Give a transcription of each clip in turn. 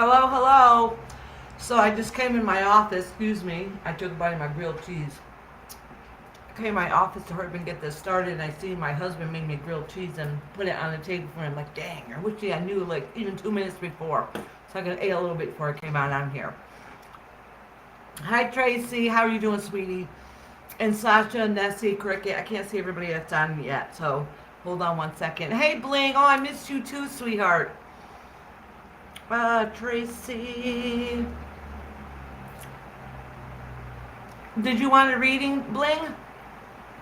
Hello, hello. So I just came in my office. Excuse me. I took a bite of my grilled cheese. I came in my office to hurry and get this started, and I see my husband made me grilled cheese and put it on the table for him. Like, dang, I wish I knew like even 2 minutes before. So I could ate a little bit before I came out on here. Hi, Tracy. How are you doing, sweetie? And Sasha, Nessie, Cricket. I can't see everybody that's on yet, so hold on one second. Hey, Bling. Oh, I missed you too, sweetheart. Tracy. Did you want a reading, Bling?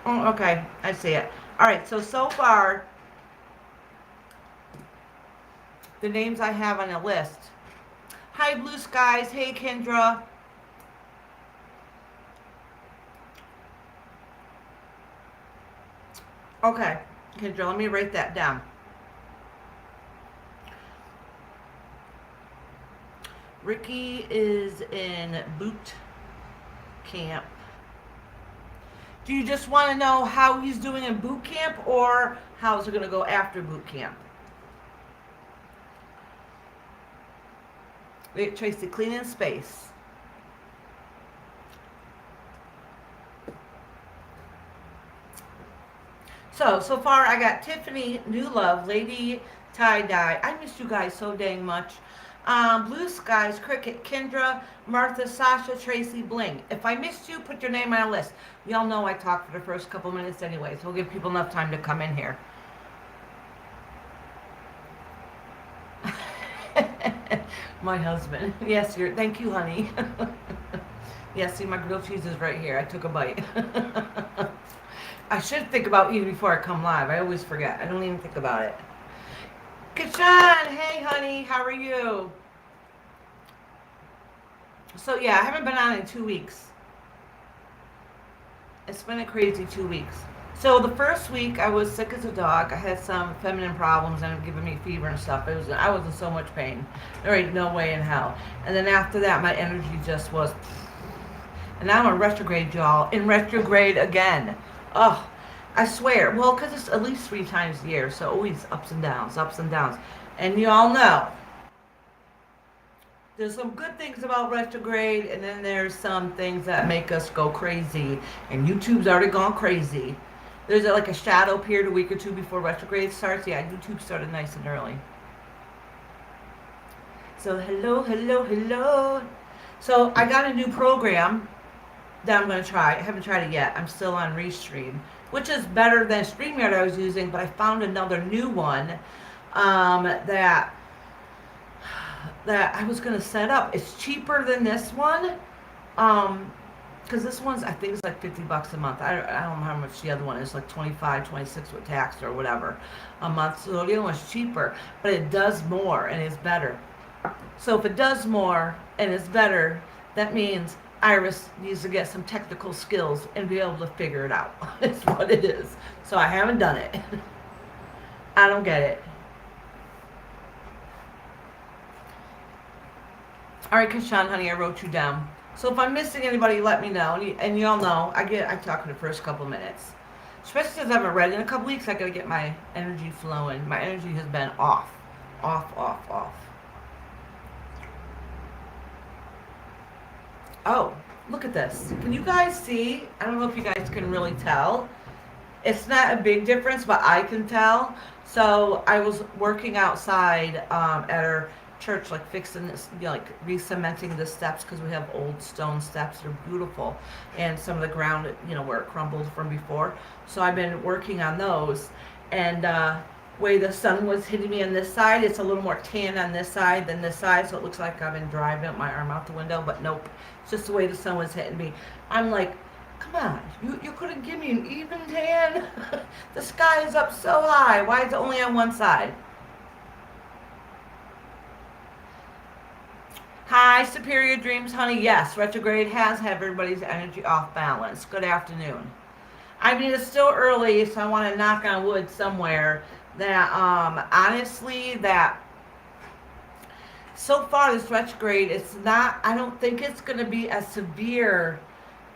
Oh, okay. I see it. All right. So far, the names I have on the list. Hi, Blue Skies. Hey, Kendra. Okay. Kendra, let me write that down. Ricky is in boot camp. Do you just want to know how he's doing in boot camp, or how's it going to go after boot camp? Wait, Tracy, cleaning space. So far I got Tiffany, New Love, Lady Tie-Dye. I missed you guys so dang much. Blue Skies, Cricket, Kendra, Martha, Sasha, Tracy, Bling. If I missed you, put your name on a list. Y'all know I talk for the first couple minutes anyway, so we'll give people enough time to come in here. My husband. Yes, thank you, honey. Yes, see, my grilled cheese is right here. I took a bite. I should think about eating before I come live. I always forget. I don't even think about it. Kashan, hey honey, how are you? So yeah, I haven't been on in 2 weeks. It's been a crazy 2 weeks. So the first week I was sick as a dog. I had some feminine problems and it was giving me fever and stuff. I was in so much pain. There ain't no way in hell. And then after that, my energy just was. And now I'm in retrograde, y'all. In retrograde again. Oh, I swear. Well, because it's at least 3 times a year, so always ups and downs, ups and downs. And you all know, there's some good things about retrograde, and then there's some things that make us go crazy. And YouTube's already gone crazy. There's like a shadow period a week or two before retrograde starts. Yeah, YouTube started nice and early. So hello, hello, hello. So I got a new program that I'm going to try. I haven't tried it yet. I'm still on Restream, which is better than StreamYard I was using, but I found another new one that I was going to set up. It's cheaper than this one, because this one's, I think it's like $50 a month. I don't know how much the other one is, like 25, 26 with tax or whatever a month. So the other one's cheaper, but it does more and it's better. So if it does more and it's better, that means Iris needs to get some technical skills and be able to figure it out. That's what it is. So I haven't done it. I don't get it. All right, Kashan, honey, I wrote you down. So if I'm missing anybody, let me know. And y'all know, I talk in the first couple minutes. Especially since I haven't read in a couple weeks, I gotta get my energy flowing. My energy has been off. Off. Oh, look at this. Can you guys see? I don't know if you guys can really tell. It's not a big difference, but I can tell. So I was working outside at our church, like fixing this, like re-cementing the steps, because we have old stone steps. They're beautiful. And some of the ground, where it crumbled from before. So I've been working on those. And way the sun was hitting me on this side, it's a little more tan on this side than this side. So it looks like I've been driving my arm out the window, but nope. It's just the way the sun was hitting me. I'm like, come on, you couldn't give me an even tan? The sky is up so high. Why is it only on one side? Hi, Superior Dreams, honey. Yes, retrograde has had everybody's energy off balance. Good afternoon. I mean, it's still early, so I want to knock on wood somewhere that, honestly, that so far this retrograde, it's not, I don't think it's going to be as severe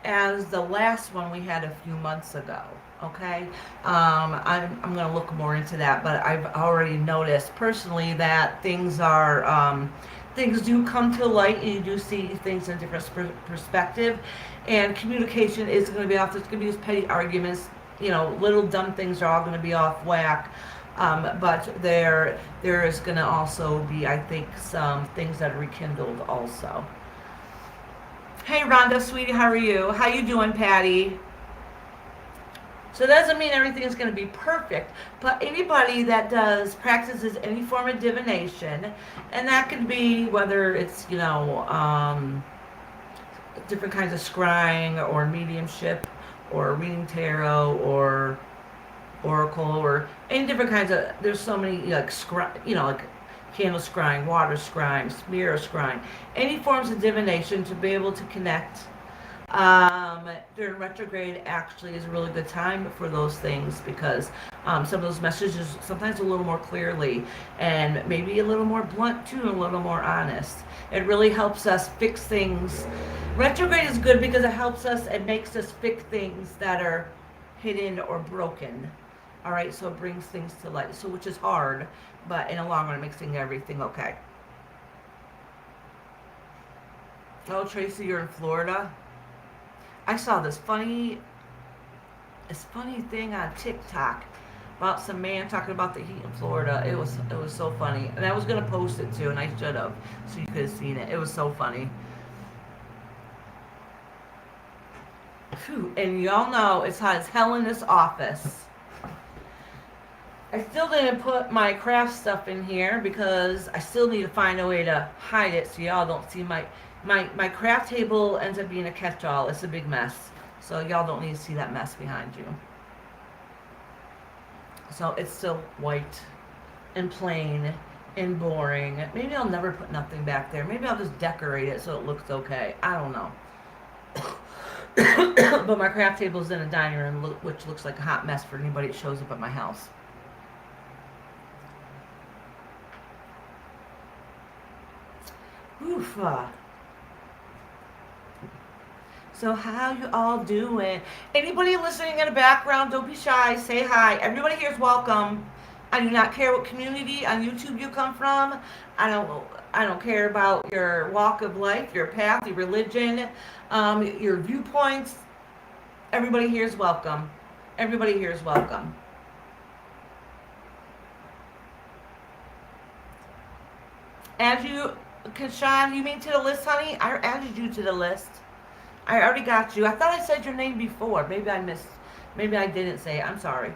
as the last one we had a few months ago. Okay, I'm going to look more into that, but I've already noticed personally that things are things do come to light and you do see things in a different perspective. And communication is going to be off. There's going to be these petty arguments. Little dumb things are all going to be off whack. But there is going to also be, I think, some things that are rekindled also. Hey, Rhonda, sweetie, how are you? How you doing, Patty? So it doesn't mean everything is going to be perfect, but anybody that practices any form of divination, and that can be whether it's, different kinds of scrying or mediumship or reading tarot or oracle or any different kinds of, there's so many, like candle scrying, water scrying, mirror scrying, any forms of divination to be able to connect. During retrograde actually is a really good time for those things because some of those messages sometimes a little more clearly and maybe a little more blunt too, and a little more honest. It really helps us fix things. Retrograde is good because it helps us, it makes us fix things that are hidden or broken. All right, so it brings things to light, so which is hard, but in the long run it makes everything okay. Oh, Tracy, you're in Florida? I saw this funny thing on TikTok about some man talking about the heat in Florida. It was so funny, and I was gonna post it too, and I should have, so you could have seen it. It was so funny. Whew. And y'all know it's hot as hell in this office. I still didn't put my craft stuff in here because I still need to find a way to hide it so y'all don't see my craft table ends up being a catch-all. It's a big mess. So y'all don't need to see that mess behind you. So it's still white and plain and boring. Maybe I'll never put nothing back there. Maybe I'll just decorate it so it looks okay. I don't know. But my craft table's in a dining room, which looks like a hot mess for anybody that shows up at my house. Oof. So how you all doing? Anybody listening in the background, don't be shy. Say hi. Everybody here is welcome. I do not care what community on YouTube you come from. I don't care about your walk of life, your path, your religion, your viewpoints. Everybody here is welcome. Everybody here is welcome. Add you, Kashan, you mean to the list, honey? I added you to the list. I already got you. I thought I said your name before. Maybe I missed. Maybe I didn't say it. I'm sorry.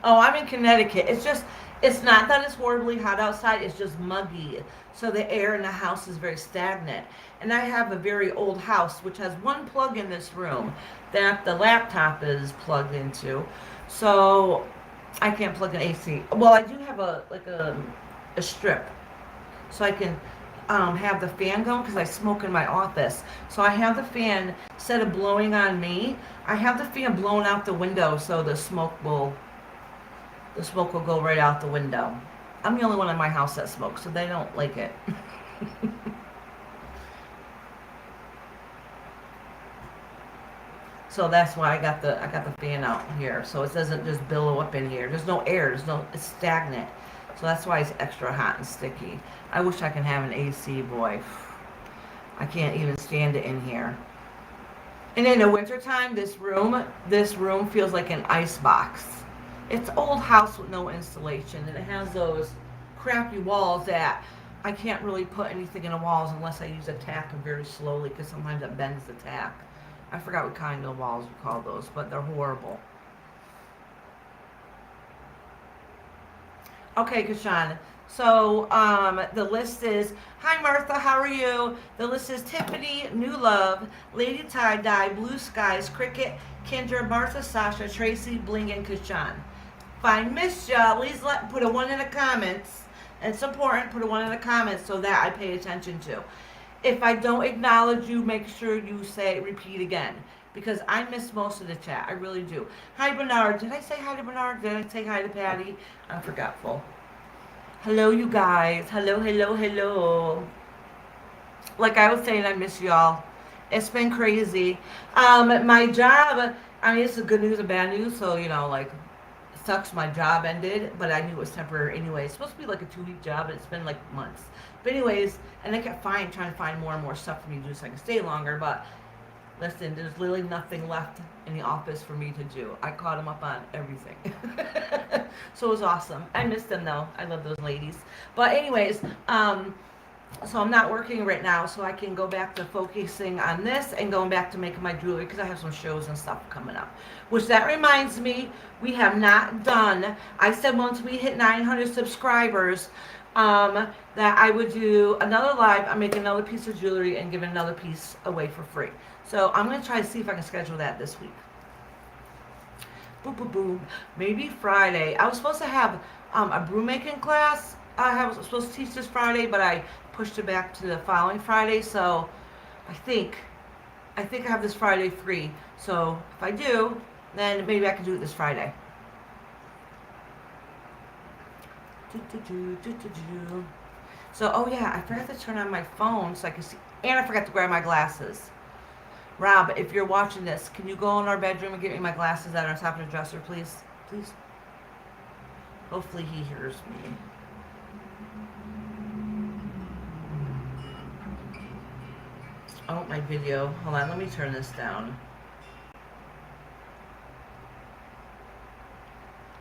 Oh, I'm in Connecticut. It's not that it's horribly hot outside. It's just muggy. So the air in the house is very stagnant. And I have a very old house, which has one plug in this room that the laptop is plugged into. So I can't plug an AC. Well, I do have a strip. So I can have the fan going because I smoke in my office. So I have the fan, instead of blowing on me, I have the fan blown out the window so the smoke will go right out the window. I'm the only one in my house that smokes, so they don't like it. So that's why I got the fan out here, so it doesn't just billow up in here. There's no air. It's stagnant. So that's why it's extra hot and sticky. I wish I could have an AC, boy. I can't even stand it in here. And in the wintertime, this room feels like an ice box. It's an old house with no insulation, and it has those crappy walls that I can't really put anything in the walls unless I use a tack very slowly, because sometimes it bends the tack. I forgot what kind of walls you call those, but they're horrible. Okay, Kashan. So the list is, hi Martha, how are you? The list is Tiffany, New Love, Lady Tie Dye, Blue Skies, Cricket, Kendra, Martha, Sasha, Tracy, Bling, and Kashan. If I missed ya, please put a 1 in the comments. It's important, put a 1 in the comments so that I pay attention to. If I don't acknowledge you, make sure you repeat again. Because I miss most of the chat. I really do. Hi, Bernard. Did I say hi to Bernard? Did I say hi to Patty? I'm forgetful. Hello, you guys. Hello, hello, hello. Like I was saying, I miss y'all. It's been crazy. My job, I mean, it's the good news and bad news. So, sucks. My job ended, but I knew it was temporary anyway. It's supposed to be like a 2-week job, and it's been like months. But anyways, and I kept trying to find more and more stuff for me to do so I can stay longer. But listen, there's literally nothing left in the office for me to do. I caught them up on everything. So it was awesome. I miss them though. I love those ladies. But anyways, so I'm not working right now, so I can go back to focusing on this and going back to making my jewelry because I have some shows and stuff coming up. Which that reminds me, we have not done, I said once we hit 900 subscribers, that I would do another live. I'm making another piece of jewelry and giving another piece away for free. So I'm going to try to see if I can schedule that this week. Boom, boom, boom. Maybe Friday. I was supposed to have a broom making class. I was supposed to teach this Friday, but I pushed it back to the following Friday. So I think I have this Friday free. So if I do, then maybe I can do it this Friday. So, oh yeah, I forgot to turn on my phone so I can see, and I forgot to grab my glasses. Rob, if you're watching this, can you go in our bedroom and get me my glasses that are on top of the dresser, please? Please. Hopefully he hears me. Oh, my video. Hold on, let me turn this down.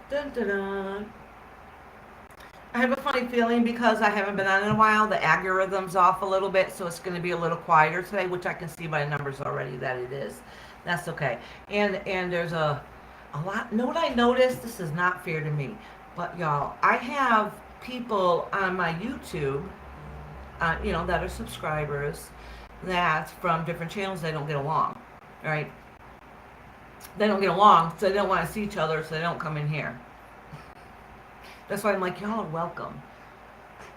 Dun, dun, dun. I have a funny feeling because I haven't been on in a while, the algorithm's off a little bit, so it's going to be a little quieter today, which I can see by the numbers already that it is. That's okay. And there's a lot. Know what I noticed? This is not fair to me, but y'all, I have people on my YouTube, that are subscribers, that from different channels, they don't get along, right? They don't get along, so they don't want to see each other, so they don't come in here. That's why I'm like, y'all are welcome.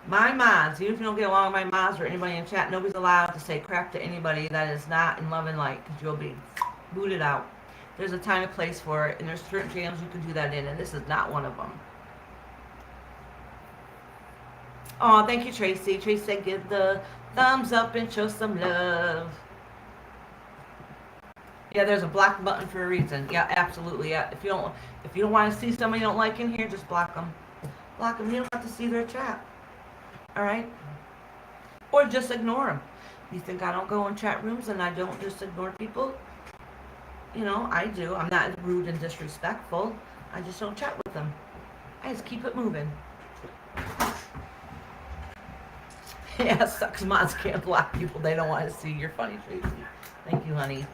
My mods, even if you don't get along with my mods or anybody in chat, nobody's allowed to say crap to anybody that is not in love and light, because you'll be booted out. There's a time and place for it, and there's certain channels you can do that in, and this is not one of them. Oh, thank you, Tracy. Tracy said give the thumbs up and show some love. Yeah, there's a block button for a reason. Yeah, absolutely. Yeah, if you don't want to see somebody you don't like in here, just block them. Block them. You don't have to see their chat. All right? Or just ignore them. You think I don't go in chat rooms and I don't just ignore people? I do. I'm not rude and disrespectful. I just don't chat with them. I just keep it moving. Yeah, sucks. Mods can't block people they don't want to see. You're funny, Tracy. Thank you, honey.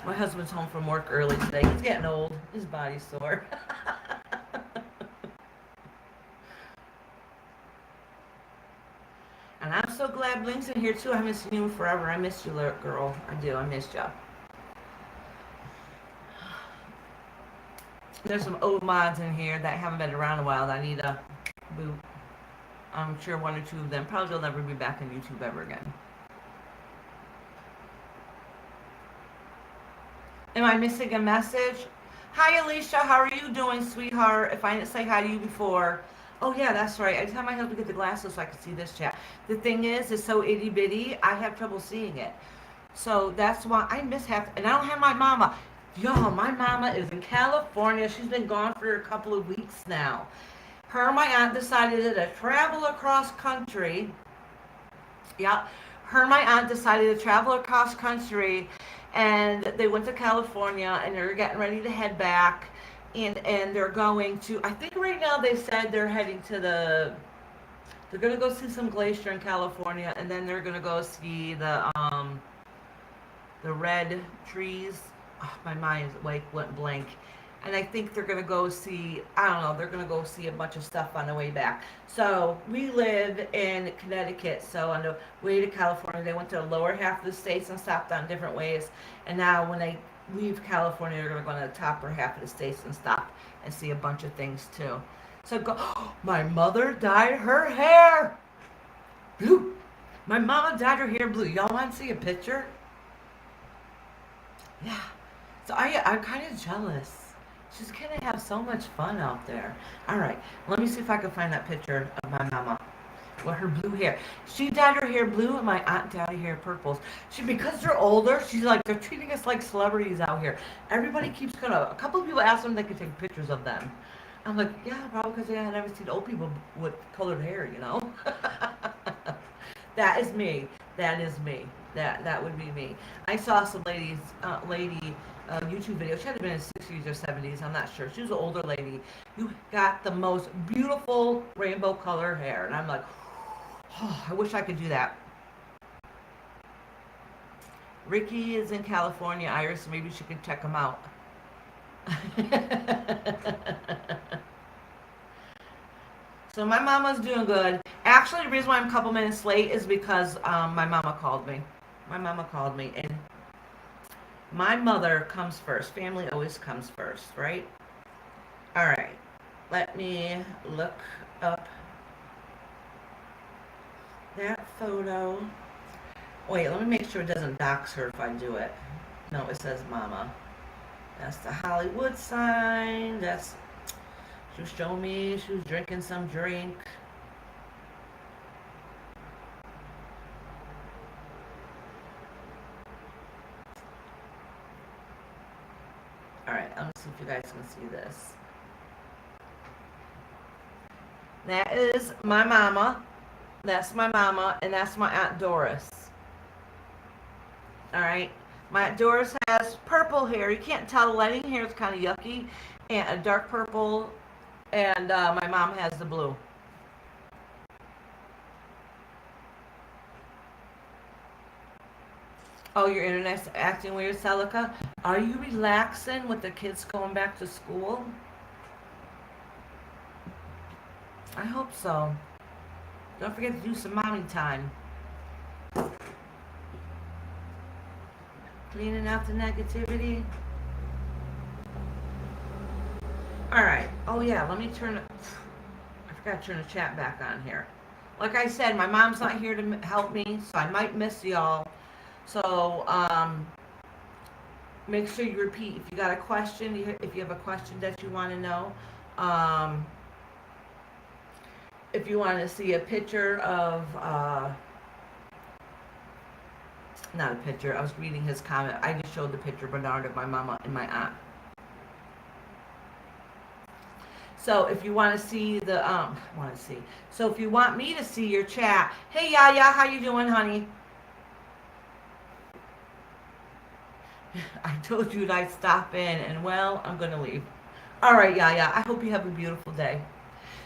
My husband's home from work early today. He's getting old. His body's sore. And I'm so glad Blink's in here too. I miss you forever. I missed you, girl. I do. I missed you. There's some old mods in here that haven't been around a while that I need a boot. I'm sure one or two of them probably will never be back on YouTube ever again. Am I missing a message? Hi, Alicia. How are you doing, sweetheart? If I didn't say hi to you before. Oh, yeah, that's right. I just had my husband get the glasses so I could see this chat. The thing is, it's so itty-bitty, I have trouble seeing it. So that's why I miss half. And I don't have my mama. Y'all, my mama is in California. She's been gone for a couple of weeks now. Her and my aunt decided to travel across country. Yeah. Her and my aunt decided to travel across country. And they went to California, and they're getting ready to head back, and they're going to, I think right now they said they're heading to they're going to go see some glacier in California, and then they're going to go see the red trees. Oh, my mind went blank. And I think they're going to go see, I don't know, they're going to go see a bunch of stuff on the way back. So we live in Connecticut. So on the way to California, they went to the lower half of the states and stopped on different ways. And now when they leave California, they're going to go to the upper half of the states and stop and see a bunch of things too. So go, oh, my mother dyed her hair blue. My mama dyed her hair blue. Y'all want to see a picture? Yeah. So I'm kind of jealous. She's going to have so much fun out there. All right. Let me see if I can find that picture of my mama. Well, her blue hair. She dyed her hair blue, and my aunt dyed her hair purples. Because they're older, she's like, they're treating us like celebrities out here. Everybody keeps gonna. A couple of people asked them if they could take pictures of them. I'm like, yeah, probably because I never seen old people with colored hair, you know. That is me. That is me. That would be me. I saw some lady YouTube video. She had to have been in the 60s or 70s. I'm not sure. She was an older lady. You got the most beautiful rainbow color hair, and I'm like, oh, I wish I could do that. Ricky is in California, Iris. Maybe she can check him out. So my mama's doing good. Actually, the reason why I'm a couple minutes late is because my mama called me. My mama called me, and my mother comes first. Family always comes first, right? All right. Let me look up that photo. Wait, let me make sure it doesn't dox her if I do it. No, it says mama. That's the Hollywood sign. That's, she was showing me she was drinking some drink. Alright, let me see if you guys can see this. That is my mama. That's my mama, and that's my Aunt Doris. Alright. My Aunt Doris has purple hair. You can't tell, the lighting hair is kind of yucky. And a dark purple. And my mom has the blue. Oh, your internet's acting weird, Celica? Are you relaxing with the kids going back to school? I hope so. Don't forget to do some mommy time. Cleaning out the negativity. Alright. Oh yeah, let me turn it. I forgot to turn the chat back on here. Like I said, my mom's not here to help me, so I might miss y'all. So, make sure you repeat. If you got a question, if you have a question that you want to know, if you want to see a picture of, not a picture, I was reading his comment. I just showed the picture, Bernard, of my mama and my aunt. So if you want to see the, so if you want me to see your chat, hey Yaya, how you doing, honey? I told you that I'd stop in, and well, I'm going to leave. All right, Yaya, I hope you have a beautiful day.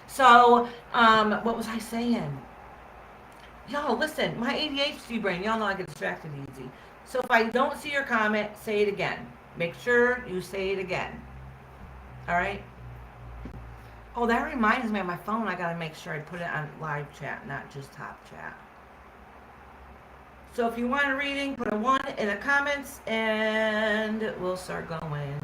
So, what was I saying? Y'all, listen, my ADHD brain, y'all know I get distracted easy. So if I don't see your comment, say it again. Make sure you say it again. All right? Oh, that reminds me, on my phone, I got to make sure I put it on live chat, not just top chat. So if you want a reading, put a 1 in the comments, and we'll start going.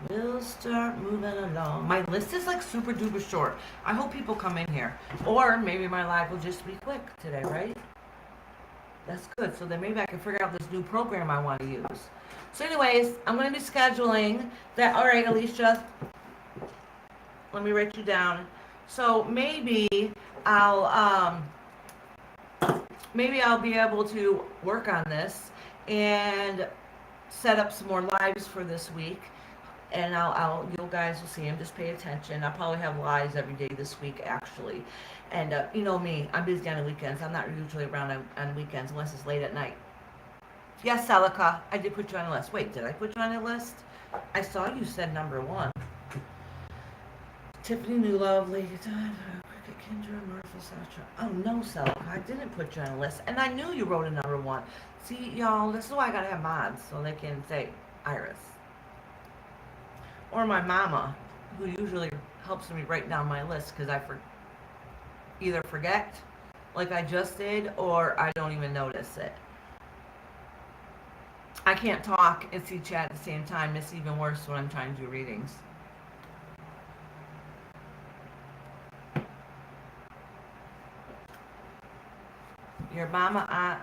We'll start moving along. My list is like super duper short. I hope people come in here. Or maybe my live will just be quick today, right? That's good. So then maybe I can figure out this new program I want to use. So anyways, I'm going to be scheduling that. All right, Alicia. Let me write you down. So maybe I'll be able to work on this and set up some more lives for this week. And you guys will see them. Just pay attention. I'll probably have lives every day this week, actually. And you know me, I'm busy on the weekends. I'm not usually around on weekends unless it's late at night. Yes, Celica, I did put you on the list. Wait, did I put you on the list? I saw you said number 1. Tiffany New Love, Lady Todd, Cricket Kendra, Martha, Sasha. Oh no, Celica, I didn't put you on the list. And I knew you wrote a number 1. See, y'all, this is why I gotta have mods so they can say Iris. Or my mama, who usually helps me write down my list because I either forget, like I just did, or I don't even notice it. I can't talk and see chat at the same time. It's even worse when I'm trying to do readings. Your mama, aunt,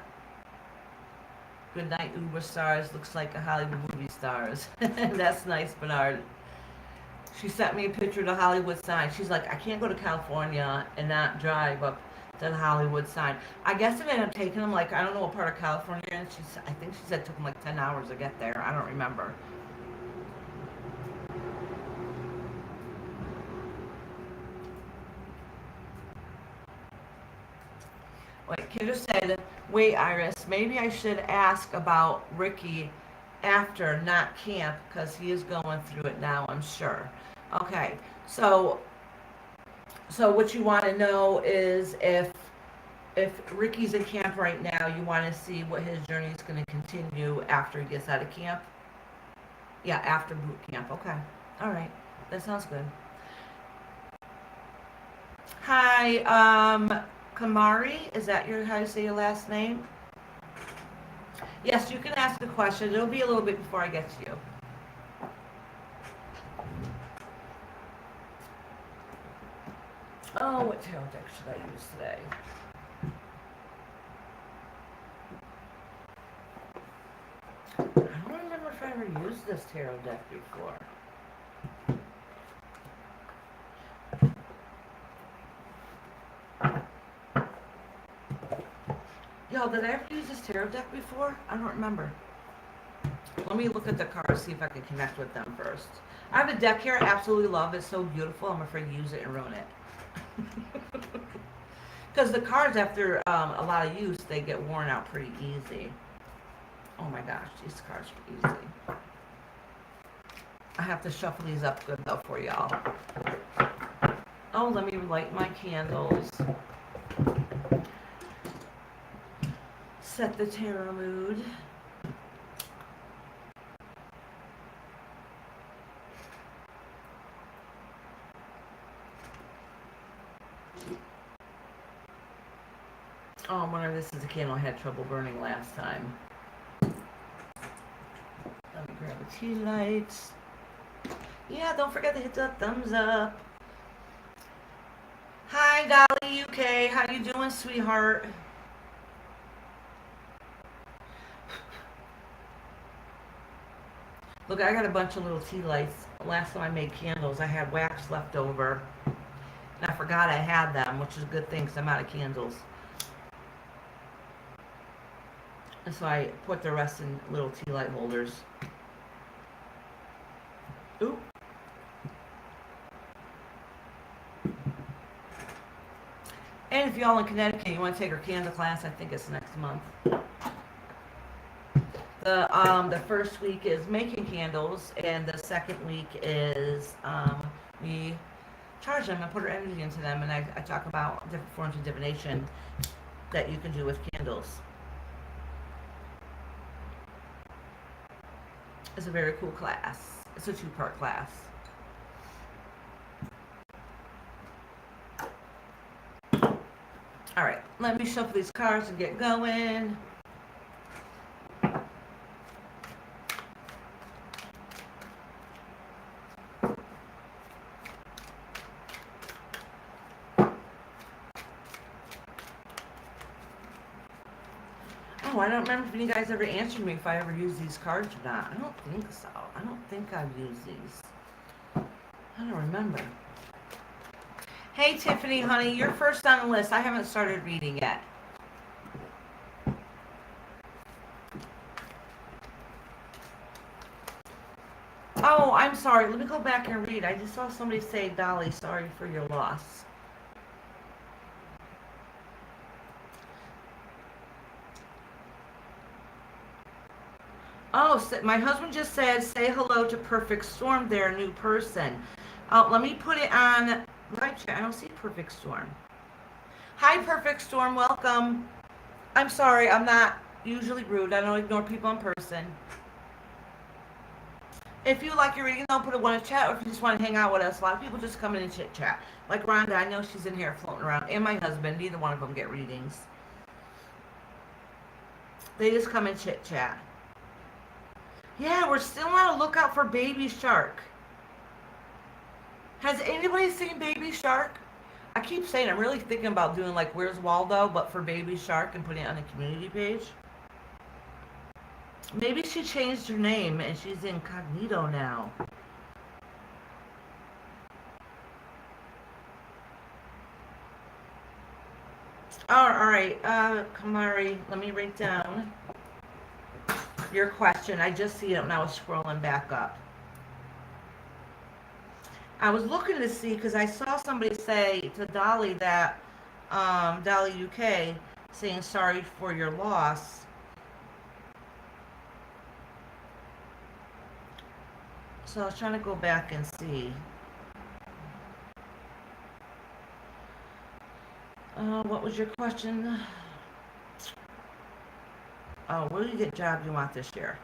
good night, Uber stars. Looks like a Hollywood movie stars. That's nice, Bernard. She sent me a picture of the Hollywood sign. She's like, I can't go to California and not drive up to the Hollywood sign. I guess it ended up taking them, like, I don't know what part of California, and I think she said it took them like 10 hours to get there. I don't remember. Wait, Kendra said, wait, Iris, maybe I should ask about Ricky after, not camp, because he is going through it now, I'm sure. Okay, so what you want to know is if Ricky's in camp right now, you want to see what his journey is going to continue after he gets out of camp. Yeah, after boot camp. Okay, all right, that sounds good. Hi, Kamari, is that how you say your last name? Yes, you can ask a question. It'll be a little bit before I get to you. Oh, what tarot deck should I use today? I don't remember if I ever used this tarot deck before. Yo, did I ever use this tarot deck before? I don't remember. Let me look at the cards, see if I can connect with them first. I have a deck here I absolutely love. It's so beautiful. I'm afraid to use it and ruin it. Because the cards, after a lot of use, they get worn out pretty easy. Oh my gosh, these cards are easy. I have to shuffle these up good though for y'all. Oh, let me light my candles. Set the tarot mood. Oh, I wonder if this is a candle I had trouble burning last time. Let me grab a tea light. Yeah, don't forget to hit the thumbs up. Hi, Dolly UK. How you doing, sweetheart? Look, I got a bunch of little tea lights. Last time I made candles, I had wax left over. And I forgot I had them, which is a good thing because I'm out of candles. And so I put the rest in little tea light holders. Ooh. And if y'all in Connecticut, you want to take our candle class, I think it's next month. The first week is making candles, and the second week is we charge them and put our energy into them, and I talk about different forms of divination that you can do with candles. It's a very cool class. It's a 2-part class. All right, let me shuffle these cards and get going. Oh, I don't remember if you guys ever answered me if I ever used these cards or not. I don't think so. I don't think I've used these. I don't remember. Hey, Tiffany, honey, you're first on the list. I haven't started reading yet. Oh, I'm sorry. Let me go back and read. I just saw somebody say, Dolly, sorry for your loss. Oh, my husband just said, say hello to Perfect Storm, their new person. Let me put it on live chat. I don't see Perfect Storm. Hi, Perfect Storm. Welcome. I'm sorry. I'm not usually rude. I don't ignore people in person. If you like your reading, don't put a one in chat, or if you just want to hang out with us. A lot of people just come in and chit chat. Like Rhonda, I know she's in here floating around, and my husband. Neither one of them get readings. They just come and chit chat. Yeah, we're still on a lookout for Baby Shark. Has anybody seen Baby Shark? I keep saying I'm really thinking about doing like Where's Waldo, but for Baby Shark and putting it on the community page. Maybe she changed her name and she's incognito now. All right, Kamari, let me write down your question. I just see it when I was scrolling back up. I was looking to see because I saw somebody say to Dolly that, Dolly UK, saying sorry for your loss. So I was trying to go back and see. What was your question? Oh, what do you get job you want this year?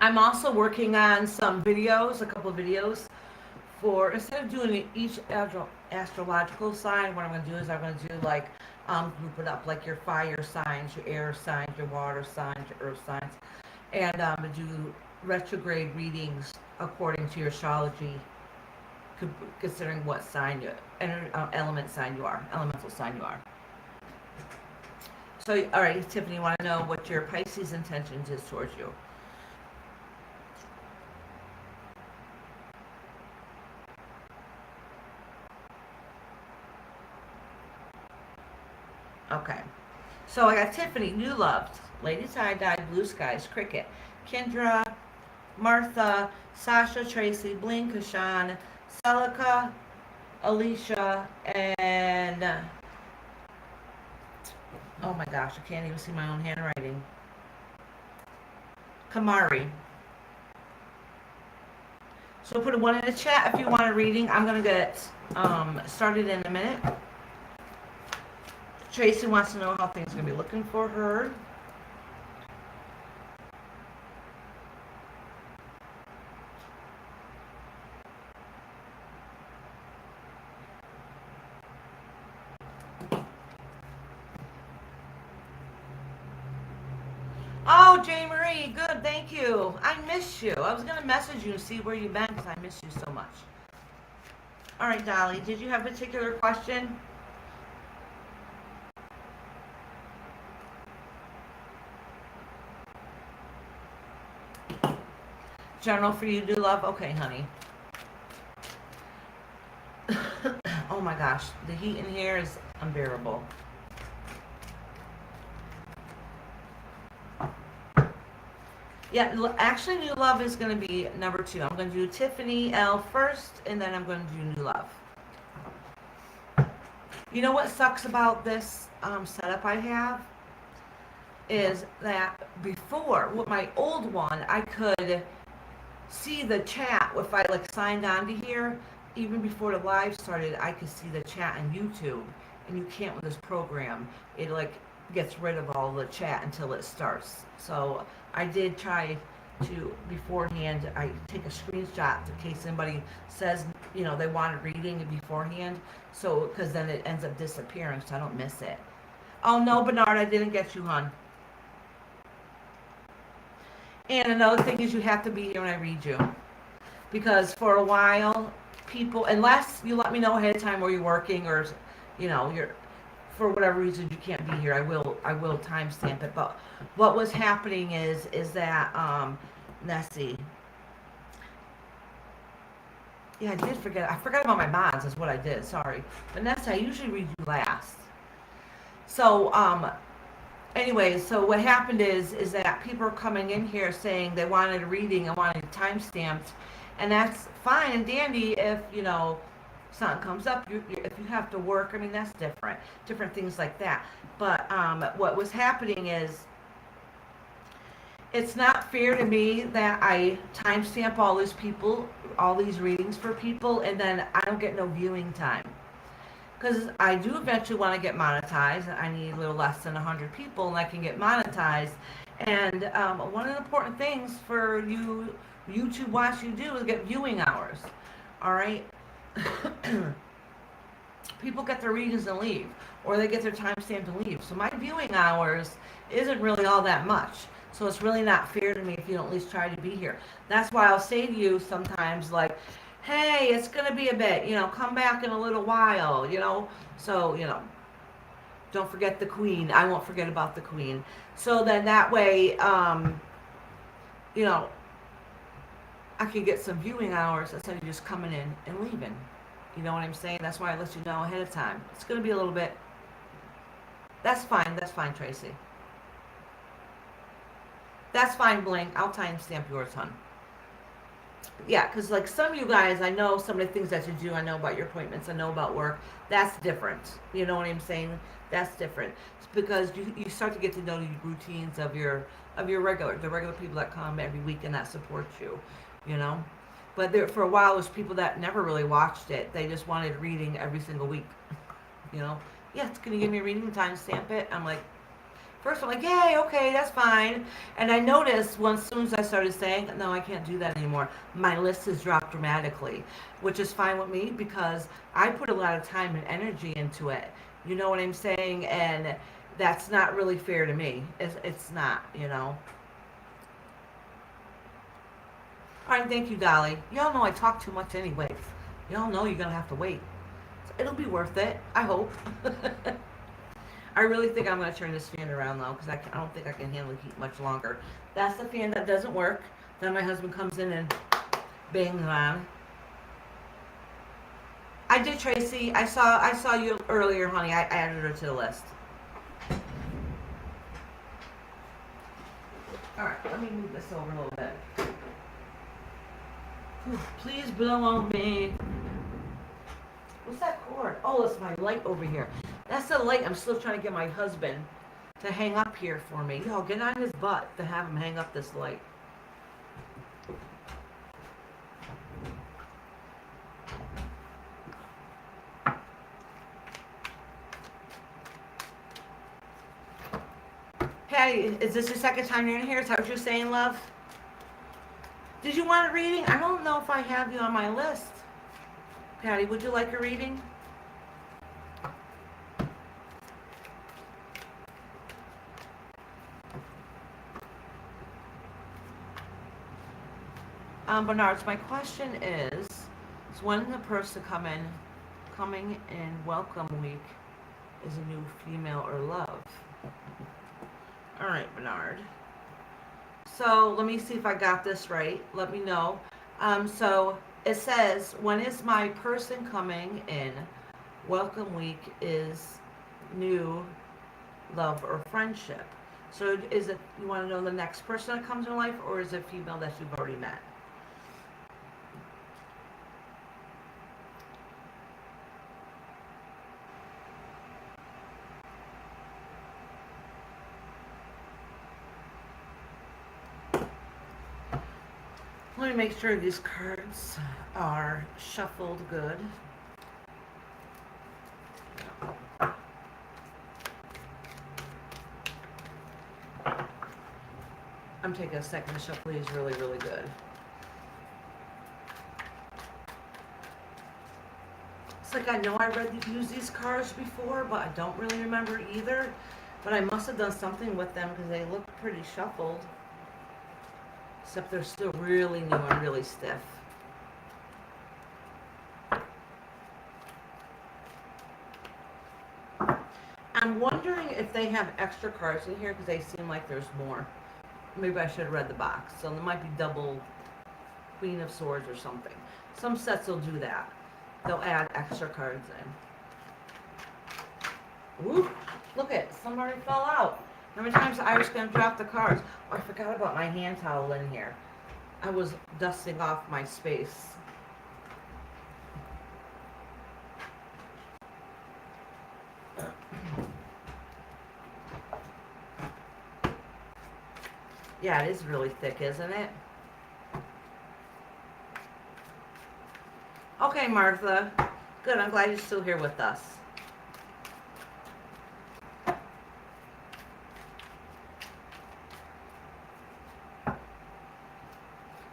I'm also working on some videos, a couple of videos for, instead of doing each astrological sign, what I'm going to do is I'm going to do like, group it up like your fire signs, your air signs, your water signs, your earth signs, and do retrograde readings according to your astrology, considering what sign you, element sign you are, elemental sign you are. So, all right, Tiffany, you want to know what your Pisces intentions is towards you? Okay. So I got Tiffany, New Love, Lady Tie-Dye, Blue Skies, Cricket, Kendra, Martha, Sasha, Tracy, Bling, Kashan, Celica, Alicia, and oh my gosh, I can't even see my own handwriting. Kamari. So put a one in the chat if you want a reading. I'm gonna get started in a minute. Tracy wants to know how things are gonna be looking for her. Oh, Jay Marie, good, thank you. I miss you. I was gonna message you and see where you've been because I miss you so much. All right, Dolly, did you have a particular question? General for you, do love? Okay, honey. Oh my gosh, the heat in here is unbearable. Yeah, actually, New Love is going to be number 2. I'm going to do Tiffany L first, and then I'm going to do New Love. You know what sucks about this setup I have? Is that before, with my old one, I could see the chat if I like signed on to here. Even before the live started, I could see the chat on YouTube, and you can't with this program. It like gets rid of all the chat until it starts. So I did try to beforehand. I take a screenshot in case somebody says they want a reading beforehand. So because then it ends up disappearing, so I don't miss it. Oh no, Bernard, I didn't get you, hon. And another thing is you have to be here when I read you. Because for a while, people, unless you let me know ahead of time where you're working or, you're, for whatever reason you can't be here, I will timestamp it. But what was happening is that, let's see. Yeah, I did forget. I forgot about my bonds is what I did. Sorry. Vanessa, I usually read you last. So, anyways, so what happened is that people are coming in here saying they wanted a reading and wanted timestamped, and that's fine and dandy if something comes up. If you have to work, I mean that's different things like that. But what was happening is it's not fair to me that I timestamp all these readings for people, and then I don't get no viewing time. Because I do eventually want to get monetized. I need a little less than 100 people, and I can get monetized. And one of the important things for you YouTube watch you do is get viewing hours. All right. People get their readings and leave, or they get their timestamp and leave. So my viewing hours isn't really all that much. So it's really not fair to me if you don't at least try to be here. That's why I'll say to you sometimes, like, hey, it's going to be a bit, come back in a little while, so, Don't forget the queen. I won't forget about the queen. So then that way, you know, I can get some viewing hours instead of just coming in and leaving. You know what I'm saying? That's why I let you know ahead of time. It's going to be a little bit. That's fine. That's fine, Tracy. That's fine, Bling. I'll timestamp yours, hon. Yeah, because like some of you guys, I know some of the things that you do. I know about your appointments. I know about work. That's different. You know what I'm saying? That's different. It's because you start to get to know the routines of your the regular people that come every week and that support you. You know, but there for a while there's people that never really watched it. They just wanted reading every single week. You know, yes, can you give me a reading time? Stamp it. I'm like, first I'm like, yay, okay, that's fine. And I noticed once, as soon as I started saying, no, I can't do that anymore, my list has dropped dramatically, which is fine with me because I put a lot of time and energy into it. You know what I'm saying? And that's not really fair to me. It's not, you know. All right, thank you, Dolly. Y'all know I talk too much anyways. Y'all know you're going to have to wait. So it'll be worth it, I hope. I really think I'm going to turn this fan around though, because I don't think I can handle the heat much longer. That's the fan that doesn't work. Then my husband comes in and bangs it on. I did, Tracy. I saw you earlier, honey. I added her to the list. All right, let me move this over a little bit. Whew, please blow on me. What's that cord? Oh, it's my light over here. That's the light I'm still trying to get my husband to hang up here for me. Yo, get on his butt to have him hang up this light. Patty, is this your second time you're in here? Is that what you're saying, love? Did you want a reading? I don't know if I have you on my list. Patty, would you like a reading? Bernard, my question is when the person coming in welcome week is a new female or love? All right, Bernard. So let me see if I got this right. Let me know. So it says, when is my person coming in welcome week is new love or friendship? So is it, you want to know the next person that comes in life, or is it female that you've already met? Let me make sure these cards are shuffled good. I'm taking a second to shuffle these really, really good. It's like I know I used these cards before, but I don't really remember either. But I must have done something with them because they look pretty shuffled. Except they're still really new and really stiff. I'm wondering if they have extra cards in here because they seem like there's more. Maybe I should have read the box. So there might be double Queen of Swords or something. Some sets will do that. They'll add extra cards in. Ooh, look it, some already fell out. How many times I was going to drop the cards? Oh, I forgot about my hand towel in here. I was dusting off my space. Yeah, it is really thick, isn't it? Okay, Martha. Good, I'm glad you're still here with us.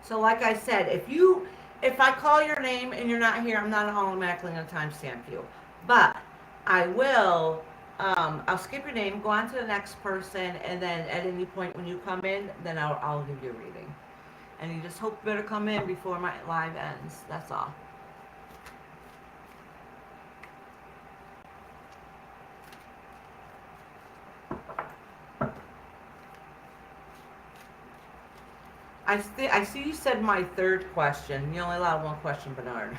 So like I said, if I call your name and you're not here, I'm not automatically going to timestamp you. But I will, I'll skip your name, go on to the next person, and then at any point when you come in, then I'll give you a reading. And you just hope you better come in before my live ends. That's all. I see you said my third question. You only allowed one question, Bernard.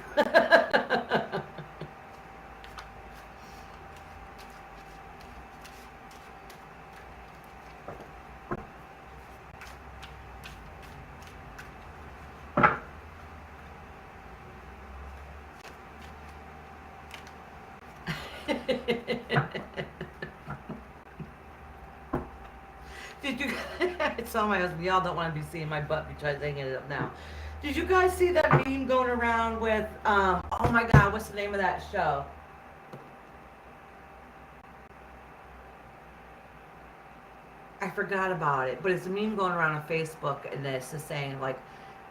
Did you? I tell my husband, y'all don't want to be seeing my butt because they hanging it up now. Did you guys see that meme going around with? Oh my God, what's the name of that show? I forgot about it, but it's a meme going around on Facebook, and it's just saying like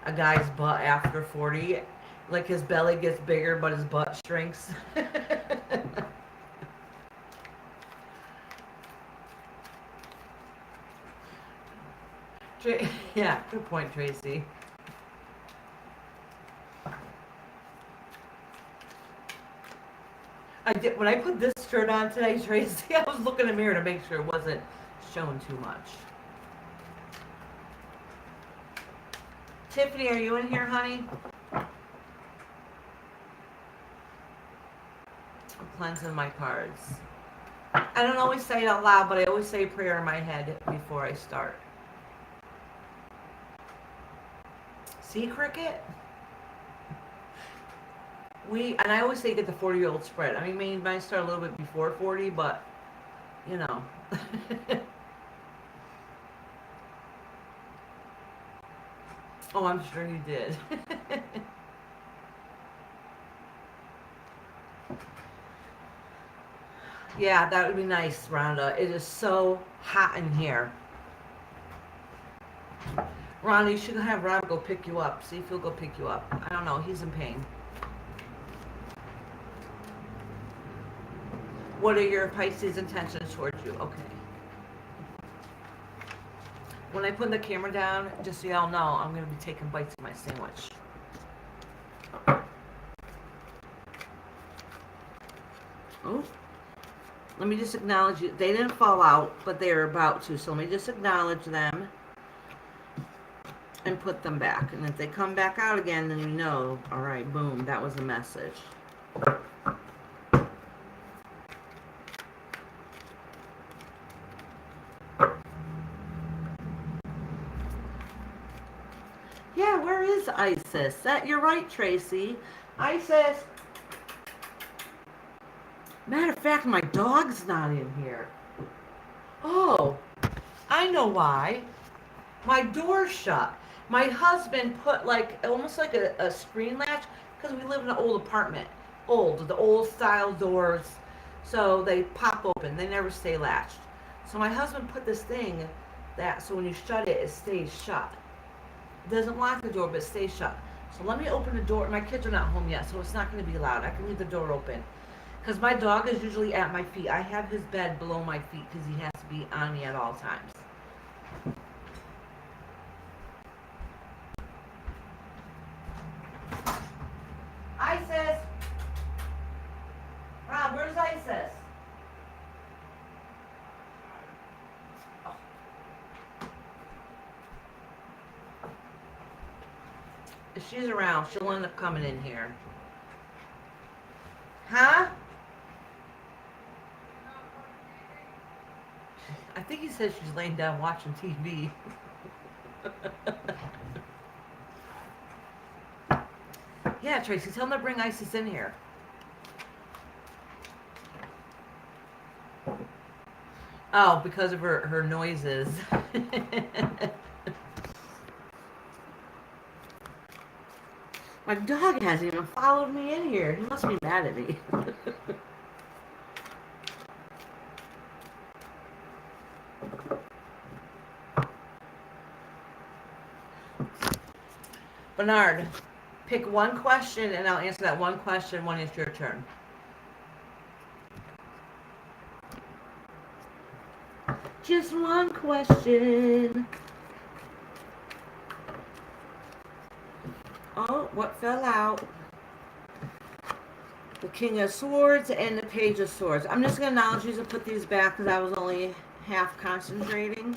a guy's butt after 40, like his belly gets bigger, but his butt shrinks. Yeah, good point, Tracy. I did when I put this shirt on today, Tracy. I was looking in the mirror to make sure it wasn't showing too much. Tiffany, are you in here, honey? I'm cleansing my cards. I don't always say it out loud, but I always say a prayer in my head before I start. See, Cricket? And I always say get the 40-year-old spread. I mean, maybe you might start a little bit before 40, but, you know. Oh, I'm sure you did. Yeah, that would be nice, Rhonda. It is so hot in here. Rhonda, you should have Rob go pick you up. See if he'll go pick you up. I don't know. He's in pain. What are your Pisces intentions towards you? Okay. When I put the camera down, just so y'all know, I'm going to be taking bites of my sandwich. Oh. Let me just acknowledge you. They didn't fall out, but they are about to. So let me just acknowledge them and put them back. And if they come back out again, then you know, all right, boom, that was a message. Yeah, where is Isis? You're right, Tracy. Isis. Matter of fact, my dog's not in here. Oh, I know why. My door's shut. My husband put almost like a screen latch because we live in an old apartment. The old style doors. So they pop open. They never stay latched. So my husband put this thing so when you shut it, it stays shut. It doesn't lock the door, but it stays shut. So let me open the door. My kids are not home yet, so it's not going to be loud. I can leave the door open. Because my dog is usually at my feet. I have his bed below my feet because he has to be on me at all times. Isis! Rob, where's Isis? Oh. If she's around, she'll end up coming in here. Huh? I think he says she's laying down watching TV. Yeah, Tracy, tell him to bring Isis in here. Oh, because of her noises. My dog hasn't even followed me in here. He must be mad at me. Bernard, pick one question and I'll answer that one question when it's your turn. Just one question. Oh, what fell out? The King of Swords and the Page of Swords. I'm just going to acknowledge these and put these back because I was only half concentrating.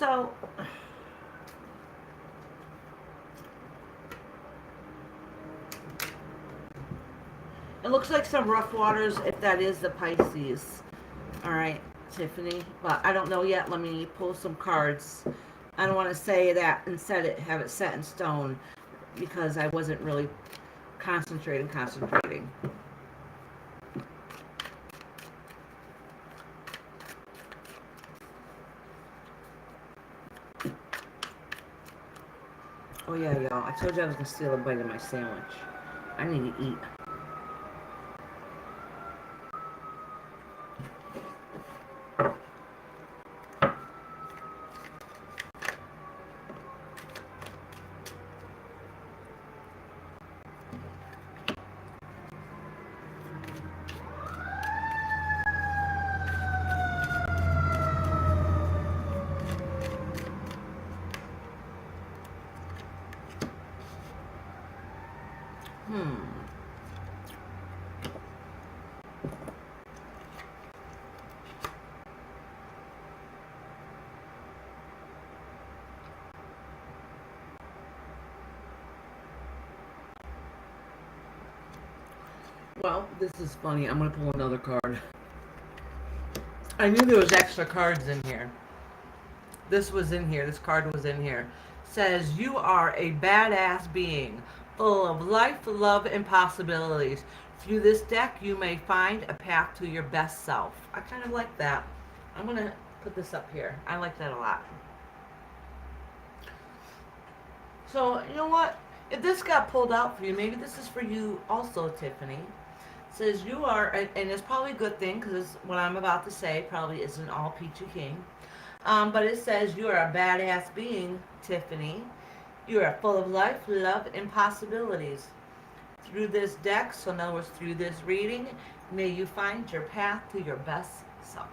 So, it looks like some rough waters if that is the Pisces. All right, Tiffany. But I don't know yet. Let me pull some cards. I don't want to say that and have it set in stone because I wasn't really concentrating. Oh yeah, y'all. I told you I was going to steal a bite of my sandwich. I need to eat. Well, this is funny. I'm going to pull another card. I knew there was extra cards in here. This was in here. This card was in here. Says, you are a badass being, full of life, love, and possibilities. Through this deck, you may find a path to your best self. I kind of like that. I'm going to put this up here. I like that a lot. So, you know what? If this got pulled out for you, maybe this is for you also, Tiffany. It says you are, and it's probably a good thing because what I'm about to say probably isn't all peachy keen. But it says you are a badass being, Tiffany. You are full of life, love, and possibilities. Through this deck, so in other words, through this reading, may you find your path to your best self.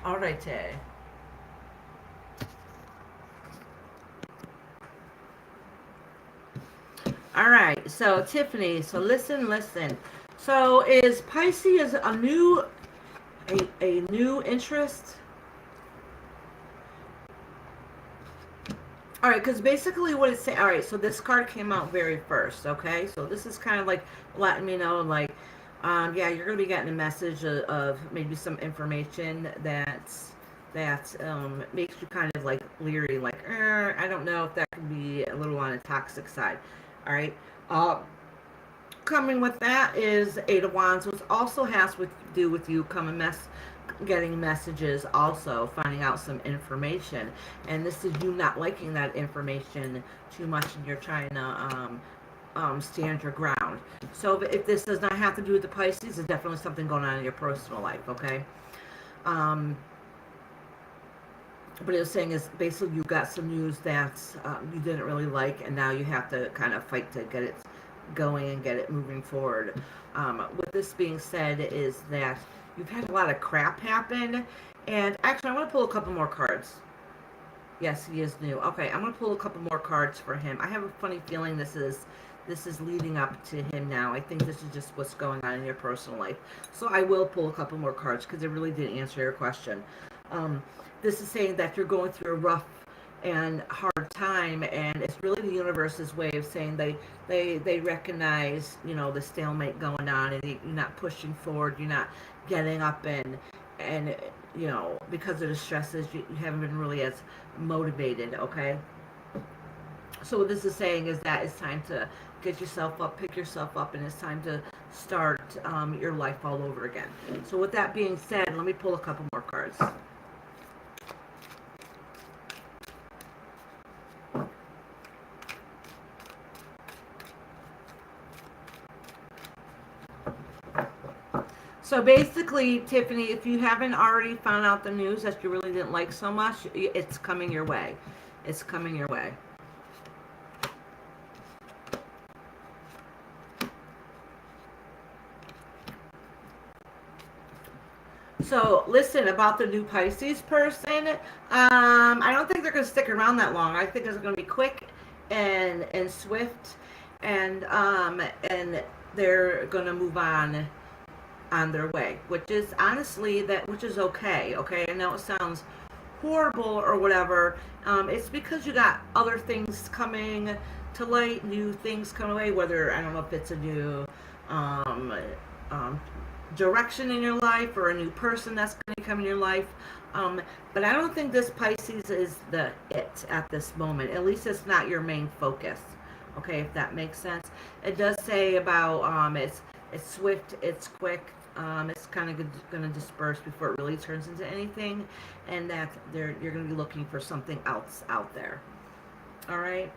All right, Tay. All right, so Tiffany, so listen. So is Pisces a new interest? All right, because basically what it's saying. All right, so this card came out very first. Okay, so this is kind of like letting me know, like, yeah, you're gonna be getting a message of maybe some information that makes you kind of like leery, like, I don't know if that could be a little on the toxic side. All right. Coming with that is Eight of Wands, which also has to do with you getting messages, also finding out some information, and this is you not liking that information too much, and you're trying to stand your ground. So if this does not have to do with the Pisces, there's definitely something going on in your personal life. Okay. But it was saying is basically you got some news that you didn't really like, and now you have to kind of fight to get it going and get it moving forward. With this being said, is that you've had a lot of crap happen, and actually I'm going to pull a couple more cards. Yes, he is new. Okay, I'm going to pull a couple more cards for him. I have a funny feeling this is leading up to him now. I think this is just what's going on in your personal life. So I will pull a couple more cards because it really didn't answer your question. This is saying that you're going through a rough and hard time, and it's really the universe's way of saying they recognize, you know, the stalemate going on, and you're not pushing forward, you're not getting up, and you know, because of the stresses, you haven't been really as motivated. Okay, so what this is saying is that it's time to get yourself up, pick yourself up, and it's time to start your life all over again. So with that being said, let me pull a couple more cards. So basically, Tiffany, if you haven't already found out the news that you really didn't like so much, it's coming your way. It's coming your way. So listen, about the new Pisces person, I don't think they're going to stick around that long. I think it's going to be quick and swift, and they're going to move on. on their way, which is honestly which is okay. Okay, I know it sounds horrible or whatever. It's because you got other things coming to light, new things coming away. Whether I don't know if it's a new um, um, direction in your life or a new person that's going to come in your life. But I don't think this Pisces is the it at this moment. At least it's not your main focus. Okay, if that makes sense. It does say about it's swift, it's quick, it's kind of going to disperse before it really turns into anything, and that you're going to be looking for something else out there. All right.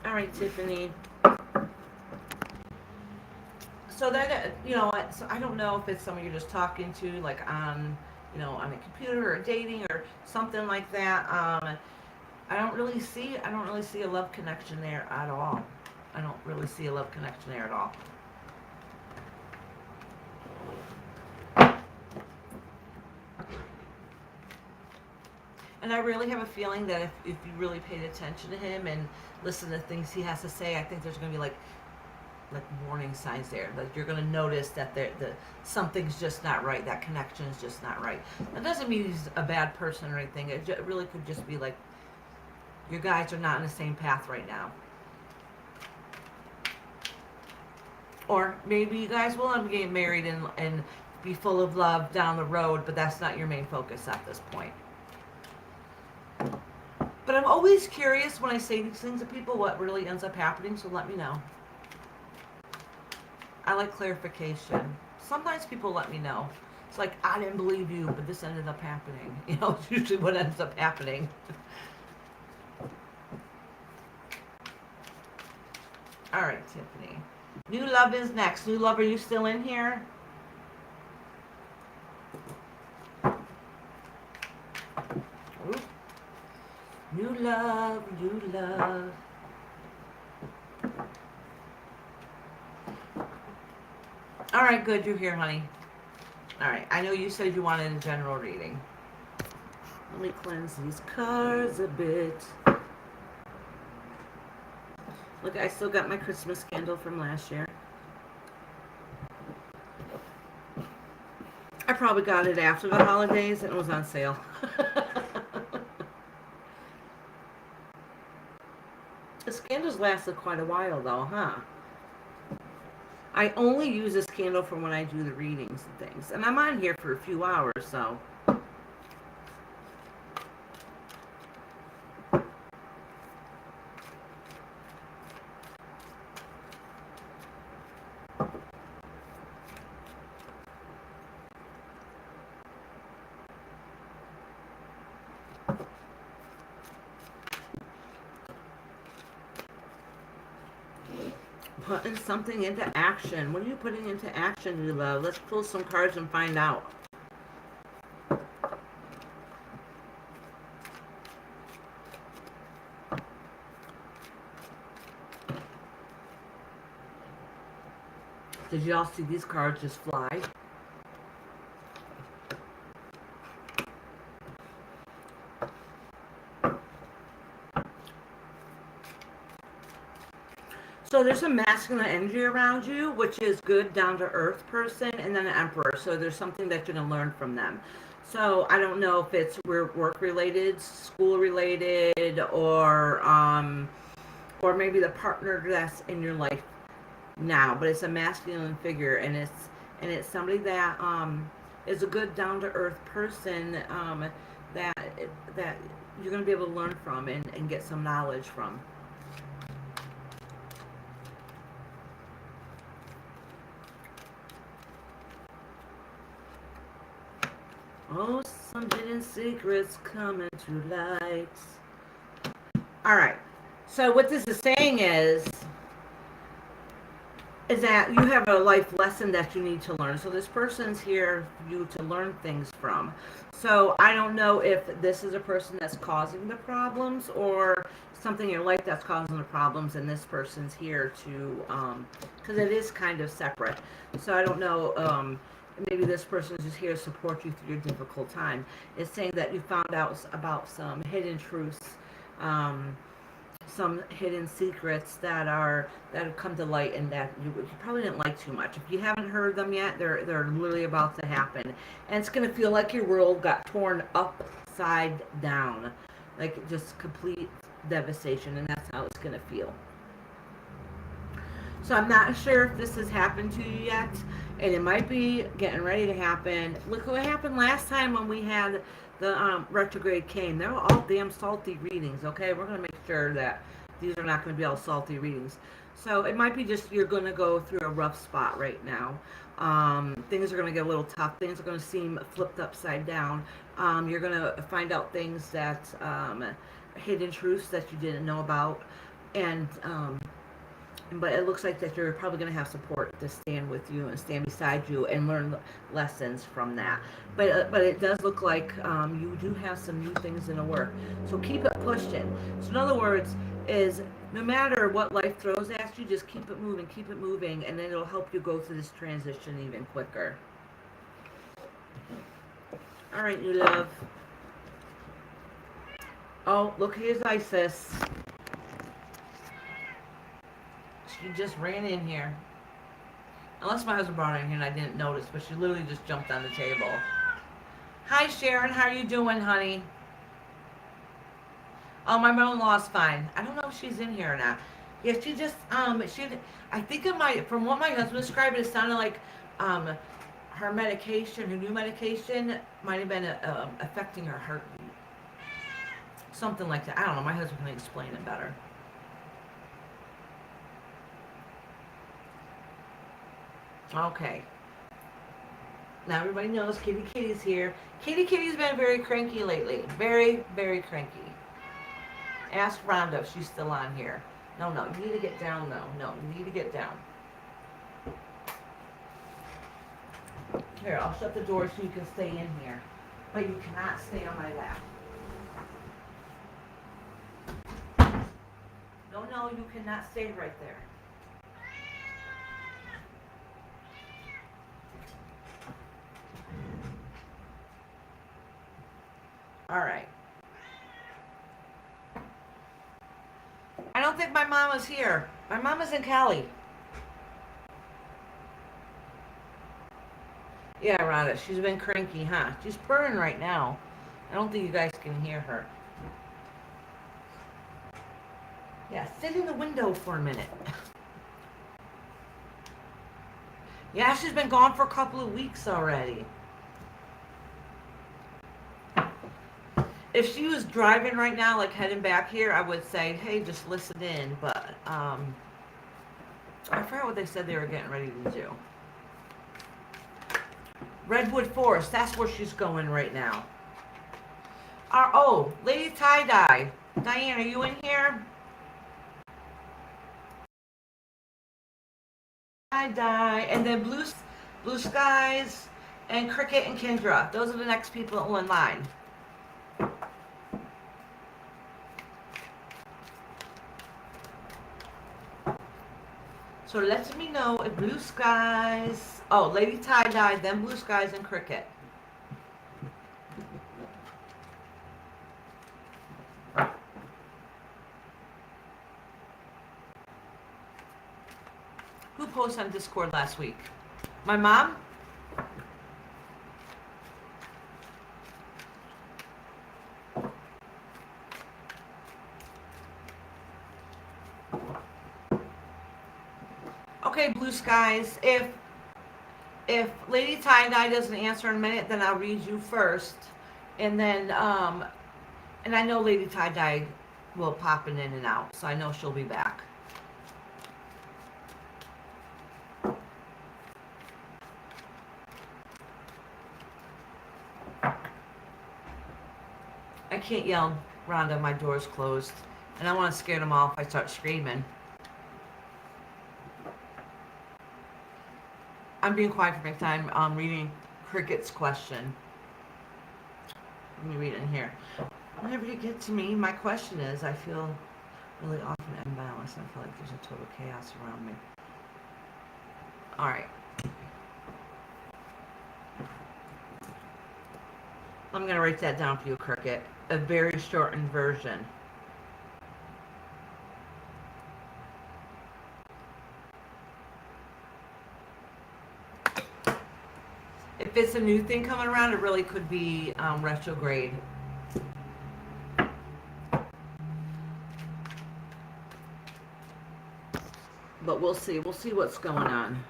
All right, Tiffany. So then, so I don't know if it's someone you're just talking to, like on, on a computer or dating or something like that. I don't really see a love connection there at all. I don't really see a love connection there at all. And I really have a feeling that if you really paid attention to him and listen to things he has to say, I think there's going to be like warning signs there. Like you're going to notice that something's just not right. That connection is just not right. That doesn't mean he's a bad person or anything. It really could just be like your guys are not in the same path right now. Or maybe you guys will end up getting married and be full of love down the road, but that's not your main focus at this point. But I'm always curious when I say these things to people what really ends up happening, so let me know. I like clarification. Sometimes people let me know. It's like, I didn't believe you, but this ended up happening. It's usually what ends up happening. All right, Tiffany. New love is next. New love, are you still in here? Ooh. New love, new love. All right, good. You're here, honey. All right. I know you said you wanted a general reading. Let me cleanse these cards a bit. Look, I still got my Christmas candle from last year. I probably got it after the holidays and it was on sale. This candle's lasted quite a while though, huh? I only use this candle for when I do the readings and things. And I'm on here for a few hours, so. Putting something into action. What are you putting into action, new love? Let's pull some cards and find out. Did y'all see these cards just fly? So there's a masculine energy around you, which is good, down-to-earth person, and then an emperor. So there's something that you're going to learn from them. So I don't know if it's work-related, school-related, or maybe the partner that's in your life now. But it's a masculine figure, and it's somebody that is a good, down-to-earth person that you're going to be able to learn from and get some knowledge from. Oh, some hidden secrets coming to light. All right. So what this is saying is that you have a life lesson that you need to learn. So this person's here for you to learn things from. So I don't know if this is a person that's causing the problems or something in your life that's causing the problems, and this person's here to, because it is kind of separate. So I don't know. Maybe this person is just here to support you through your difficult time. It's saying that you found out about some hidden truths some hidden secrets that have come to light and that you probably didn't like too much. If you haven't heard them yet, they're literally about to happen, and it's gonna feel like your world got torn upside down, like just complete devastation, and that's how it's gonna feel. So I'm not sure if this has happened to you yet, and it might be getting ready to happen. Look what happened last time when we had the retrograde came. They were all damn salty readings. Okay, we're gonna make sure that these are not gonna be all salty readings. So it might be just you're gonna go through a rough spot right now. Things are gonna get a little tough. Things are gonna seem flipped upside down. You're gonna find out things that hidden truths that you didn't know about, and but it looks like that you're probably going to have support to stand with you and stand beside you and learn lessons from that. But it does look like you do have some new things in the work. So keep it pushing. So in other words, is no matter what life throws at you, just keep it moving, and then it'll help you go through this transition even quicker. All right, you love. Oh, look, here's Isis. She just ran in here. Unless my husband brought her in here and I didn't notice, but she literally just jumped on the table. Hi, Sharon. How are you doing, honey? Oh, my mother-in-law's fine. I don't know if she's in here or not. Yeah, she just, I think it might, from what my husband described, it sounded like, her medication, her new medication, might have been affecting her heartbeat. Something like that. I don't know. My husband can explain it better. Okay. Now everybody knows Kitty Kitty's here. Kitty Kitty's been very cranky lately. Very, very cranky. Ask Rhonda if she's still on here. No, you need to get down though. No, you need to get down. Here, I'll shut the door so you can stay in here. But you cannot stay on my lap. No, you cannot stay right there. All right. I don't think my mama's here. My mama's in Cali. Yeah, Rhonda, she's been cranky, huh? She's purring right now. I don't think you guys can hear her. Yeah, sit in the window for a minute. Yeah, she's been gone for a couple of weeks already. If she was driving right now, like heading back here, I would say, hey, just listen in. But I forgot what they said they were getting ready to do. Redwood Forest, that's where she's going right now. Oh, Lady Tie-Dye. Diane, are you in here? Tie-Dye. And then Blue Skies and Cricket and Kendra. Those are the next people in line. So let me know if Blue Skies... Oh, Lady Tie-Dye, then Blue Skies and Cricket. Who posted on Discord last week? My mom? Okay, Blue Skies. If Lady Tie-Dye doesn't answer in a minute, then I'll read you first. And then, and I know Lady Tie-Dye will pop in and out, so I know she'll be back. I can't yell, Rhonda, my door's closed. And I want to scare them off if I start screaming. I'm being quiet for next time. I'm reading Cricket's question. Let me read it in here. Whenever you get to me, my question is, I feel really often imbalanced. I feel like there's a total chaos around me. All right. I'm going to write that down for you, Cricket. A very shortened version. if it's a new thing coming around, it really could be retrograde. But we'll see. We'll see what's going on.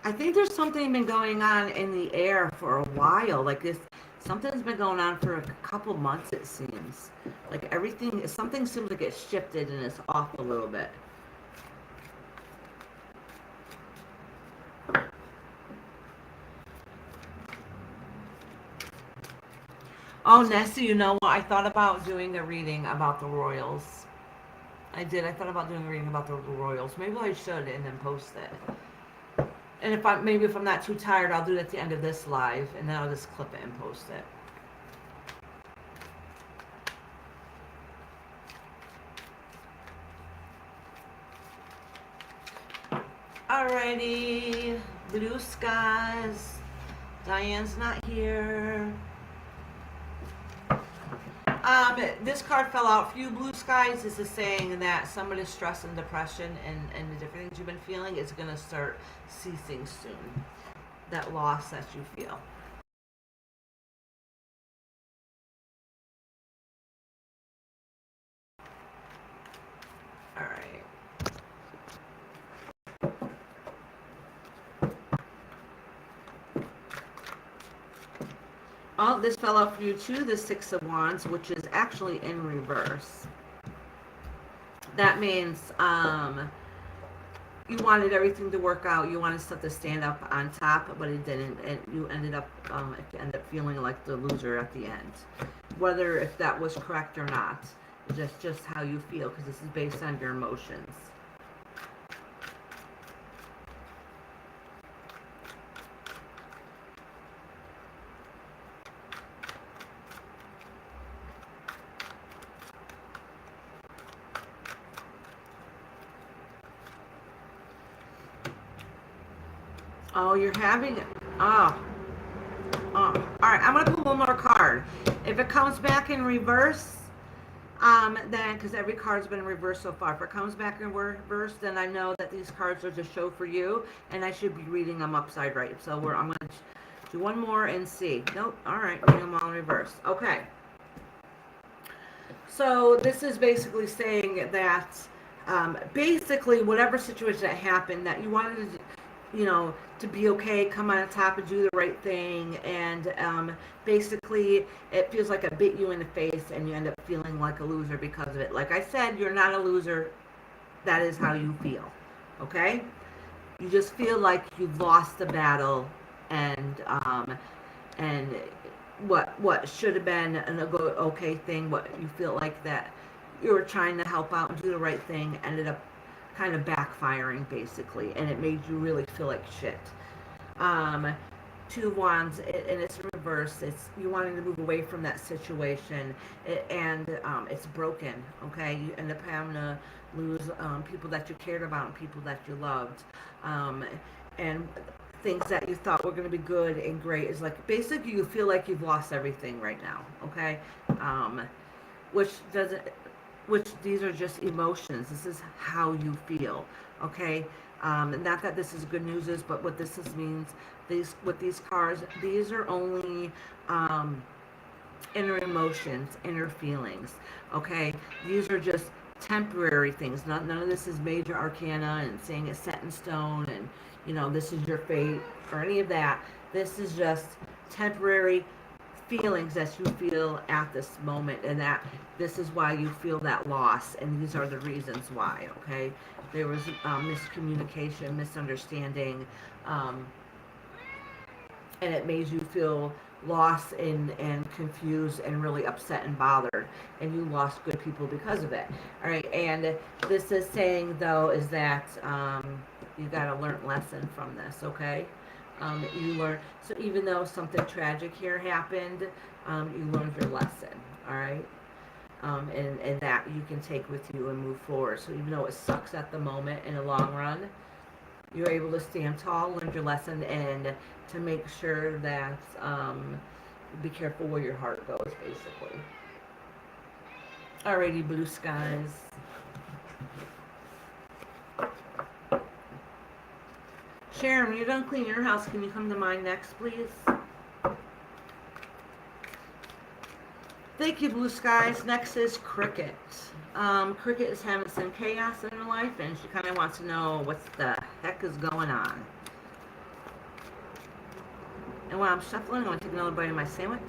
I think there's something been going on in the air for a while. Like this, something's been going on for a couple months, it seems. Like everything, something seems like it's shifted and it's off a little bit. Oh, Nessie, you know what? I thought about doing a reading about the Royals. I did. I thought about doing a reading about the Royals. Maybe I should and then post it. And if I'm not too tired, I'll do it at the end of this live, and then I'll just clip it and post it. Alrighty, blue skies. Diane's not here. This card fell out for you, blue skies. This is saying that some of the stress and depression and the different things you've been feeling is going to start ceasing soon. That loss that you feel. All right. Oh, this fell out for you too, the Six of Wands, which is actually in reverse. That means you wanted everything to work out. You wanted stuff to stand up on top, but it didn't. And you ended up feeling like the loser at the end. Whether if that was correct or not, just how you feel, because this is based on your emotions. Oh, you're having it. Oh. All right, I'm going to pull one more card. If it comes back in reverse, then, because every card's been in reverse so far, if it comes back in reverse, then I know that these cards are just show for you, and I should be reading them upside right. So I'm going to do one more and see. Nope. All right, reading them all in reverse. Okay. So this is basically saying that basically whatever situation that happened that you wanted to, to be okay, come on top and do the right thing, and basically it feels like it bit you in the face and you end up feeling like a loser because of it. Like I said, you're not a loser. That is how you feel, okay? You just feel like you've lost the battle, and what should have been an okay thing, what you feel like that you were trying to help out and do the right thing, ended up kind of backfiring basically, and it made you really feel like shit. Two of Wands, and it's reverse. It's you wanting to move away from that situation, and it's broken. Okay, you end up having to lose people that you cared about and people that you loved, and things that you thought were going to be good and great is like basically you feel like you've lost everything right now. Okay, which doesn't. Which these are just emotions. This is how you feel, okay? Not that this is good news, but what this means, with these cards, these are only inner emotions, inner feelings, okay? These are just temporary things. None of this is major arcana and saying it's set in stone and, this is your fate or any of that. This is just temporary feelings that you feel at this moment, and that this is why you feel that loss, and these are the reasons why, okay? There was miscommunication, misunderstanding, and it made you feel lost and confused and really upset and bothered, and you lost good people because of it. All right, and this is saying, though, is that you got a learned lesson from this, okay? You learn, so even though something tragic here happened, you learned your lesson, all right? And that you can take with you and move forward. So even though it sucks at the moment, in the long run, you're able to stand tall, learn your lesson, and to make sure that be careful where your heart goes, basically. Alrighty, blue skies. Sharon, when you're done cleaning your house, can you come to mine next, please? Thank you, Blue Skies. Next is Cricket. Cricket is having some chaos in her life, and she kind of wants to know what the heck is going on. And while I'm shuffling, I'm going to take another bite of my sandwich.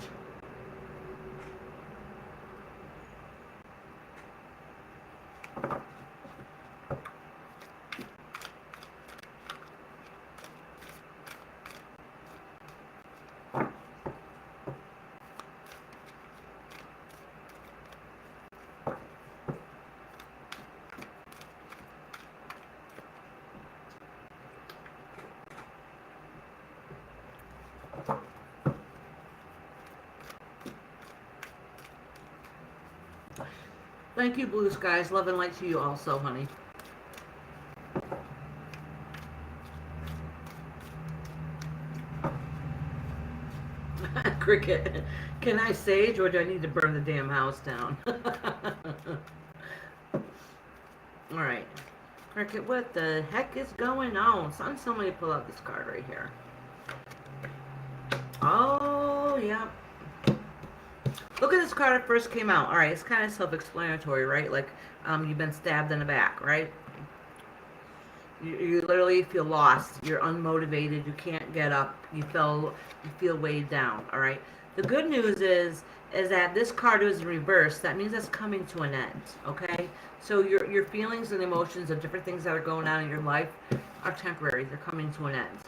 Thank you, Blue Skies. Love and light to you also, honey. Cricket, can I sage or do I need to burn the damn house down? Alright. Cricket, what the heck is going on? Somebody pull out this card right here. Oh, yeah. Look at this card that first came out. Alright, it's kind of self-explanatory, right? Like, you've been stabbed in the back, right? You literally feel lost. You're unmotivated. You can't get up. You feel weighed down. All right. The good news is that this card is in reverse. That means it's coming to an end. Okay. So your feelings and emotions of different things that are going on in your life are temporary. They're coming to an end.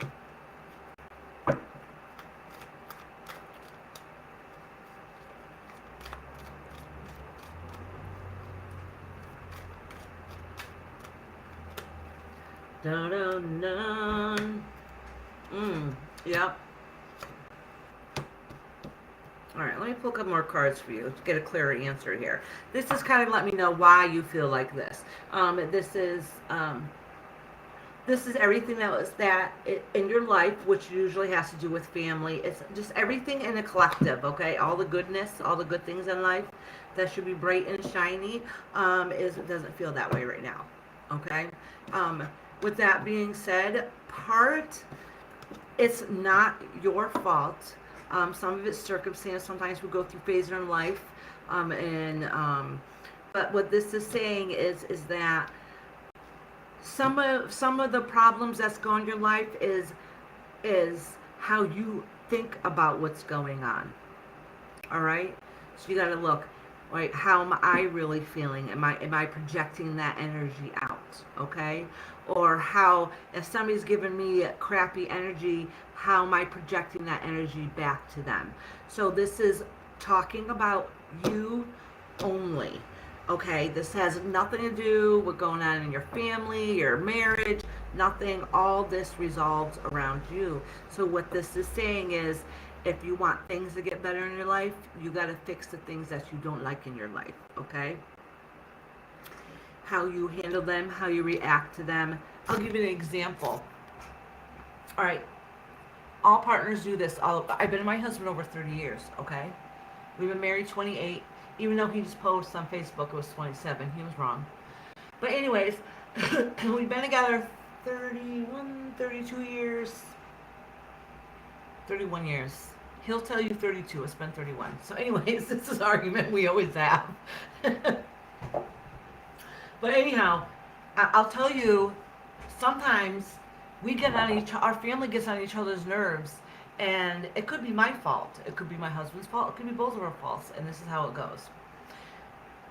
Dun, dun, dun. Yep. Alright, let me pull up more cards for you to get a clearer answer here. This is kind of let me know why you feel like this. This is everything that was in your life, which usually has to do with family. It's just everything in a collective, okay? All the goodness, all the good things in life that should be bright and shiny, doesn't feel that way right now, okay? With that being said, it's not your fault. Some of it's circumstance. Sometimes we go through phases in life, but what this is saying is that some of the problems that's going in your life is how you think about what's going on. All right, so you got to look. Right, how am I really feeling? Am I projecting that energy out? Okay, or how if somebody's giving me crappy energy, how am I projecting that energy back to them? So this is talking about you only. Okay, this has nothing to do with going on in your family, your marriage, nothing. All this resolves around you. So what this is saying is, if you want things to get better in your life, you got to fix the things that you don't like in your life, okay? How you handle them, how you react to them. I'll give you an example. All right, all partners do this. I've been with my husband over 30 years, okay? We've been married 28. Even though he just posted on Facebook it was 27. He was wrong. But anyways, we've been together 31, 32 years. 31 years. He'll tell you 32. It's been 31. So anyways, this is an argument we always have. But anyhow, I'll tell you, sometimes we get on our family gets on each other's nerves. And it could be my fault. It could be my husband's fault. It could be both of our faults. And this is how it goes.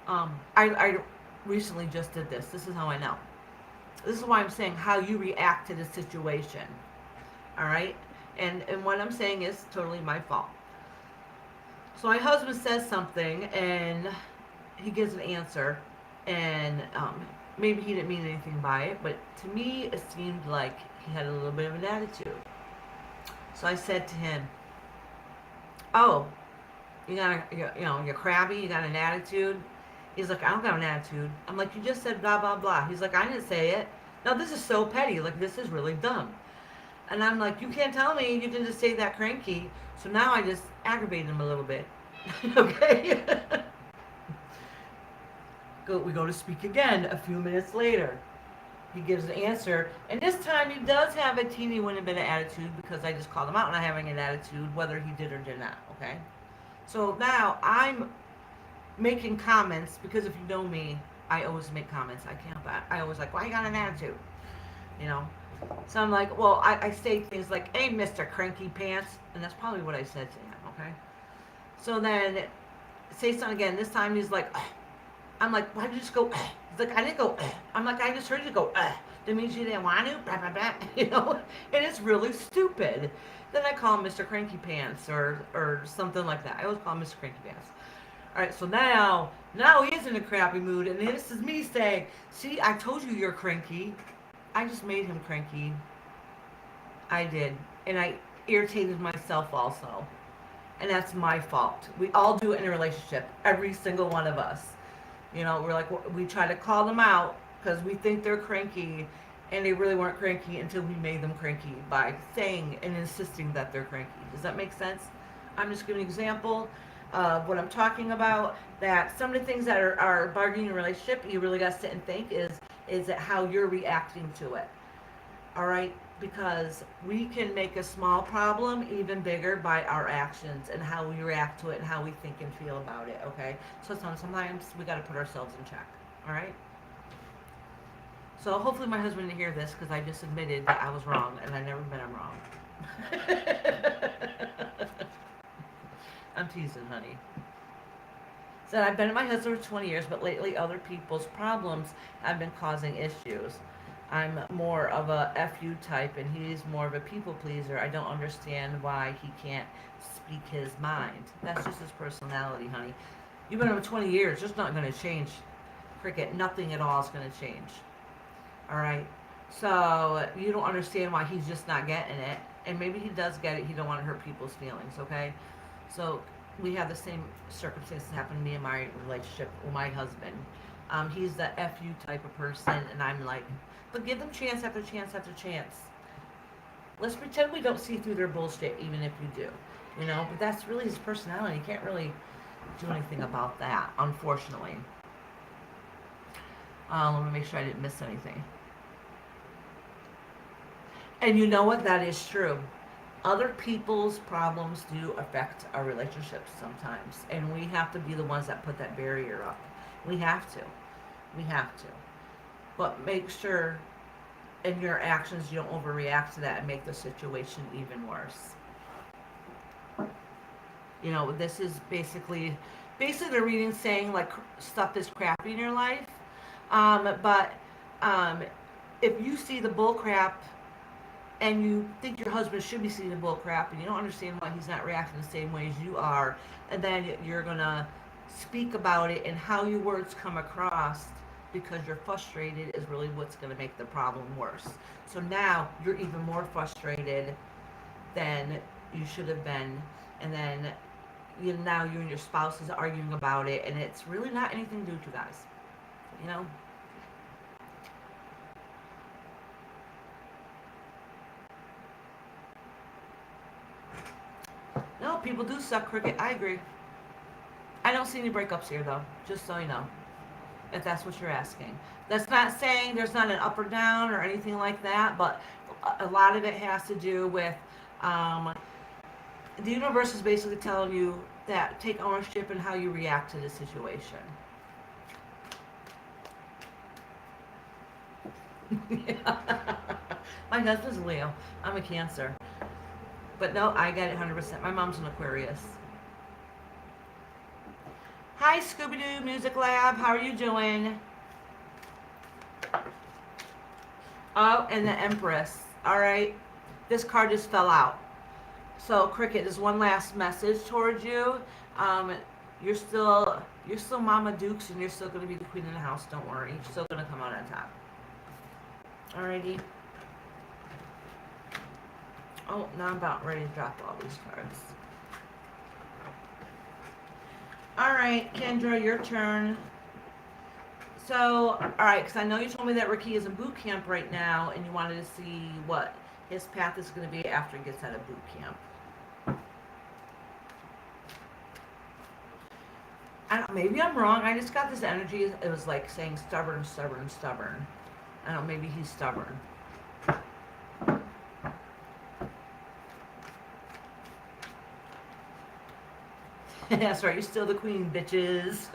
I recently just did this. This is how I know. This is why I'm saying how you react to the situation. All right? And what I'm saying is totally my fault. So my husband says something, and he gives an answer. And maybe he didn't mean anything by it. But to me, it seemed like he had a little bit of an attitude. So I said to him, "Oh, you're crabby. You got an attitude." He's like, "I don't got an attitude." I'm like, "You just said blah blah blah." He's like, "I didn't say it." No, this is so petty. Like, this is really dumb. And I'm like, "You can't tell me you can just say that cranky." So now I just aggravated him a little bit. Okay. We go to speak again a few minutes later. He gives the answer, and this time he does have a teeny weeny bit of attitude because I just called him out on not having an attitude, whether he did or did not. Okay, so now I'm making comments because if you know me, I always make comments. I can't. I always like, why you got an attitude? You know. So I'm like, well, I say things like, hey, Mister Cranky Pants, and that's probably what I said to him. Okay. So then say something again. This time he's like, ugh. I'm like, why did you just go? Ugh? He's like, I didn't go. Ugh. I'm like, I just heard you go. Ugh. That means you didn't want to. Blah, blah, blah. You know, and it's really stupid. Then I call him Mr. Cranky Pants or something like that. I always call him Mr. Cranky Pants. All right, so now he is in a crappy mood, and this is me saying, see, I told you you're cranky. I just made him cranky. I did, and I irritated myself also, and that's my fault. We all do it in a relationship, every single one of us. You know, we're like, we try to call them out because we think they're cranky, and they really weren't cranky until we made them cranky by saying and insisting that they're cranky. Does that make sense? I'm just giving an example of what I'm talking about. That some of the things that are bugging your relationship, you really got to sit and think is it how you're reacting to it. All right, because we can make a small problem even bigger by our actions and how we react to it and how we think and feel about it. Okay, so sometimes we got to put ourselves in check. All right. So hopefully my husband didn't hear this because I just admitted that I was wrong and I never admit I'm wrong. I'm teasing, honey. Said I've been with my husband for 20 years, but lately other people's problems have been causing issues. I'm more of a FU type and he's more of a people pleaser. I don't understand why he can't speak his mind. That's just his personality, honey. You've been with him 20 years. It's not going to change. Cricket, nothing at all is going to change. All right? So you don't understand why he's just not getting it. And maybe he does get it. He don't want to hurt people's feelings, okay? So we have the same circumstances happen to me in my relationship with my husband. He's the FU type of person, and I'm like, but give them chance after chance after chance. Let's pretend we don't see through their bullshit, even if you do. You know, but that's really his personality. You can't really do anything about that, unfortunately. Let me make sure I didn't miss anything. And you know what? That is true. Other people's problems do affect our relationships sometimes. And we have to be the ones that put that barrier up. We have to. We have to. But make sure in your actions you don't overreact to that and make the situation even worse. You know, this is basically the reading saying like stuff is crappy in your life. But if you see the bull crap and you think your husband should be seeing the bull crap and you don't understand why he's not reacting the same way as you are, and then you're going to speak about it and how your words come across because you're frustrated is really what's going to make the problem worse. So now you're even more frustrated than you should have been, and then now you and your spouse is arguing about it, and it's really not anything to do with you guys, you know? No, people do suck, Cricket. I agree. I don't see any breakups here, though, just so you know, if that's what you're asking. That's not saying there's not an up or down or anything like that, but a lot of it has to do with the universe is basically telling you that take ownership in how you react to the situation. My husband's a Leo. I'm a Cancer. But no, I get it 100%. My mom's an Aquarius. Hi, Scooby-Doo Music Lab. How are you doing? Oh, and the Empress. All right. This card just fell out. So, Cricket, there's one last message towards you. You're still Mama Dukes, and you're still going to be the queen of the house. Don't worry. You're still going to come out on top. Alrighty. Oh, now I'm about ready to drop all these cards. Alright, Kendra, your turn. So, alright, because I know you told me that Ricky is in boot camp right now, and you wanted to see what his path is going to be after he gets out of boot camp. Maybe I'm wrong. I just got this energy. It was like saying stubborn, stubborn, stubborn. I don't know, maybe he's stubborn. That's right, you're still the queen, bitches.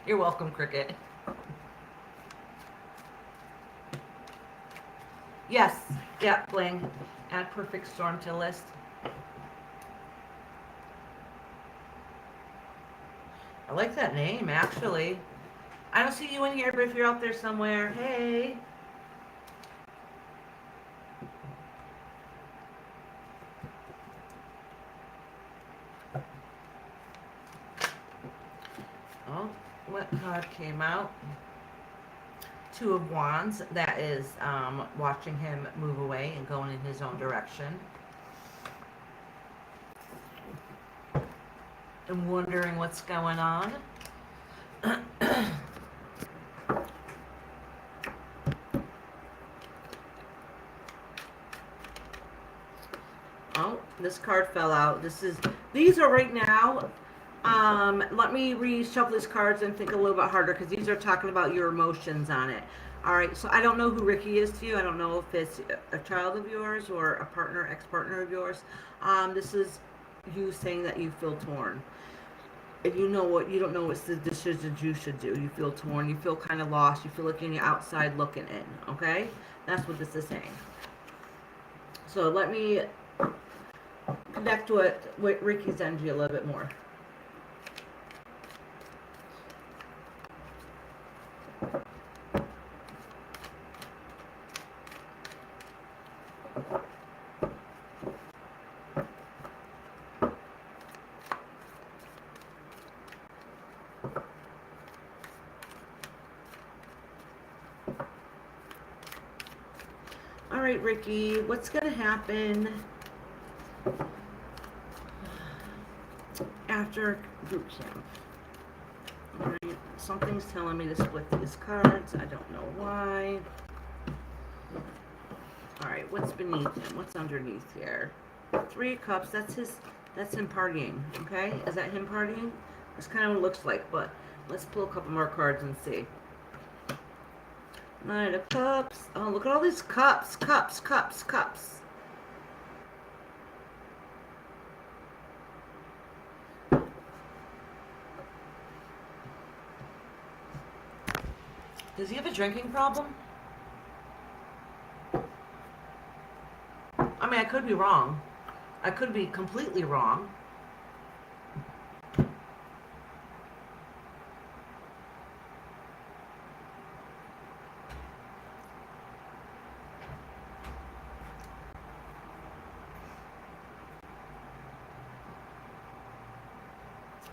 You're welcome, Cricket. Yes, yeah, Bling. Add perfect storm to list. I like that name, actually. I don't see you in here, but if you're out there somewhere, hey. Oh, what card came out? Two of Wands. That is watching him move away and going in his own direction. And wondering what's going on. Oh, this card fell out. These are right now. Let me reshuffle these cards and think a little bit harder because these are talking about your emotions on it. All right, so I don't know who Ricky is to you. I don't know if it's a child of yours or a partner, ex-partner of yours. This is you saying that you feel torn. If you don't know what's the decisions you should do. You feel torn. You feel kind of lost. You feel like you're on the outside looking in. Okay, that's what this is saying. So let me connect to it with Ricky's energy a little bit more. All right, Ricky, what's going to happen after boot camp? All right, something's telling me to split these cards. I don't know why. All right, what's beneath him? What's underneath here? Three of Cups, that's him partying, okay? Is that him partying? That's kind of what it looks like, but let's pull a couple more cards and see. Knight of Cups. Oh, look at all these cups, cups, cups, cups. Does he have a drinking problem? I mean, I could be wrong. I could be completely wrong.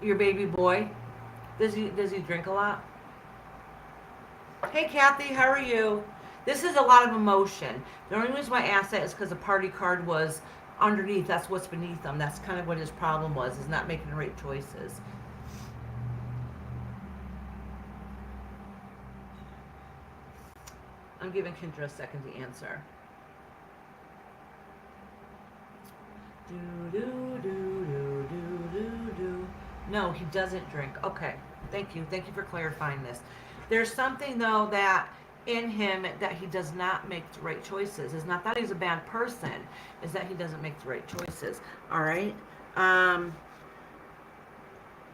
Your baby boy, does he drink a lot? Hey Kathy, how are you? This is a lot of emotion. The only reason why I asked that is because the party card was underneath. That's what's beneath him. That's kind of what his problem was, is not making the right choices. I'm giving Kendra a second to answer. Do, do, do, do, do, do, do. No, he doesn't drink. Okay, thank you. Thank you for clarifying this. There's something, though, that in him that he does not make the right choices. It's not that he's a bad person. It's that he doesn't make the right choices. All right?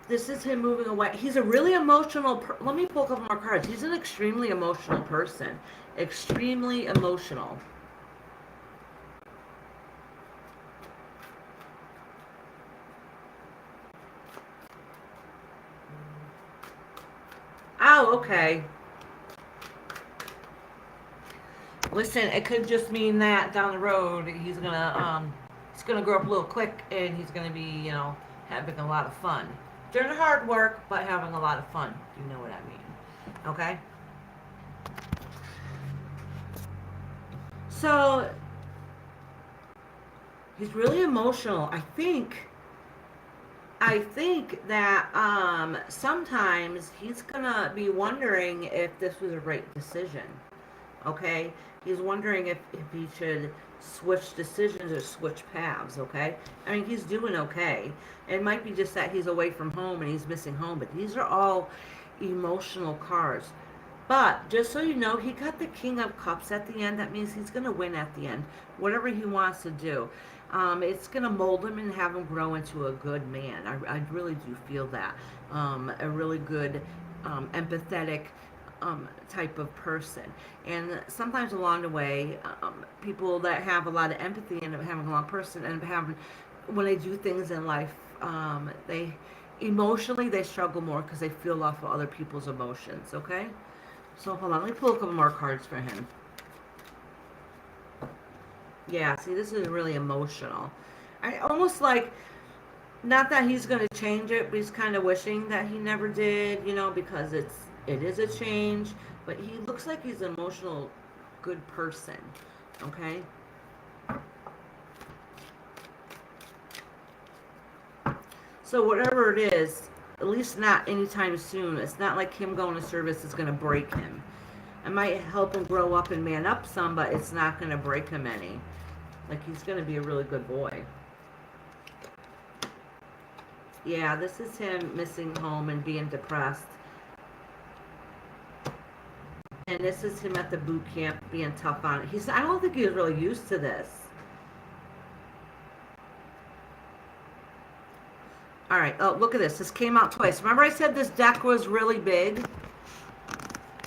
This is him moving away. He's a really emotional... Let me pull a couple more cards. He's an extremely emotional person. Extremely emotional. Oh, okay. Listen, it could just mean that down the road he's gonna grow up a little quick and he's gonna be, you know, having a lot of fun. Doing hard work, but having a lot of fun. You know what I mean? Okay. So he's really emotional. I think that sometimes he's gonna be wondering if this was a right decision. Okay, he's wondering if he should switch decisions or switch paths. Okay, I mean he's doing okay. It might be just that he's away from home and he's missing home, but these are all emotional cards. But just so you know, he got the King of Cups at the end. That means he's going to win at the end, whatever he wants to do. It's going to mold him and have him grow into a good man. I really do feel that. A really good, empathetic type of person. And sometimes along the way, people that have a lot of empathy end up having a long person and having, when they do things in life, they emotionally they struggle more because they feel off of other people's emotions. Okay. So hold on, let me pull a couple more cards for him. Yeah, see, this is really emotional. I almost like, not that he's going to change it, but he's kind of wishing that he never did, you know, because it is a change. But he looks like he's an emotional, good person. Okay. So whatever it is, at least not anytime soon. It's not like him going to service is going to break him. It might help him grow up and man up some, but it's not going to break him any. Like, he's going to be a really good boy. Yeah, this is him missing home and being depressed. And this is him at the boot camp being tough on it. I don't think he was really used to this. All right. Oh, look at this. This came out twice. Remember I said this deck was really big?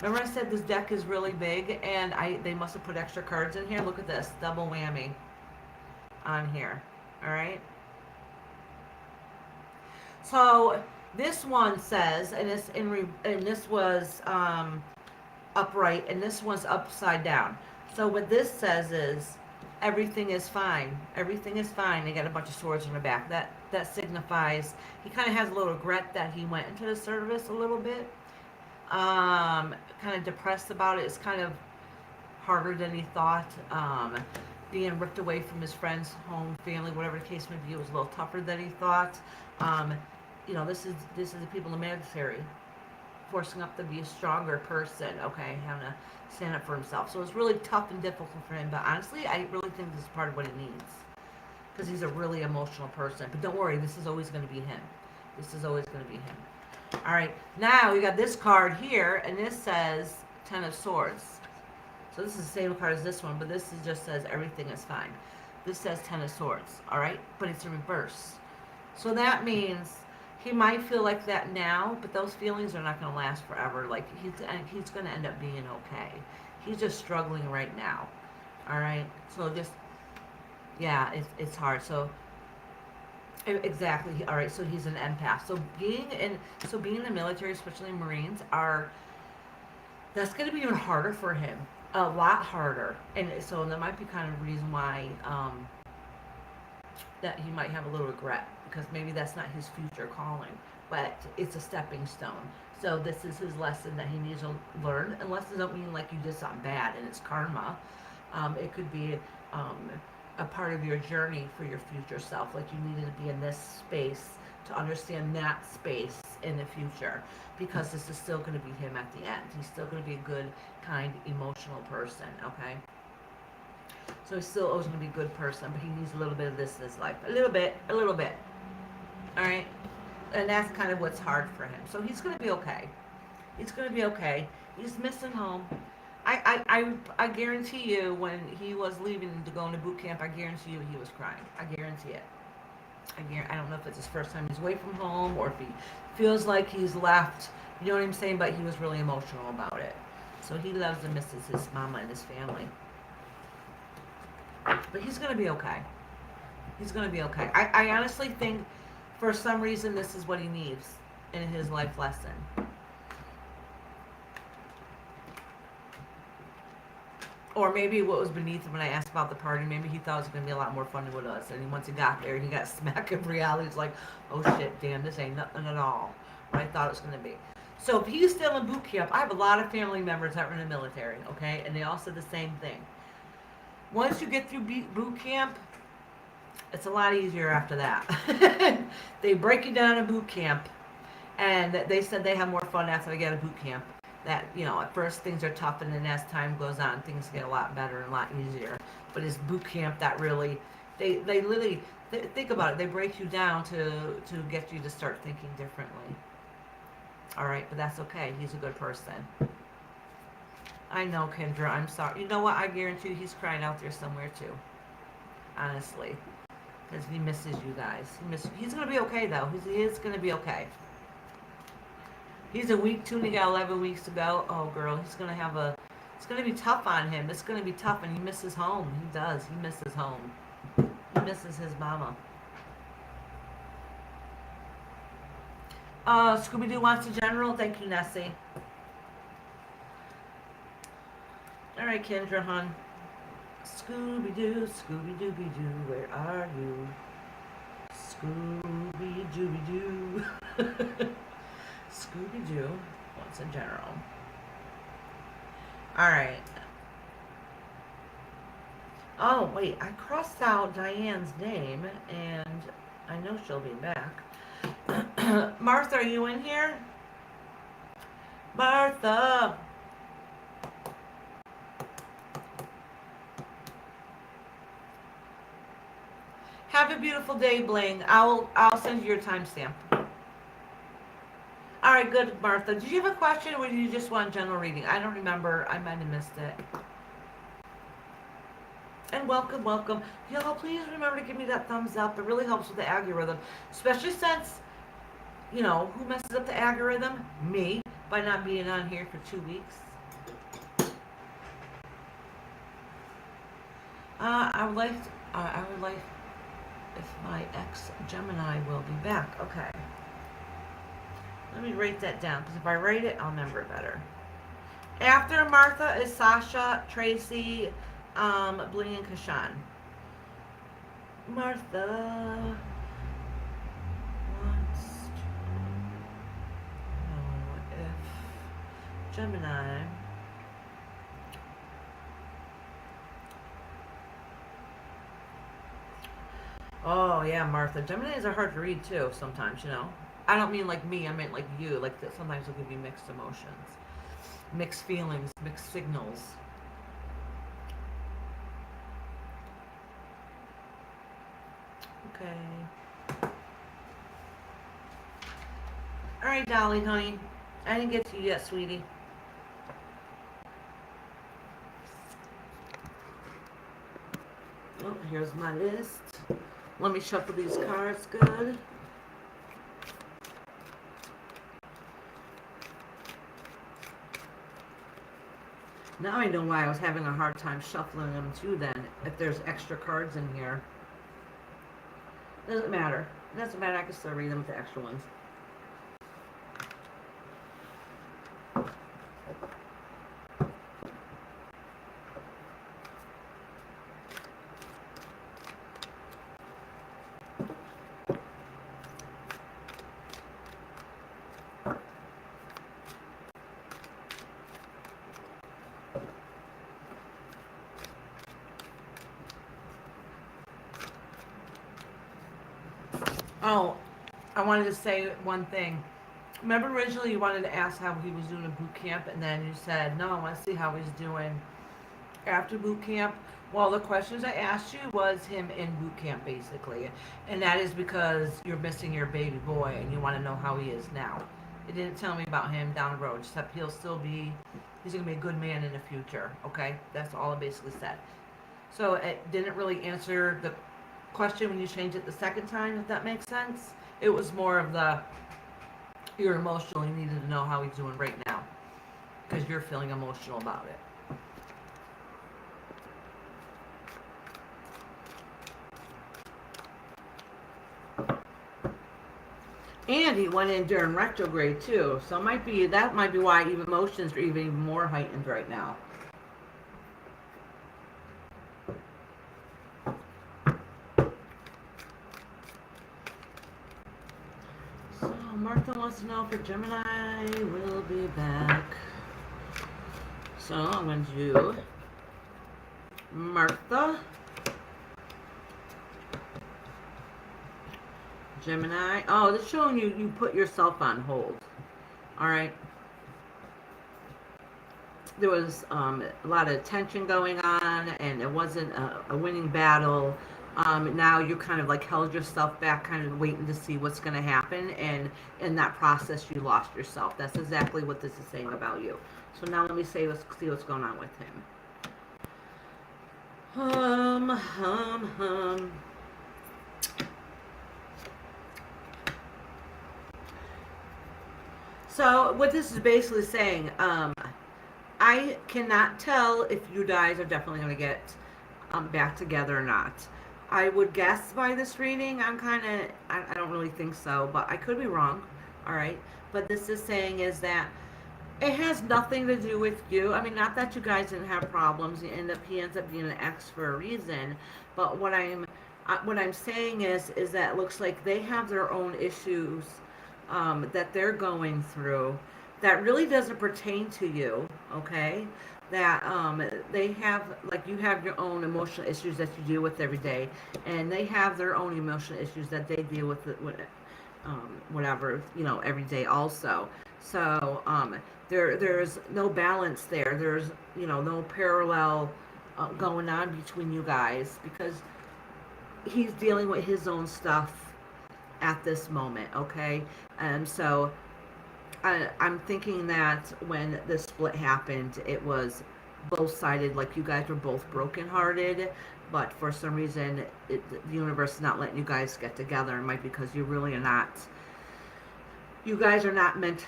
Remember I said this deck is really big, and they must have put extra cards in here? Look at this. Double whammy on here. All right. So this one says, and this was upright, and this one's upside down. So what this says is, everything is fine. Everything is fine. They got a bunch of swords in the back. That signifies he kind of has a little regret that he went into the service a little bit. Kind of depressed about it. It's kind of harder than he thought. Being ripped away from his friends, home, family, whatever the case may be, it was a little tougher than he thought. You know, this is the people in the military forcing up to be a stronger person, okay, having to stand up for himself. So it's really tough and difficult for him, but honestly, I really think this is part of what he needs, because he's a really emotional person. But don't worry, this is always going to be him. This is always going to be him. All right, now we got this card here, and this says Ten of Swords. So this is the same card as this one, but this just says everything is fine. This says Ten of Swords, all right, but it's in reverse. So that means he might feel like that now, but those feelings are not going to last forever. Like, he's going to end up being okay. He's just struggling right now. All right. So just, yeah, it's hard. So exactly. All right. So he's an empath. So being in the military, especially Marines, that's going to be even harder for him. A lot harder. And so that might be kind of the reason why that he might have a little regret, because maybe that's not his future calling, but it's a stepping stone. So this is his lesson that he needs to learn. And lessons don't mean like you did something bad and it's karma. It could be a part of your journey for your future self. Like, you needed to be in this space to understand that space in the future, because this is still going to be him at the end. He's still going to be a good, kind, emotional person, okay? So he's still always going to be a good person, but he needs a little bit of this in his life. A little bit. All right? And that's kind of what's hard for him. So he's going to be okay. He's going to be okay. He's missing home. I guarantee you, when he was leaving to go into boot camp, I guarantee you he was crying. I guarantee it. I don't know if it's his first time he's away from home, or if he feels like he's left. You know what I'm saying? But he was really emotional about it. So he loves and misses his mama and his family. But he's going to be okay. He's going to be okay. I honestly think, for some reason, this is what he needs in his life lesson. Or maybe what was beneath him when I asked about the party, maybe he thought it was going to be a lot more fun than it was. And once he got there, he got smacked in reality. He's like, oh shit, damn, this ain't nothing at all what I thought it was going to be. So if he's still in boot camp, I have a lot of family members that were in the military, okay? And they all said the same thing. Once you get through boot camp, it's a lot easier after that. They break you down in boot camp, and they said they have more fun after they get out of boot camp. That, you know, at first things are tough, and then as time goes on, things get a lot better and a lot easier. But it's boot camp that really, they literally, think about it, they break you down to get you to start thinking differently. All right, but that's okay. He's a good person. I know, Kendra. I'm sorry. You know what? I guarantee you he's crying out there somewhere too. Honestly, because he misses you guys. He's gonna be okay though. He is gonna be okay. He's a week 2 and he got 11 weeks to go. Oh, girl, he's gonna have a. It's gonna be tough on him. It's gonna be tough, and he misses home. He does. He misses home. He misses his mama. Scooby Doo wants a general. Thank you, Nessie. All right, Kendra, hon. Scooby Doo, Scooby Dooby Doo, where are you? Scooby Dooby Doo. Scooby Doo wants a general. All right. Oh, wait, I crossed out Diane's name, and I know she'll be back. Martha, are you in here? Martha! Have a beautiful day, Bling. I'll send you your timestamp. All right, good, Martha. Did you have a question, or did you just want general reading? I don't remember. I might have missed it. And welcome, welcome. Y'all, please remember to give me that thumbs up. It really helps with the algorithm, especially since, you know, who messes up the algorithm? Me, by not being on here for 2 weeks. I would like if my ex-Gemini will be back. Okay. Let me write that down, because if I write it, I'll remember it better. After Martha is Sasha, Tracy, Bling, and Kashan. Martha wants to know if Gemini Oh, yeah, Martha. Geminis are hard to read, too, sometimes, you know. I don't mean like me, I meant like you. Like, that sometimes they'll give you mixed emotions, mixed feelings, mixed signals. Okay. All right, Dolly, honey. I didn't get to you yet, sweetie. Oh, here's my list. Let me shuffle these cards good. Now I know why I was having a hard time shuffling them too then, if there's extra cards in here. Doesn't matter. It doesn't matter, I can still read them with the extra ones. Oh, I wanted to say one thing. Remember originally you wanted to ask how he was doing in boot camp, and then you said, no, I want to see how he's doing after boot camp. Well, the questions I asked you was him in boot camp, basically. And that is because you're missing your baby boy, and you want to know how he is now. It didn't tell me about him down the road, except he's going to be a good man in the future, okay? That's all it basically said. So it didn't really answer the question when you changed it the second time, if that makes sense. It was more of you're emotional, you needed to know how he's doing right now, because you're feeling emotional about it. And he went in during retrograde too, so that might be why even emotions are even more heightened right now. So Martha wants to know if Gemini will be back. So I'm going to do Martha, Gemini. Oh, it's showing you put yourself on hold. All right. There was a lot of tension going on, and it wasn't a winning battle. Now you kind of like held yourself back, kind of waiting to see what's going to happen, and in that process you lost yourself. That's exactly what this is saying about you. So now let me say, let's see what's going on with him. So what this is basically saying, I cannot tell if you guys are definitely going to get back together or not. I would guess by this reading, I don't really think so, but I could be wrong. All right. But this is saying is that it has nothing to do with you. I mean, not that you guys didn't have problems. He ends up being an ex for a reason. But what I'm saying is that it looks like they have their own issues that they're going through that really doesn't pertain to you. Okay, that they have, like, you have your own emotional issues that you deal with every day, and they have their own emotional issues that they deal with whatever, every day also. So there's no balance there. There's, no parallel going on between you guys, because he's dealing with his own stuff at this moment. Okay, and so I'm thinking that when the split happened, it was both sided. Like, you guys were both brokenhearted, but for some reason, the universe is not letting you guys get together. It might be because you really are not. You guys are not meant,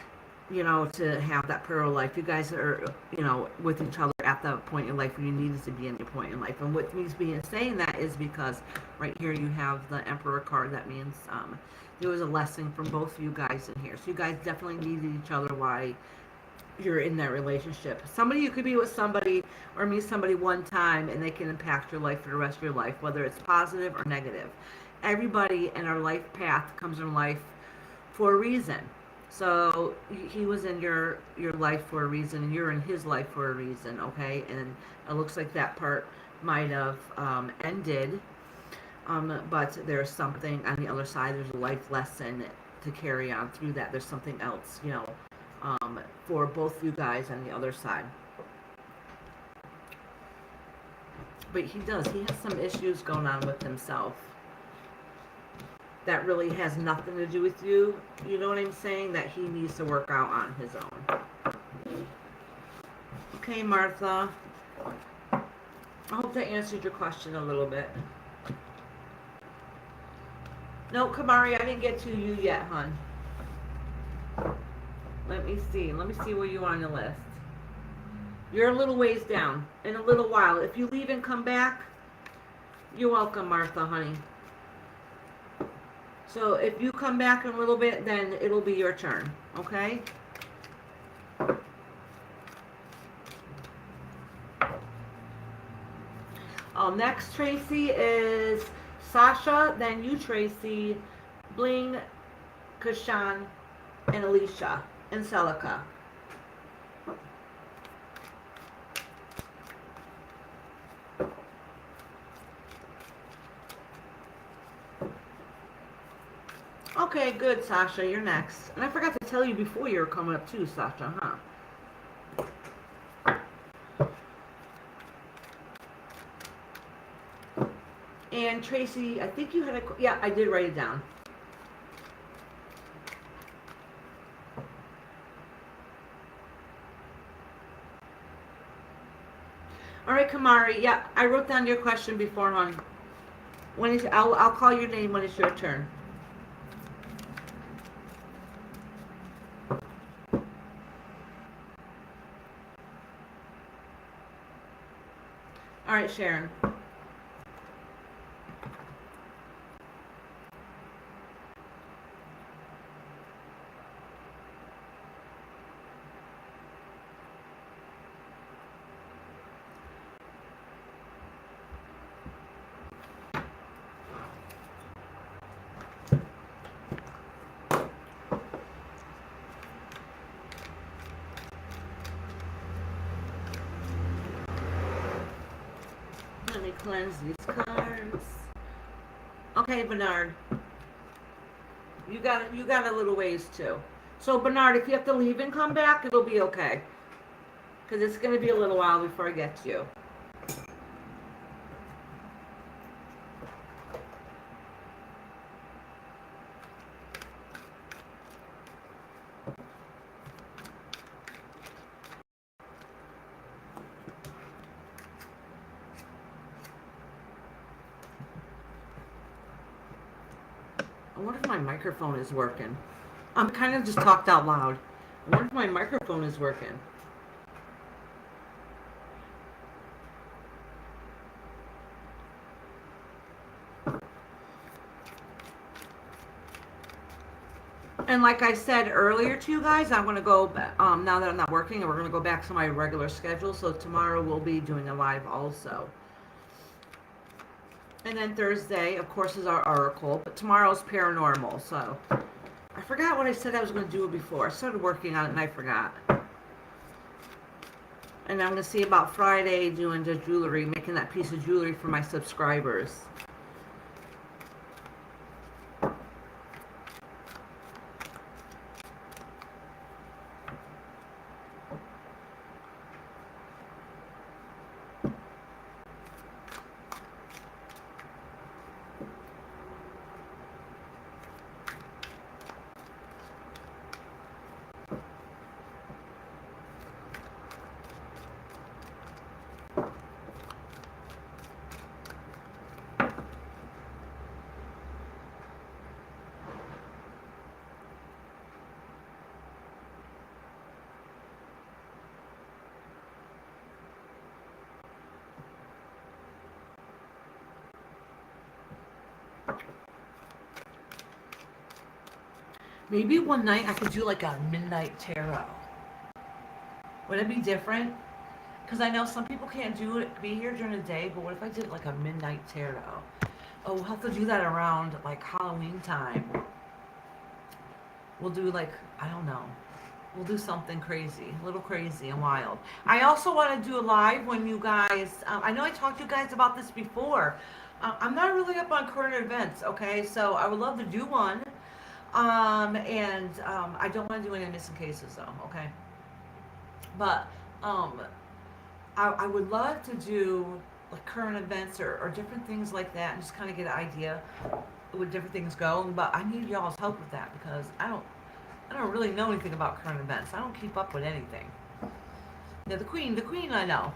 to have that parallel life. You guys are, with each other at the point in life where you needed to be in your point in life. And what means being saying that is because right here you have the Emperor card. That means there was a lesson from both of you guys in here. So you guys definitely needed each other while you're in that relationship. You could be with somebody or meet somebody one time and they can impact your life for the rest of your life, whether it's positive or negative. Everybody in our life path comes in life for a reason. So he was in your life for a reason, and you're in his life for a reason, okay? And it looks like that part might have ended, but there's something on the other side. There's a life lesson to carry on through that. There's something else, for both you guys on the other side. But he has some issues going on with himself that really has nothing to do with you. You know what I'm saying? That he needs to work out on his own. Okay, Martha. I hope that answered your question a little bit. No, Kamari, I didn't get to you yet, hon. Let me see. Let me see where you are on the list. You're a little ways down. In a little while. If you leave and come back, you're welcome, Martha, honey. So if you come back in a little bit, then it'll be your turn, okay? Next, Tracy, is Sasha, then you, Tracy, Bling, Kashan, and Alicia, and Celica. Okay, good, Sasha. You're next. And I forgot to tell you before you were coming up too, Sasha, huh? And Tracy, I think you had a... Yeah, I did write it down. All right, Kamari. Yeah, I wrote down your question before, hon. I'll call your name when it's your turn. All right, Sharon. Let me cleanse these cards. Okay, Bernard. You got a little ways too. So Bernard, if you have to leave and come back, it'll be okay. Because it's going to be a little while before I get to you. I wonder if my microphone is working. I'm kind of just talked out loud. I wonder if my microphone is working. And like I said earlier to you guys, I'm going to go, now that I'm not working, we're going to go back to my regular schedule. So tomorrow we'll be doing a live also. And then Thursday, of course, is our oracle. But tomorrow's paranormal. So I forgot what I said I was going to do before. I started working on it and I forgot. And I'm going to see about Friday doing the jewelry, making that piece of jewelry for my subscribers. Maybe one night I could do like a midnight tarot. Would it be different? Because I know some people can't be here during the day, but what if I did like a midnight tarot? Oh, we'll have to do that around like Halloween time. We'll do like, I don't know. We'll do something crazy, a little crazy and wild. I also want to do a live when you guys, I know I talked to you guys about this before. I'm not really up on current events, okay? So I would love to do one. I don't want to do any missing cases though, okay? But I would love to do like current events or different things like that and just kind of get an idea where different things go. But I need y'all's help with that because I don't really know anything about current events. I don't keep up with anything. Yeah, the queen I know.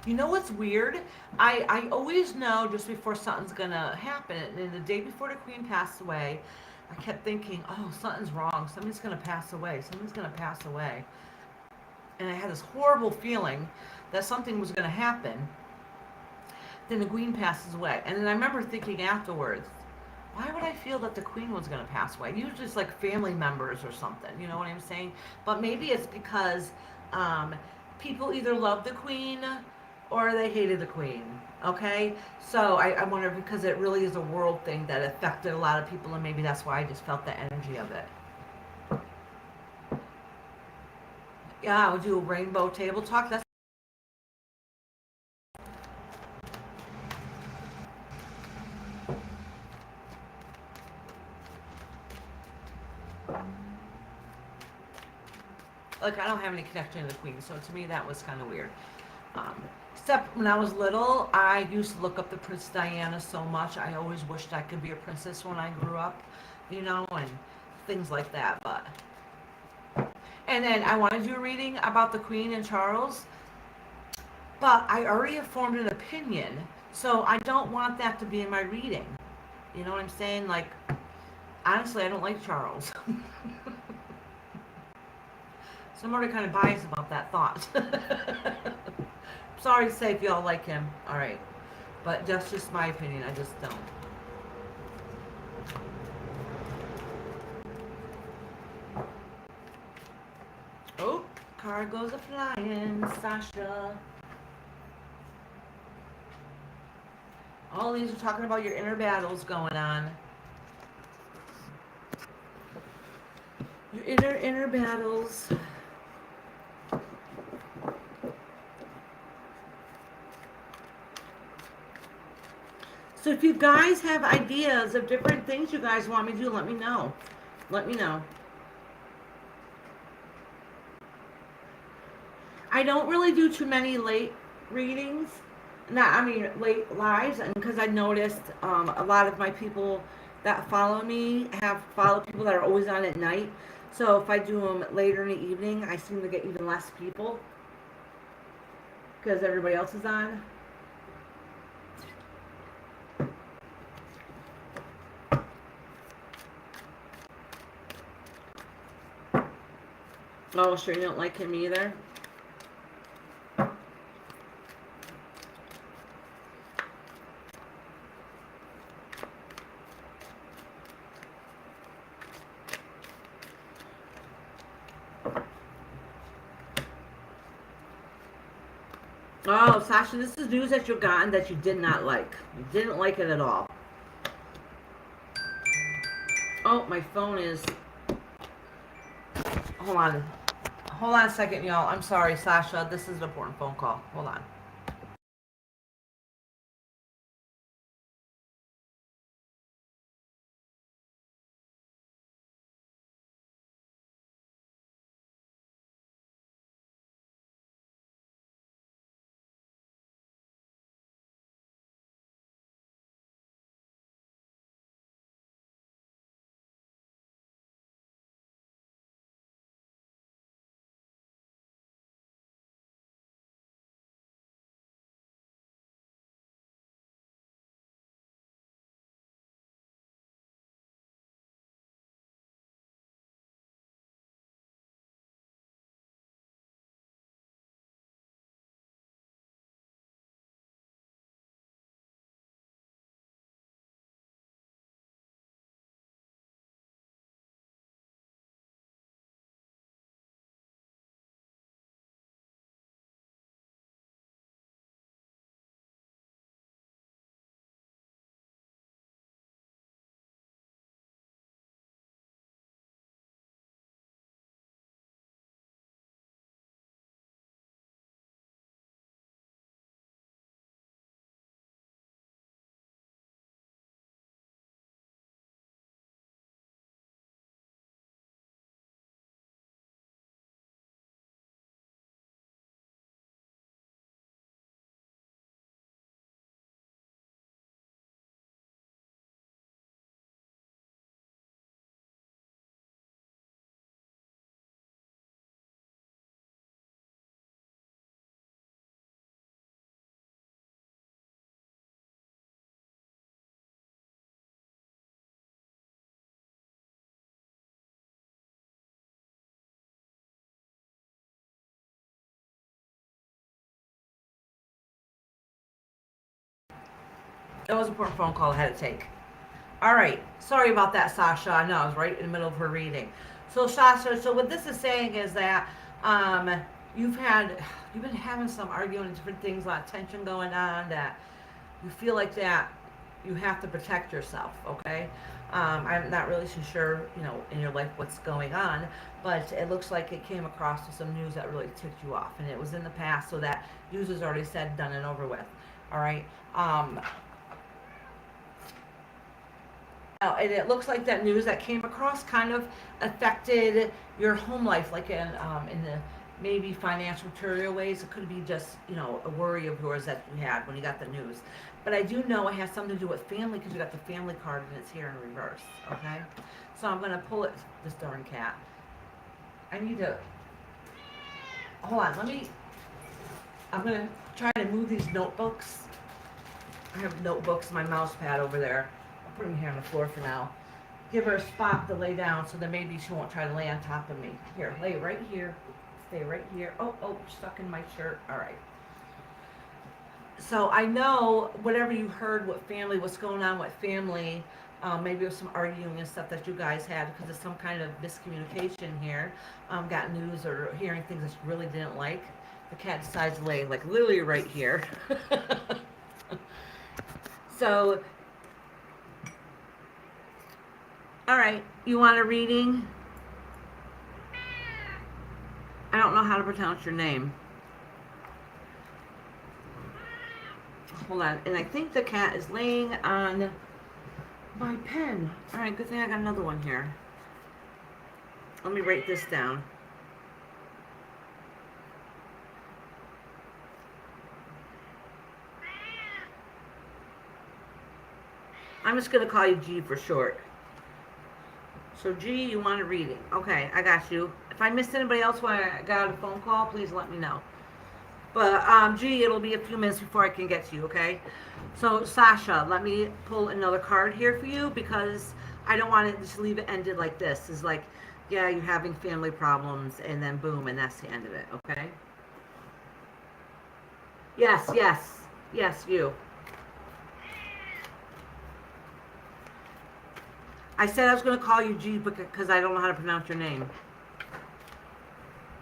You know what's weird? I always know just before something's gonna happen. And the day before the queen passed away, I kept thinking, oh, something's wrong. Somebody's gonna pass away. Somebody's gonna pass away. And I had this horrible feeling that something was gonna happen. Then the queen passes away. And then I remember thinking afterwards, why would I feel that the queen was going to pass away? Usually it's like family members or something, you know what I'm saying? But maybe it's because people either love the queen or they hated the queen, okay? So I wonder because it really is a world thing that affected a lot of people and maybe that's why I just felt the energy of it. Yeah, I'll do a rainbow table talk. That's like I don't have any connection to the queen, so to me that was kind of weird. Except when I was little, I used to look up the Princess Diana so much. I always wished I could be a princess when I grew up, you know, and things like that. But and then I want to do a reading about the Queen and Charles, but I already have formed an opinion, so I don't want that to be in my reading. You know what I'm saying? Like, honestly, I don't like Charles. So I'm already kind of biased about that thought. Sorry to say if y'all like him. All right. But that's just my opinion. I just don't. Oh, car goes a-flying, Sasha. All these are talking about your inner battles going on. Your inner battles. So if you guys have ideas of different things you guys want me to do, let me know. Let me know. I don't really do too many late readings. Late lives, and because I noticed a lot of my people that follow me have followed people that are always on at night. So if I do them later in the evening, I seem to get even less people. because everybody else is on. Oh, sure you don't like him either? Oh, Sasha, this is news that you've gotten that you did not like. You didn't like it at all. Oh, my phone is... Hold on. Hold on a second, y'all. I'm sorry, Sasha. This is an important phone call. Hold on. That was an important phone call I had to take. All right. Sorry about that, Sasha. I know I was right in the middle of her reading. So, Sasha, so what this is saying is that um, you've had you've been having some arguing and different things, a lot of tension going on. That you feel like that you have to protect yourself. Okay. I'm not really too sure, in your life what's going on, but it looks like it came across with some news that really ticked you off, and it was in the past, so that news is already said, done, and over with. All right. And it looks like that news that came across kind of affected your home life, like in the maybe financial material ways. It could be just a worry of yours that you had when you got the news. But I do know it has something to do with family because you got the family card and it's here in reverse. Okay, so I'm gonna pull it. This darn cat. I need to hold on. I'm gonna try to move these notebooks. I have notebooks, my mouse pad over there. Put him here on the floor for now. Give her a spot to lay down so that maybe she won't try to lay on top of me. Here, lay right here. Stay right here. Oh, stuck in my shirt. All right. So I know whatever you heard, what's going on with family, maybe it was some arguing and stuff that you guys had because of some kind of miscommunication here. Got news or hearing things that you really didn't like. The cat decides to lay like literally right here. So, all right, you want a reading? I don't know how to pronounce your name. Hold on, and I think the cat is laying on my pen. All right, good thing I got another one here. Let me write this down. I'm just going to call you G for short. So G, you want a reading. Okay, I got you. If I missed anybody else when I got a phone call, please let me know. But, G, it'll be a few minutes before I can get to you, okay? So, Sasha, let me pull another card here for you because I don't want to just leave it ended like this. It's like, yeah, you're having family problems, and then boom, and that's the end of it, okay? Yes, yes, yes, you. I said I was going to call you G because I don't know how to pronounce your name.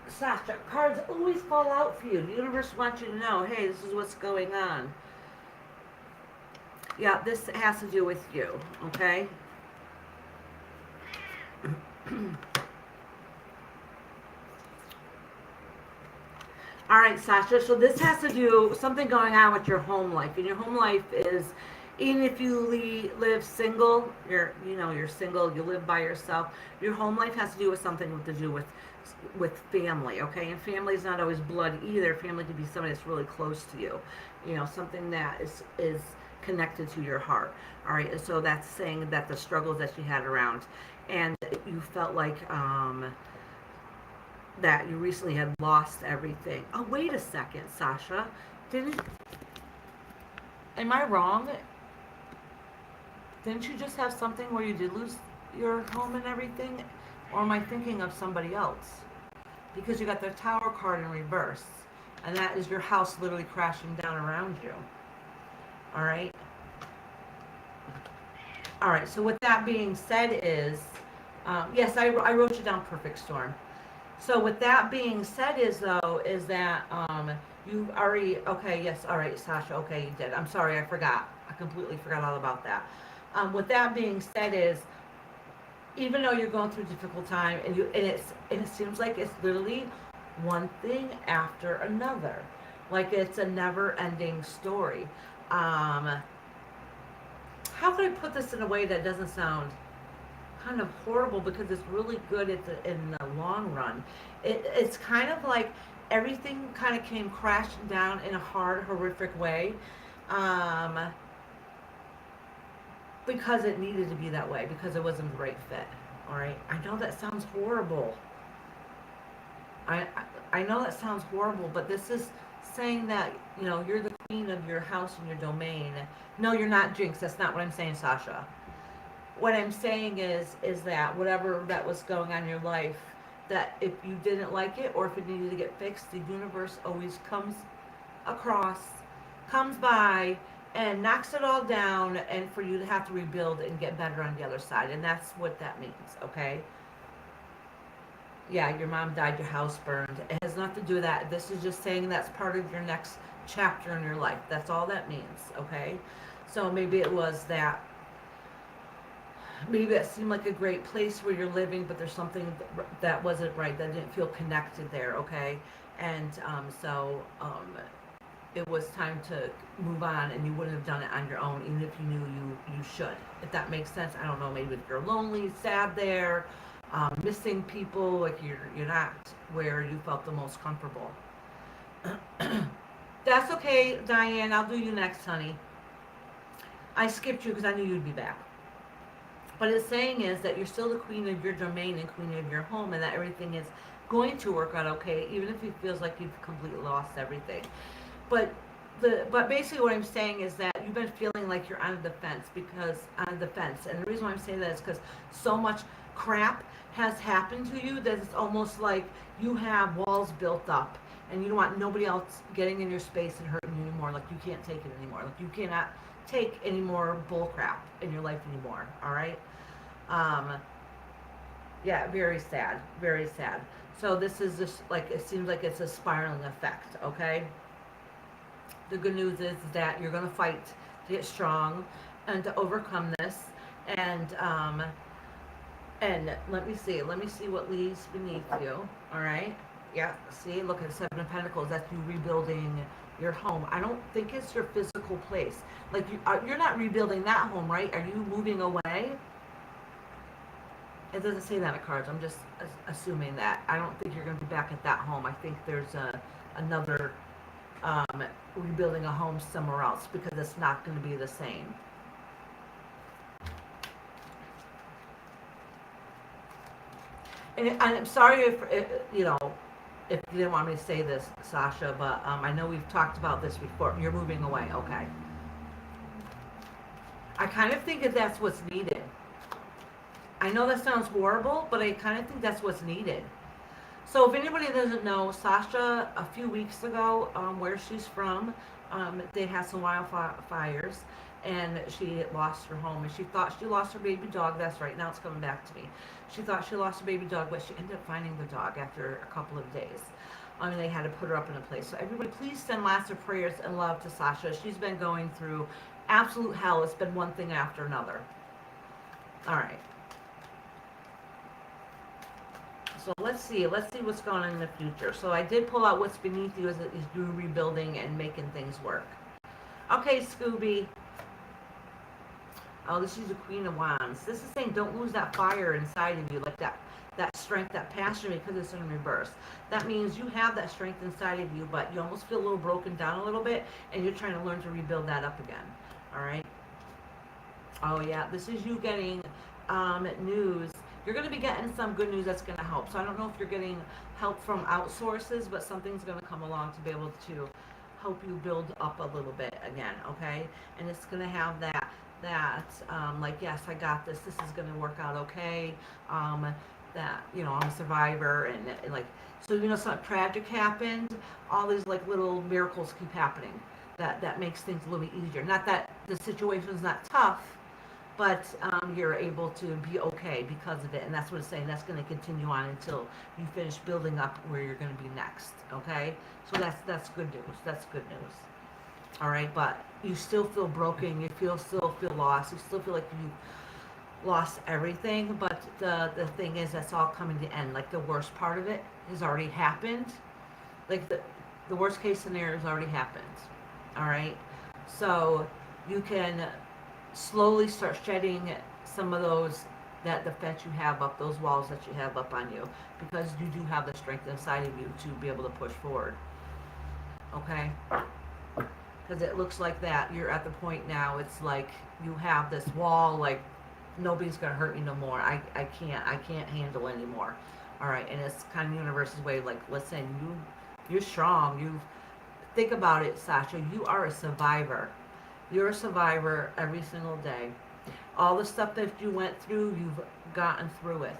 Sasha, cards always fall out for you. The universe wants you to know, hey, this is what's going on. Yeah, this has to do with you, okay? All right, Sasha, so this has to do something going on with your home life. And your home life is, even if you live single, you're single, you live by yourself, your home life has to do with something to do with family, okay? And family is not always blood either. Family could be somebody that's really close to you, something that is connected to your heart. All right, so that's saying that the struggles that you had around, and you felt like that you recently had lost everything. Oh, wait a second, Sasha. Didn't Am I wrong? Didn't you just have something where you did lose your home and everything? Or am I thinking of somebody else? Because you got the Tower card in reverse. And that is your house literally crashing down around you. All right? All right, so with that being said is, yes, I wrote you down perfect storm. So with that being said is that you already, okay, yes, all right, Sasha, okay, you did. I'm sorry, I forgot. I completely forgot all about that. With that being said is, even though you're going through a difficult time and it seems like it's literally one thing after another. Like it's a never ending story. How can I put this in a way that doesn't sound kind of horrible, because it's really good in the long run. It's kind of like everything kind of came crashing down in a hard, horrific way, because it needed to be that way, because it wasn't the right fit. All right, I know that sounds horrible. I know that sounds horrible, but this is saying that you're the queen of your house and your domain. No, you're not, Jinx. That's not what I'm saying, Sasha. What I'm saying is that whatever that was going on in your life, that if you didn't like it or if it needed to get fixed, the universe always across, comes by and knocks it all down, and for you to have to rebuild and get better on the other side. And that's what that means, okay? Yeah, your mom died, your house burned. It has nothing to do with that. This is just saying that's part of your next chapter in your life. That's all that means, okay? So maybe it was that. Maybe it seemed like a great place where you're living, but there's something that wasn't right, that didn't feel connected there, okay? And it was time to move on, and you wouldn't have done it on your own, even if you knew you should. If that makes sense. I don't know, maybe if you're lonely, sad there, missing people, like you're not where you felt the most comfortable. That's okay, Diane. I'll do you next, honey. I skipped you because I knew you'd be back. What it's saying is that you're still the queen of your domain and queen of your home, and that everything is going to work out okay, even if it feels like you've completely lost everything. But basically what I'm saying is that you've been feeling like you're on the fence, and the reason why I'm saying that is because so much crap has happened to you that it's almost like you have walls built up, and you don't want nobody else getting in your space and hurting you anymore. Like you can't take it anymore. Like you cannot take any more bull crap in your life anymore. All right. Yeah, very sad, very sad. So this is just like, it seems like it's a spiraling effect. Okay. The good news is that you're going to fight to get strong and to overcome this. And let me see what leaves beneath you. All right. Yeah. See, look at 7 of Pentacles. That's you rebuilding your home. I don't think it's your physical place. Like you're not rebuilding that home, right? Are you moving away? It doesn't say that in cards. I'm just assuming that. I don't think you're going to be back at that home. I think there's another rebuilding a home somewhere else, because it's not going to be the same. And I'm sorry if if you didn't want me to say this, Sasha, but I know we've talked about this before. You're moving away, okay. I kind of think that that's what's needed. I know that sounds horrible, but I kind of think that's what's needed. So if anybody doesn't know, Sasha, a few weeks ago, where she's from, they had some wildfires, and she lost her home. And she thought she lost her baby dog. That's right. Now it's coming back to me. She thought she lost her baby dog, but she ended up finding the dog after a couple of days. And they had to put her up in a place. So everybody, please send lots of prayers and love to Sasha. She's been going through absolute hell. It's been one thing after another. All right. So let's see what's going on in the future. So I did pull out what's beneath you is you rebuilding and making things work. Okay, Scooby. Oh, this is the Queen of Wands. This is saying don't lose that fire inside of you, like that strength, that passion, because it's in reverse. That means you have that strength inside of you, but you almost feel a little broken down a little bit, and you're trying to learn to rebuild that up again. All right? Oh, yeah. This is you getting news. You're going to be getting some good news that's going to help. So I don't know if you're getting help from outsources, but something's going to come along to be able to help you build up a little bit again, okay? And it's going to have that like, yes, I got this. This is going to work out okay. That, you know, I'm a survivor. And like, so, you know, something tragic happened. All these, like, little miracles keep happening. That makes things a little bit easier. Not that the situation's not tough, but you're able to be okay because of it, and that's what it's saying. That's going to continue on until you finish building up where you're going to be next. Okay, so that's good news. That's good news. All right, but you still feel broken. You still feel lost. You still feel like you lost everything. But the thing is, that's all coming to end. Like the worst part of it has already happened. Like the worst case scenario has already happened. All right, so you can slowly start shedding some of those that defense you have up, those walls that you have up on you, because you do have the strength inside of you to be able to push forward. Okay, because it looks like that you're at the point now, it's like you have this wall, like nobody's gonna hurt me no more. I can't handle anymore. All right, and it's kind of universe's way, like, listen, you're strong. You think about it, Sasha, you are a survivor. You're a survivor every single day. All the stuff that you went through, you've gotten through it.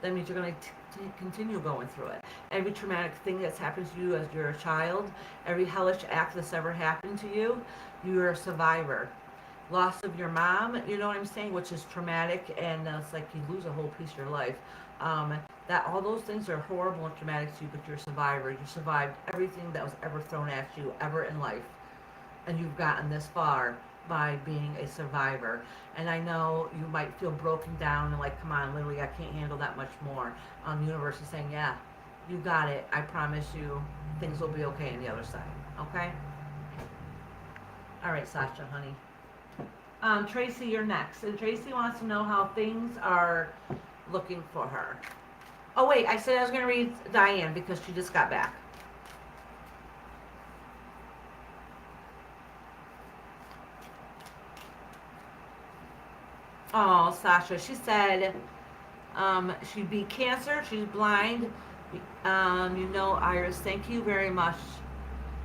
That means you're going to continue going through it. Every traumatic thing that's happened to you as you're a child, every hellish act that's ever happened to you, you're a survivor. Loss of your mom, you know what I'm saying, which is traumatic, and it's like you lose a whole piece of your life. That all those things are horrible and traumatic to you, but you're a survivor. You survived everything that was ever thrown at you, ever in life. And you've gotten this far by being a survivor. And I know you might feel broken down and like, come on, literally, I can't handle that much more. The universe is saying, yeah, you got it. I promise you, things will be okay on the other side. Okay? All right, Sasha, honey. Tracy, you're next. And Tracy wants to know how things are looking for her. Oh, wait, I said I was going to read Diane because she just got back. Oh, Sasha, she said she beat cancer. She's blind. You know, Iris, thank you very much.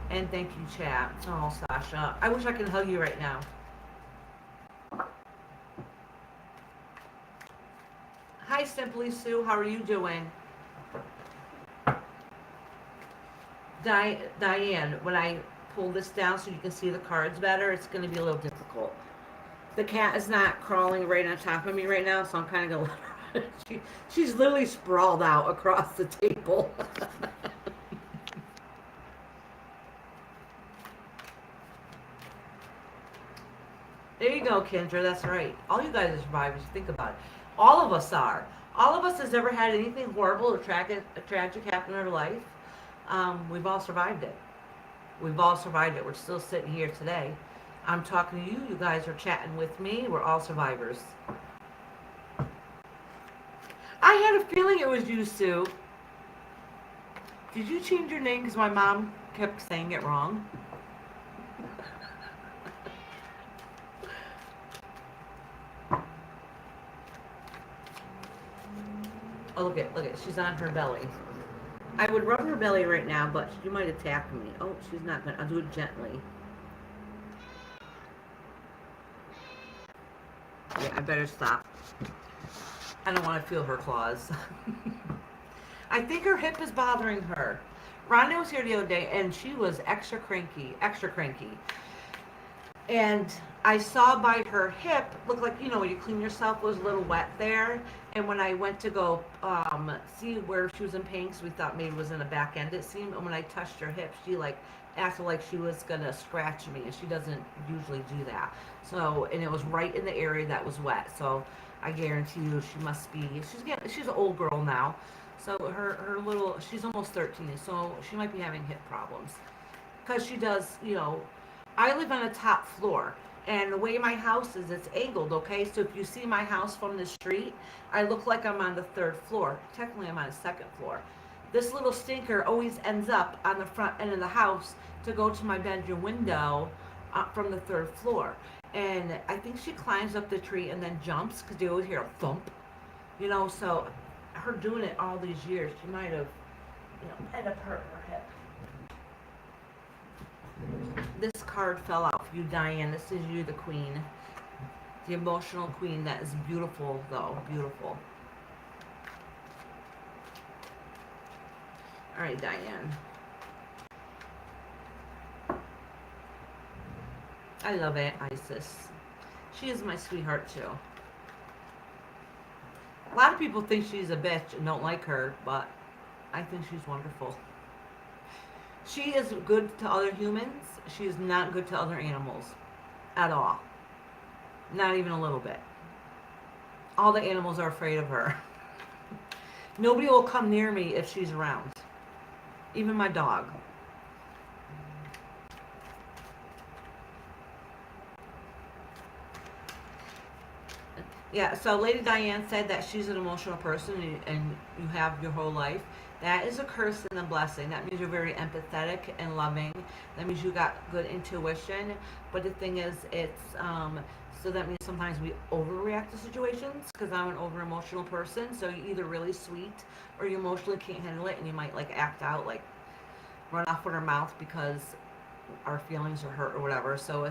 And thank you, chat. Oh, Sasha, I wish I could hug you right now. Hi, Simply Sue. How are you doing? Diane, when I pull this down so you can see the cards better, it's going to be a little difficult. The cat is not crawling right on top of me right now, so I'm kind of going to she's literally sprawled out across the table. There you go, Kendra. That's right. All you guys are survivors. Think about it. All of us are. All of us has ever had anything horrible or tragic happen in our life. We've all survived it. We've all survived it. We're still sitting here today. I'm talking to you. You guys are chatting with me. We're all survivors. I had a feeling it was you, Sue. Did you change your name because my mom kept saying it wrong? Oh, look at, she's on her belly. I would rub her belly right now, but she might attack me. Oh, she's not gonna. I'll do it gently. Yeah, I better stop. I don't want to feel her claws. I think her hip is bothering her. Rhonda was here the other day, and she was extra cranky, extra cranky. And I saw by her hip, looked like, you know, when you clean yourself, it was a little wet there. And when I went to go see where she was in pain, because we thought maybe it was in the back end, it seemed. And when I touched her hip, she like acted like she was gonna scratch me, and she doesn't usually do that. So, and it was right in the area that was wet. So, I guarantee you, she must be. She's an old girl now. So her little, she's almost 13, so she might be having hip problems. Because she does, you know, I live on a top floor, and the way my house is, it's angled, okay? So if you see my house from the street, I look like I'm on the third floor. Technically, I'm on the second floor. This little stinker always ends up on the front end of the house to go to my bedroom window from the third floor. And I think she climbs up the tree and then jumps because you always hear a thump, you know? So her doing it all these years, she might have, you know, ended up hurting her hip. This card fell out for you, Diane. This is you, the queen. The emotional queen. That is beautiful, though. Beautiful. All right, Diane. I love Aunt Isis. She is my sweetheart, too. A lot of people think she's a bitch and don't like her, but I think she's wonderful. She is good to other humans. She is not good to other animals at all. Not even a little bit. All the animals are afraid of her. Nobody will come near me if she's around. Even my dog. Yeah, so Lady Diane said that she's an emotional person and you have your whole life. That is a curse and a blessing. That means you're very empathetic and loving. That means you got good intuition. But the thing is, it's so that means sometimes we overreact to situations because I'm an over emotional person. So you're either really sweet or you emotionally can't handle it, and you might like act out, like run off with our mouth because our feelings are hurt or whatever. So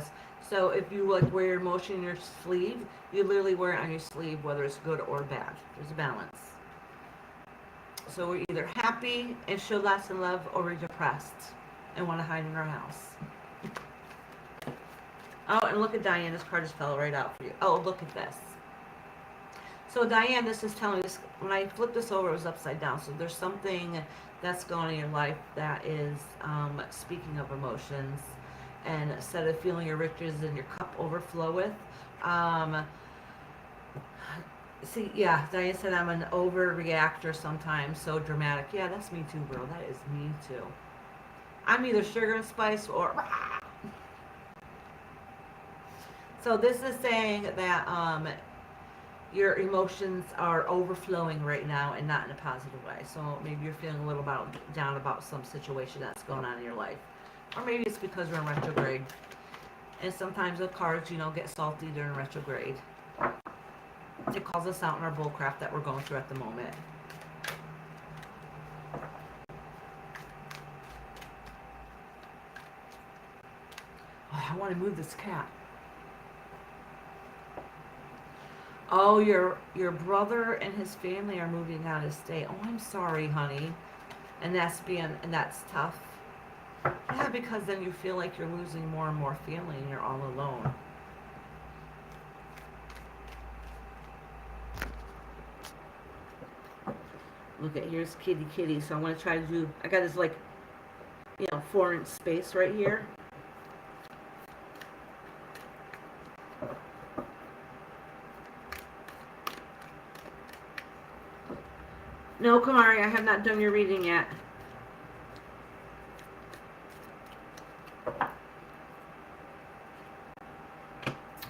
if you like wear your emotion in your sleeve, you literally wear it on your sleeve, whether it's good or bad. There's a balance. So we're either happy and show lots of love, or we're depressed and want to hide in our house. Oh, and look at Diane. This card just fell right out for you. Oh, look at this. So Diane, this is telling me this. When I flipped this over, it was upside down. So there's something that's going on in your life that is speaking of emotions, and instead of feeling your riches and your cup overflow with. See, yeah, Diane said I'm an overreactor sometimes, so dramatic. Yeah, that's me too, girl. That is me too. I'm either sugar and spice or... So this is saying that your emotions are overflowing right now and not in a positive way. So maybe you're feeling a little down about some situation that's going on in your life. Or maybe it's because we're in retrograde. And sometimes the cards, you know, get salty during retrograde. It calls us out in our bullcrap that we're going through at the moment. Oh, I want to move this cat. Oh, your brother and his family are moving out of state. Oh, I'm sorry, honey. And that's tough. Yeah, because then you feel like you're losing more and more family and you're all alone. Look at, here's kitty. So I'm going to try to do, I got this like, 4-inch space right here. No, Kamari, I have not done your reading yet.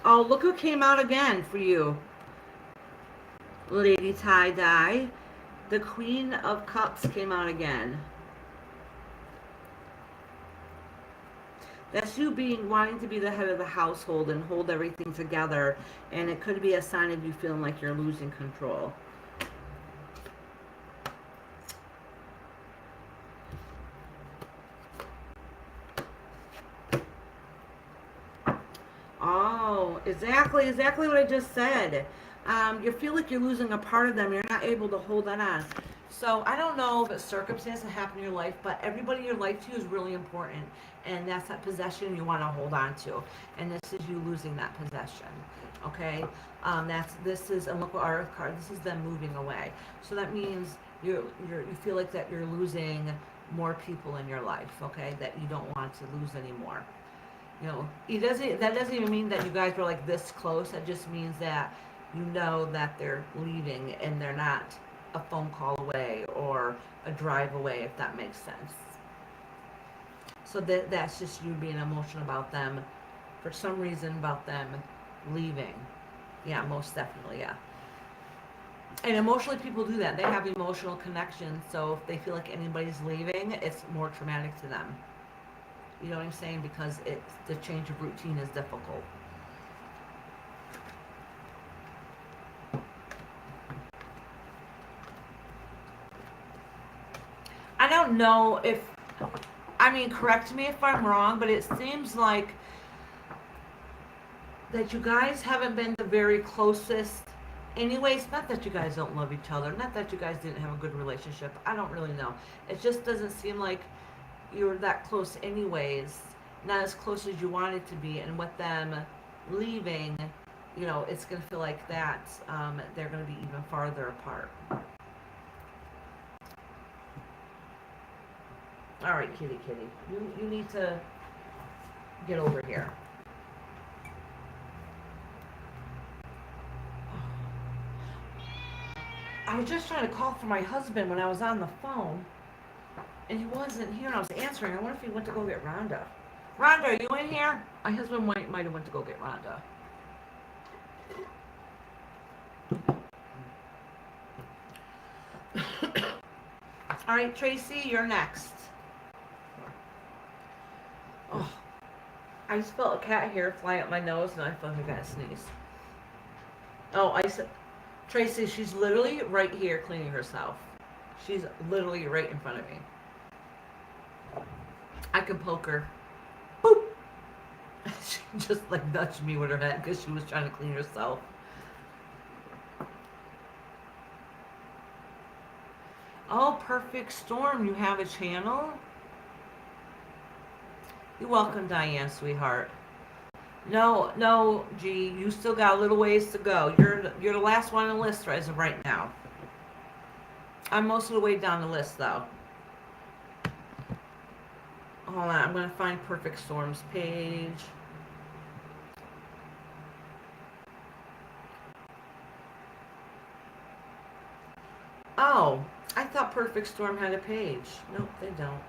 Oh, look who came out again for you, Lady Tie-Dye. The Queen of Cups came out again. That's you wanting to be the head of the household and hold everything together. And it could be a sign of you feeling like you're losing control. Exactly what I just said. You feel like you're losing a part of them. You're not able to hold that on. So I don't know if it's circumstances that happen in your life, but everybody in your life to you is really important, and that's that possession you want to hold on to. And this is you losing that possession. Okay, and look what our Earth card. This is them moving away. So that means you feel like that you're losing more people in your life. Okay, that you don't want to lose anymore. You know, that doesn't even mean that you guys were like this close. It just means that you know that they're leaving and they're not a phone call away or a drive away, if that makes sense. So that's just you being emotional about them for some reason, about them leaving. Yeah, most definitely, yeah. And emotionally, people do that. They have emotional connections, so if they feel like anybody's leaving, it's more traumatic to them. You know what I'm saying? Because the change of routine is difficult. I don't know if, I mean, correct me if I'm wrong, but it seems like that you guys haven't been the very closest. Anyways, not that you guys don't love each other, not that you guys didn't have a good relationship. I don't really know. It just doesn't seem like you were that close, anyways. Not as close as you wanted to be, and with them leaving, you know, it's going to feel like that. They're going to be even farther apart. All right, kitty. You need to get over here. I was just trying to call for my husband when I was on the phone, and he wasn't here, and I was answering. I wonder if he went to go get Rhonda. Rhonda, are you in here? My husband might have went to go get Rhonda. All right, Tracy, you're next. Oh, I just felt a cat hair fly up my nose, and I felt like I got to sneeze. Oh, I said, Tracy, she's literally right here cleaning herself. She's literally right in front of me. I could poke her. Boop! She just like nudged me with her head because she was trying to clean herself. Oh, Perfect Storm, you have a channel? You're welcome, Diane, sweetheart. No, G, you still got a little ways to go. You're the last one on the list as of right now. I'm most of the way down the list, though. Hold on, I'm going to find Perfect Storm's page. Oh, I thought Perfect Storm had a page. Nope, they don't.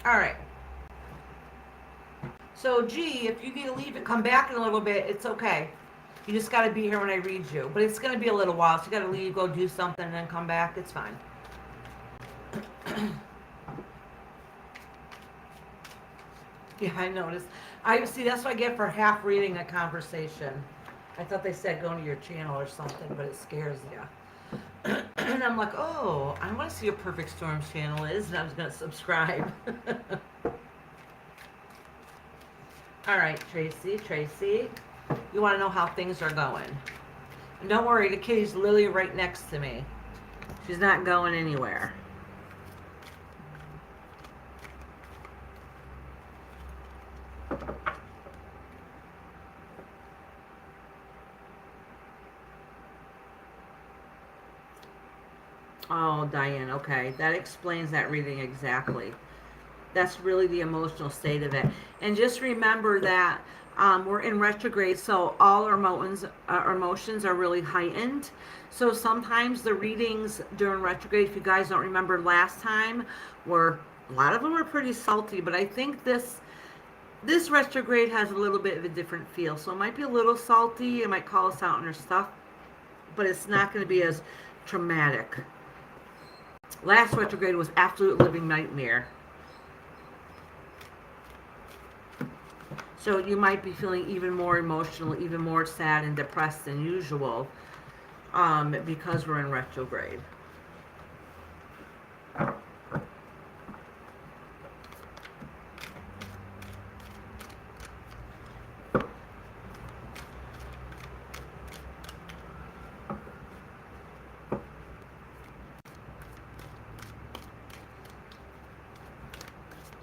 All right. So, G, if you need to leave and come back in a little bit, it's okay. You just got to be here when I read you. But it's going to be a little while, so you got to leave, go do something, and then come back. It's fine. Yeah, I noticed. I see, that's what I get for half reading a conversation. I thought they said go to your channel or something, but it scares you. And I'm like, oh, I want to see what Perfect Storm's channel is, and I was going to subscribe. All right, Tracy. You want to know how things are going. And don't worry, the kitty's literally right next to me. She's not going anywhere. Oh, Diane, okay. That explains that reading exactly. That's really the emotional state of it. And just remember that we're in retrograde, so all our emotions are really heightened. So sometimes the readings during retrograde, if you guys don't remember last time, a lot of them were pretty salty, but I think this retrograde has a little bit of a different feel. So it might be a little salty, it might call us out on our stuff, but it's not going to be as traumatic. Last retrograde was absolute living nightmare. So you might be feeling even more emotional, even more sad and depressed than usual because we're in retrograde.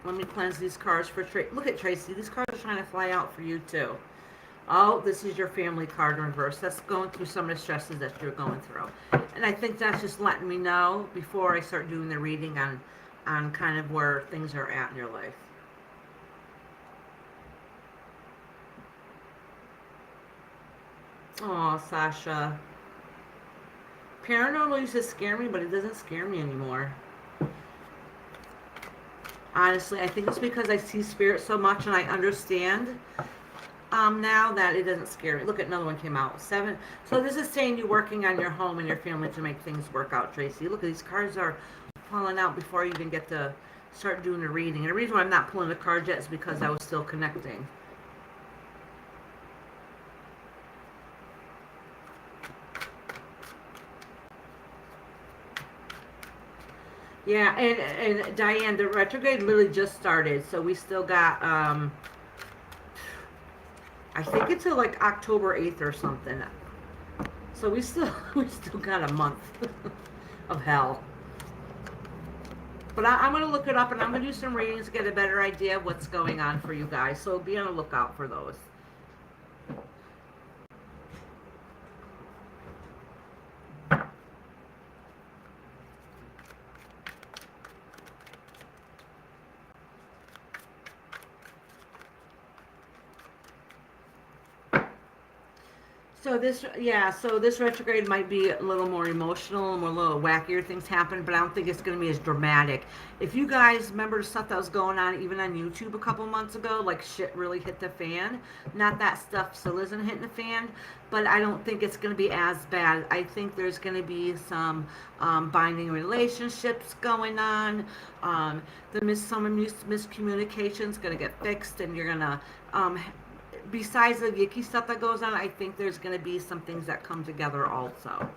Let me cleanse these cards for Tracy. Look at Tracy. These cards are trying to fly out for you too. Oh, this is your family card in reverse. That's going through some of the stresses that you're going through. And I think that's just letting me know before I start doing the reading on kind of where things are at in your life. Oh, Sasha. Paranormal used to scare me, but it doesn't scare me anymore. Honestly, I think it's because I see spirit so much and I understand now that it doesn't scare me. Look at another one came out. 7. So this is saying you're working on your home and your family to make things work out, Tracy. Look at these cards are falling out before you even get to start doing the reading. And the reason why I'm not pulling the cards yet is because I was still connecting. Yeah, and Diane, the retrograde literally just started, so we still got I think until like October 8th or something. So we still got a month of hell. But I'm going to look it up and I'm going to do some readings to get a better idea of what's going on for you guys. So be on the lookout for those. So this retrograde might be a little more emotional and a little wackier things happen, but I don't think it's going to be as dramatic. If you guys remember the stuff that was going on even on YouTube a couple months ago, like shit really hit the fan. Not that stuff still isn't hitting the fan, but I don't think it's going to be as bad. I think there's going to be some binding relationships going on. Some miscommunication is going to get fixed, and you're going to besides the yucky stuff that goes on, I think there's going to be some things that come together also.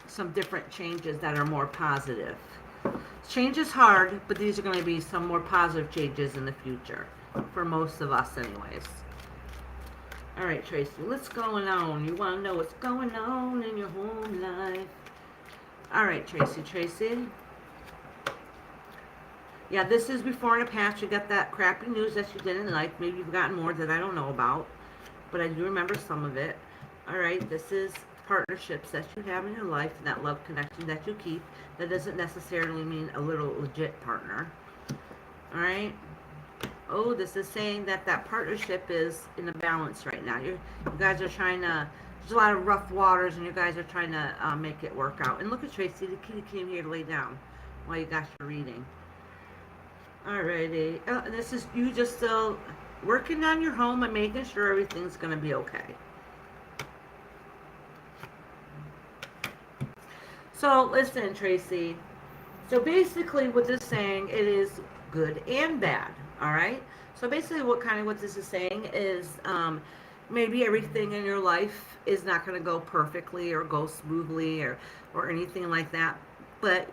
Some different changes that are more positive. Change is hard, but these are going to be some more positive changes in the future. For most of us anyways. Alright, Tracy, what's going on? You want to know what's going on in your home life? Alright, Tracy. Yeah, this is before in the past. You got that crappy news that you didn't like. Maybe you've gotten more that I don't know about. But I do remember some of it. Alright, this is partnerships that you have in your life and that love connection that you keep. That doesn't necessarily mean a little legit partner. Alright? Oh, this is saying that partnership is in a balance right now. You guys are trying to... There's a lot of rough waters and you guys are trying to make it work out. And look at Tracy. The kitty came here to lay down while you got your reading. Alrighty. This is you just still working on your home and making sure everything's going to be okay. So, listen, Tracy. So, basically, what this is saying, it is good and bad. Alright? So, basically, what this is saying is maybe everything in your life is not going to go perfectly or go smoothly or anything like that. But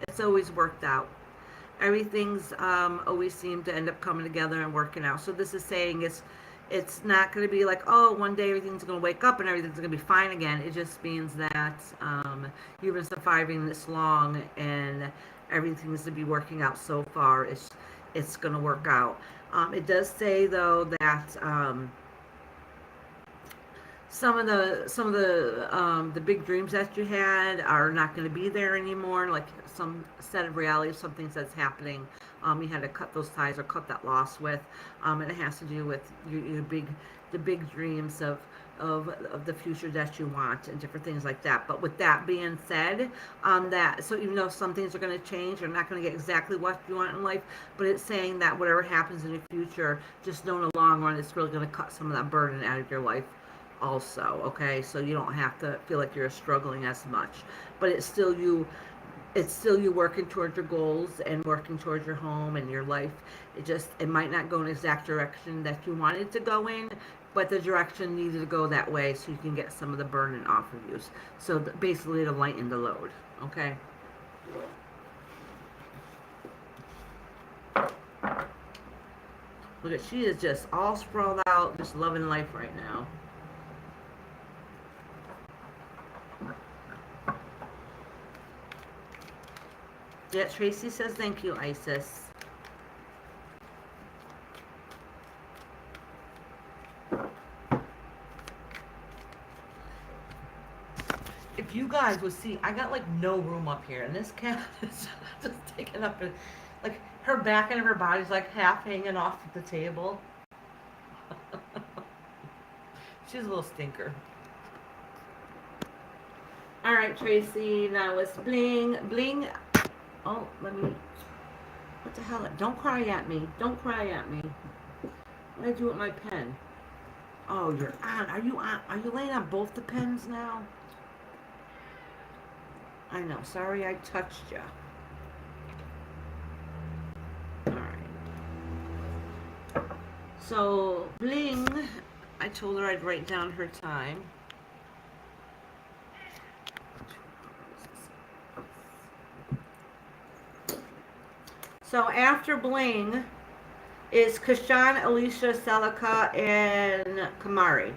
it's always worked out. Everything's always seemed to end up coming together and working out. So this is saying it's not going to be like, oh, one day everything's going to wake up and everything's going to be fine again. It just means that you've been surviving this long and everything's to be working out so far. It's going to work out. It does say though that some of the big dreams that you had are not going to be there anymore. Like some set of reality, some things that's happening. You had to cut those ties or cut that loss with, and it has to do with the big dreams of the future that you want and different things like that. But with that being said, so even though some things are going to change, you're not going to get exactly what you want in life, but it's saying that whatever happens in the future, just know in the long run, it's really going to cut some of that burden out of your life also, okay? So you don't have to feel like you're struggling as much, but it's still you working towards your goals and working towards your home and your life. It might not go in the exact direction that you wanted to go in, but the direction needed to go that way so you can get some of the burden off of you. So basically to lighten the load, okay? Look at, she is just all sprawled out, just loving life right now. Yeah, Tracy says thank you, Isis. If you guys would see, I got like no room up here, and this cat is just taking up, like her back and her body's like half hanging off the table. She's a little stinker. All right, Tracy. Now it's bling, bling. Oh, let me. What the hell? Don't cry at me. Don't cry at me. What did I do with my pen? Oh, you're on. Are you on? Are you laying on both the pens now? I know. Sorry, I touched you. All right. So bling. I told her I'd write down her time. So after bling is Kashan, Alicia, Celica, and Kamari.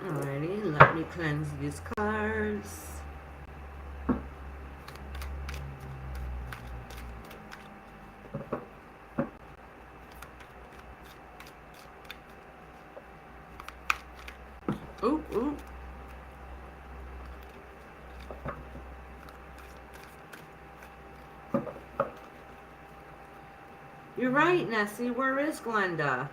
Alrighty, let me cleanse these cards. Ooh, ooh. You're right, Nessie. Where is Glenda?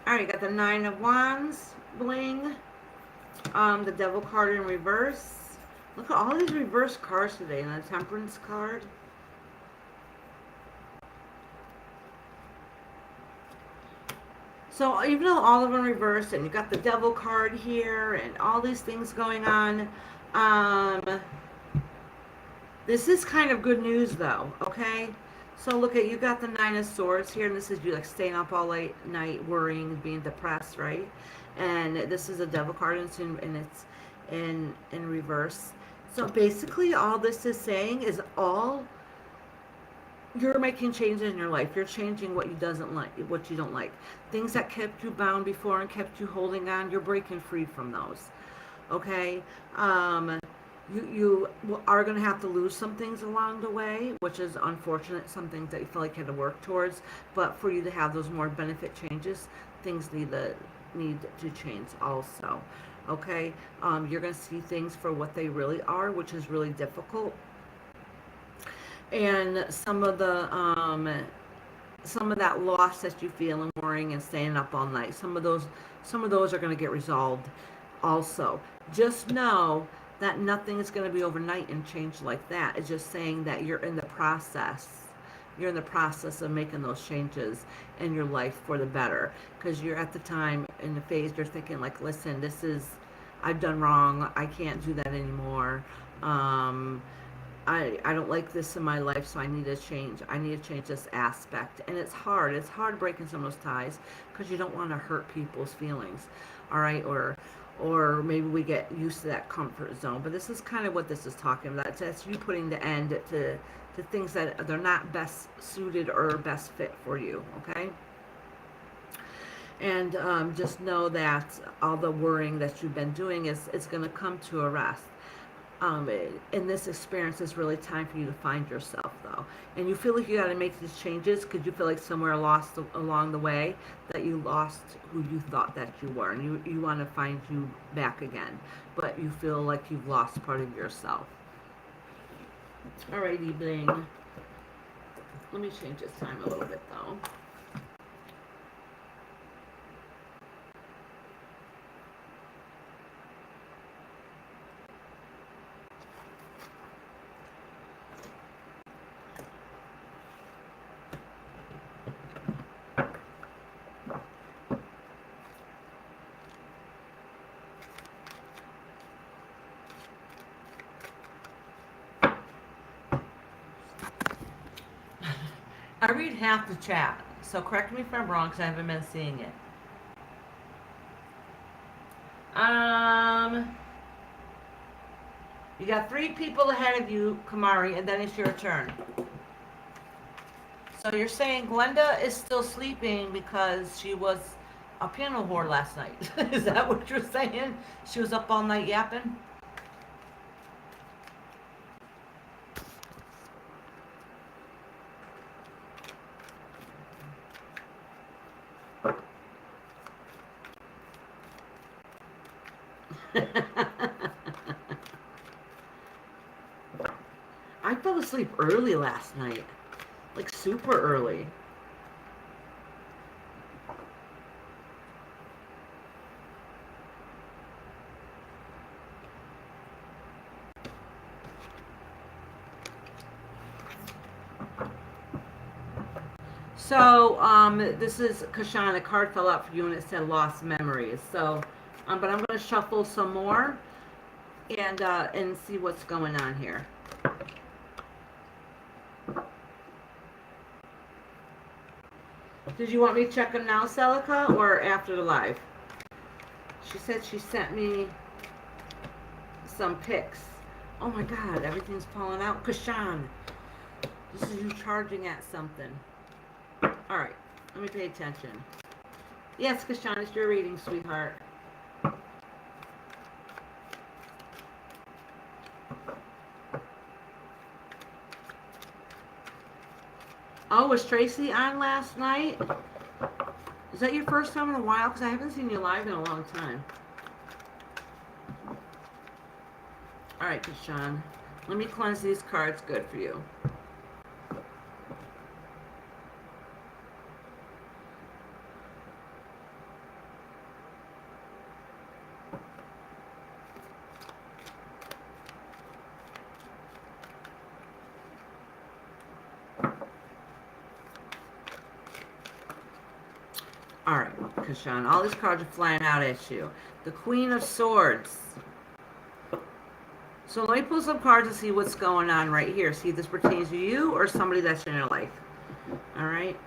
Alright, got the Nine of Wands, bling. The Devil card in reverse. Look at all these reverse cards today. And the Temperance card. So even though all of them reversed, and you got the Devil card here, and all these things going on, this is kind of good news, though. Okay. So look at, you got the Nine of Swords here, and this is you like staying up all late night, worrying, being depressed, right? And this is a Devil card, and it's in reverse. So basically, all this is saying is all you're making changes in your life. You're changing what you doesn't like, what you don't like. Things that kept you bound before and kept you holding on, you're breaking free from those. Okay? You are going to have to lose some things along the way, which is unfortunate, some things that you feel like you had to work towards. But for you to have those more benefit changes, things need to change also. Okay? You're going to see things for what they really are, which is really difficult. And some of that loss that you feel and worrying and staying up all night, some of those are going to get resolved also. Just know that nothing is going to be overnight and change like that. It's just saying that you're in the process. You're in the process of making those changes in your life for the better, because you're at the time in the phase you're thinking like, listen, I've done wrong. I can't do that anymore. I don't like this in my life, so I need to change. I need to change this aspect. And it's hard. It's hard breaking some of those ties because you don't want to hurt people's feelings. All right? Or maybe we get used to that comfort zone. But this is kind of what this is talking about. It's you putting the end to things that they're not best suited or best fit for you. Okay? And just know that all the worrying that you've been doing is going to come to a rest. In this experience, it's really time for you to find yourself, though. And you feel like you got to make these changes because you feel like somewhere lost along the way that you lost who you thought that you were. And you want to find you back again. But you feel like you've lost part of yourself. Alrighty, bling. Let me change this time a little bit, though. I read half the chat, so correct me if I'm wrong because I haven't been seeing it. You got 3 people ahead of you, Kamari, and then it's your turn. So you're saying Glenda is still sleeping because she was a piano whore last night. Is that what you're saying? She was up all night yapping? I fell asleep early last night. Like super early. So, this is Kashan. A card fell out for you and it said lost memories. So, but I'm going to shuffle some more and see what's going on here. Did you want me to check them now, Celica, or after the live? She said she sent me some pics. Oh my God, everything's falling out. Kashan, this is you charging at something. All right, let me pay attention. Yes, Kashan, it's your reading, sweetheart. Oh, was Tracy on last night? Is that your first time in a while? Because I haven't seen you live in a long time. All right, Kashan. Let me cleanse these cards good for you. All right, Kashan. All these cards are flying out at you. The Queen of Swords. So let me pull some cards to see what's going on right here. See if this pertains to you or somebody that's in your life. All right.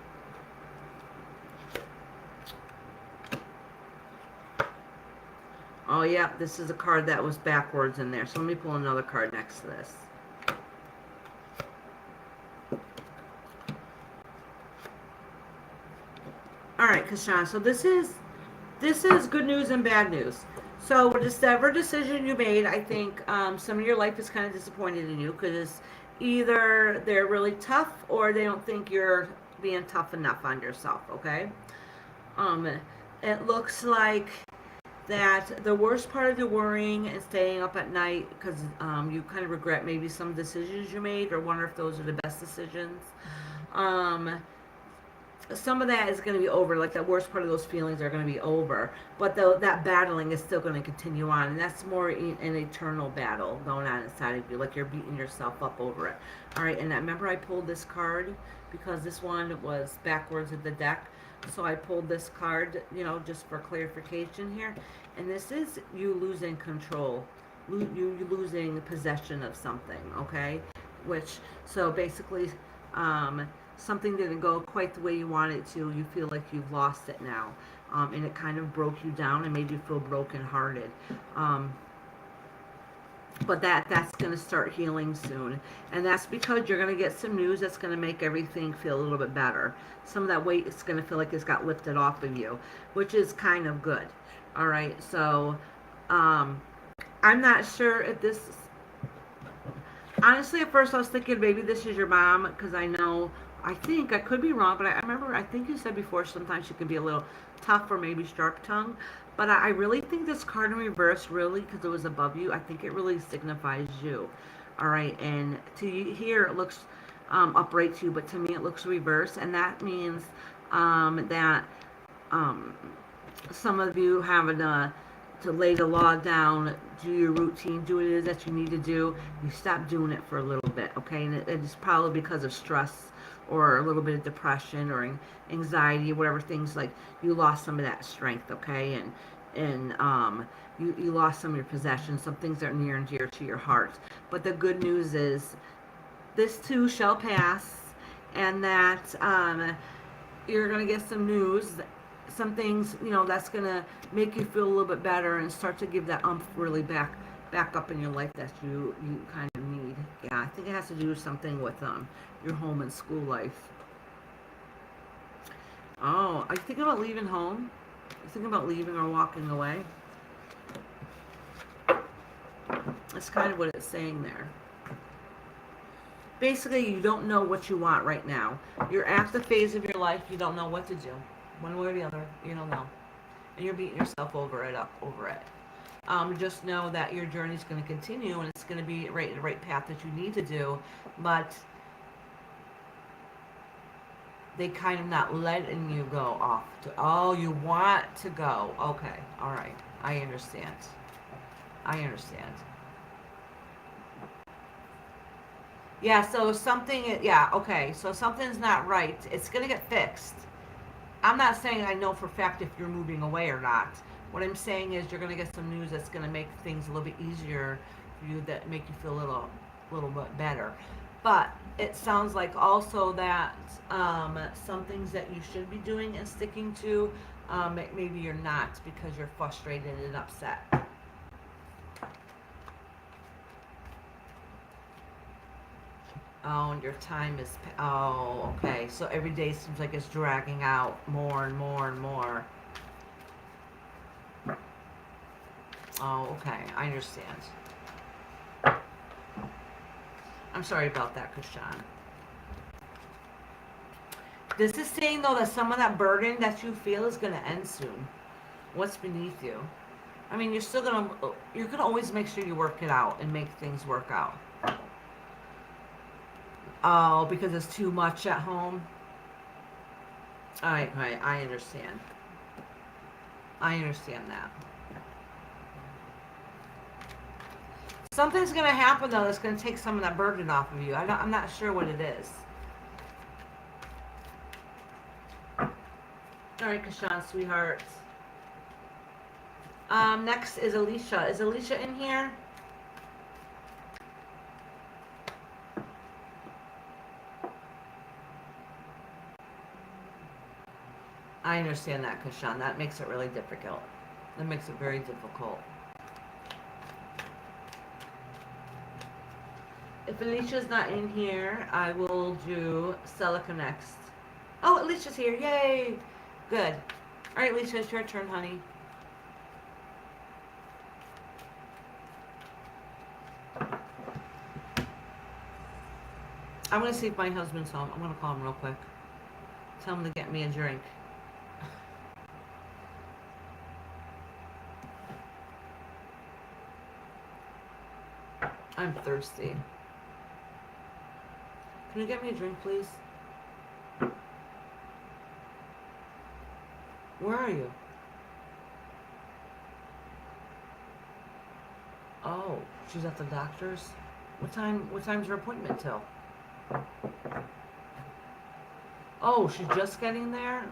Oh, yeah, this is a card that was backwards in there. So let me pull another card next to this. All right, Kashan. So this is good news and bad news. So whatever decision you made, I think some of your life is kind of disappointed in you because either they're really tough or they don't think you're being tough enough on yourself. Okay. It looks like that the worst part of the worrying and staying up at night because you kind of regret maybe some decisions you made or wonder if those are the best decisions. Some of that is going to be over. Like, the worst part of those feelings are going to be over. But that battling is still going to continue on. And that's more an eternal battle going on inside of you. Like, you're beating yourself up over it. All right, and I remember I pulled this card because this one was backwards of the deck. So I pulled this card, just for clarification here. And this is you losing control. You losing possession of something, okay? So basically, something didn't go quite the way you wanted it to. You feel like you've lost it now. And it kind of broke you down and made you feel brokenhearted. But that's going to start healing soon. And that's because you're going to get some news that's going to make everything feel a little bit better. Some of that weight is going to feel like it's got lifted off of you, which is kind of good. All right, so I'm not sure if this... Honestly, at first I was thinking maybe this is your mom, because I think, I could be wrong, but I remember, I think you said before sometimes she can be a little tough or maybe sharp-tongued. But I really think this card in reverse, really, because it was above you, I think it really signifies you. All right, and to you here, it looks upright to you, but to me it looks reverse, and that means that some of you having to lay the law down, do your routine, do what it is that you need to do. You stop doing it for a little bit, okay? And it's probably because of stress or a little bit of depression or anxiety, whatever things, like you lost some of that strength, okay? And you lost some of your possessions, some things that are near and dear to your heart. But the good news is this too shall pass, and that you're going to get some news, some things, that's going to make you feel a little bit better and start to give that really back back up in your life that you kind of need. Yeah, I think it has to do with something with your home and school life. Oh, are you thinking about leaving home? Are you thinking about leaving or walking away? That's kind of what it's saying there. Basically, you don't know what you want right now. You're at the phase of your life you don't know what to do. One way or the other, you don't know. And you're beating yourself over it. Just know that your journey is going to continue and it's going to be the right path that you need to do. But they kind of not letting you go off to, oh, you want to go. Okay, all right. I understand. Yeah, so okay. So something's not right. It's going to get fixed. I'm not saying I know for a fact if you're moving away or not. What I'm saying is you're going to get some news that's going to make things a little bit easier for you, that make you feel a little bit better. But it sounds like also that some things that you should be doing and sticking to, maybe you're not because you're frustrated and upset. Oh, and your time is, oh, okay. So every day seems like it's dragging out more and more and more. Oh, okay. I understand. I'm sorry about that, Krishan. This is saying, though, that some of that burden that you feel is going to end soon. What's beneath you? I mean, you're going to always make sure you work it out and make things work out. Oh, because it's too much at home? All right, I understand. I understand that. Something's going to happen, though, that's going to take some of that burden off of you. I'm not sure what it is. All right, Kashan, sweetheart. Next is Alicia. Is Alicia in here? I understand that, Kashan. That makes it really difficult. That makes it very difficult. If Alicia's not in here, I will do Celica next. Oh, Alicia's here. Yay! Good. All right, Alicia, it's your turn, honey. I'm going to see if my husband's home. I'm going to call him real quick. Tell him to get me a drink. I'm thirsty. Can you get me a drink, please? Where are you? Oh, she's at the doctor's? What time's her appointment till? Oh, she's just getting there?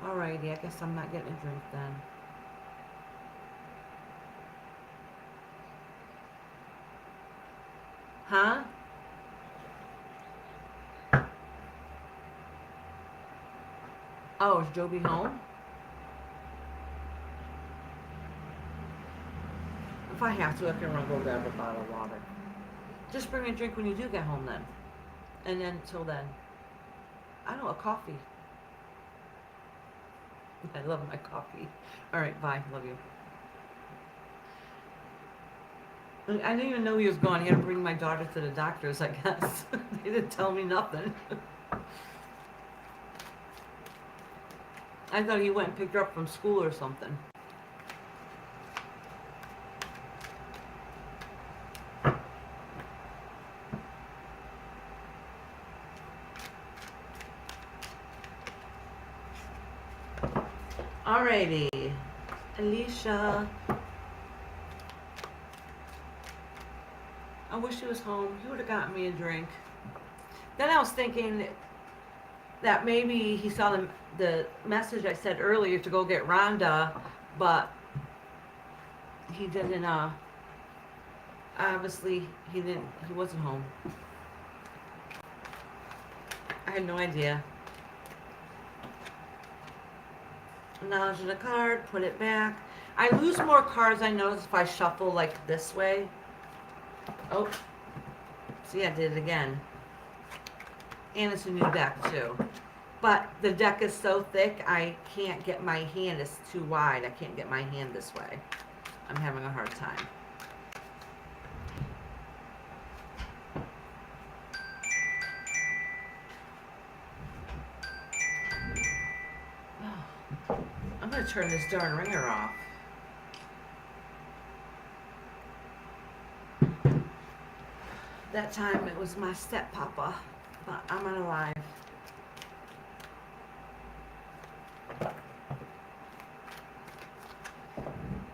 Alrighty, I guess I'm not getting a drink then. Huh? Oh, is Joby home? If I have to, I can run go grab a bottle of water. Just bring me a drink when you do get home then. And then, till then. I don't know, a coffee. I love my coffee. Alright, bye. Love you. I didn't even know he was gone. He had to bring my daughter to the doctor's, I guess. They didn't tell me nothing. I thought he went and picked her up from school or something. Alrighty. Alicia. I wish he was home. He would have gotten me a drink. Then I was thinking that maybe he saw the message I said earlier to go get Rhonda, but he didn't, obviously he wasn't home. I had no idea. Acknowledge the card, put it back. I lose more cards, I notice, if I shuffle like this way. Oh, see, I did it again. And it's a new deck too. But the deck is so thick, I can't get my hand, it's too wide. I can't get my hand this way. I'm having a hard time. Oh, I'm going to turn this darn ringer off. That time it was my steppapa, but I'm unalive.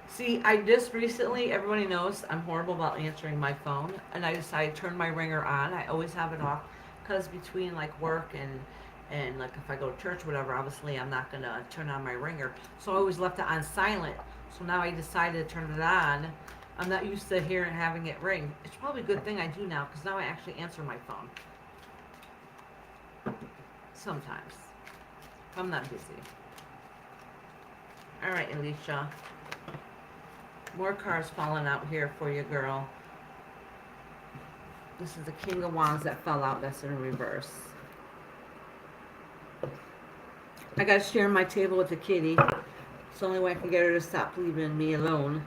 See, I just recently, everybody knows I'm horrible about answering my phone, and I decided to turn my ringer on. I always have it off, because between like work and like if I go to church or whatever, obviously I'm not gonna turn on my ringer. So I always left it on silent. So now I decided to turn it on. I'm not used to hearing having it ring. It's probably a good thing I do now, because now I actually answer my phone. Sometimes. If I'm not busy. Alright, Alicia. More cards falling out here for you, girl. This is the King of Wands that fell out. That's in reverse. I gotta share my table with the kitty. It's the only way I can get her to stop leaving me alone.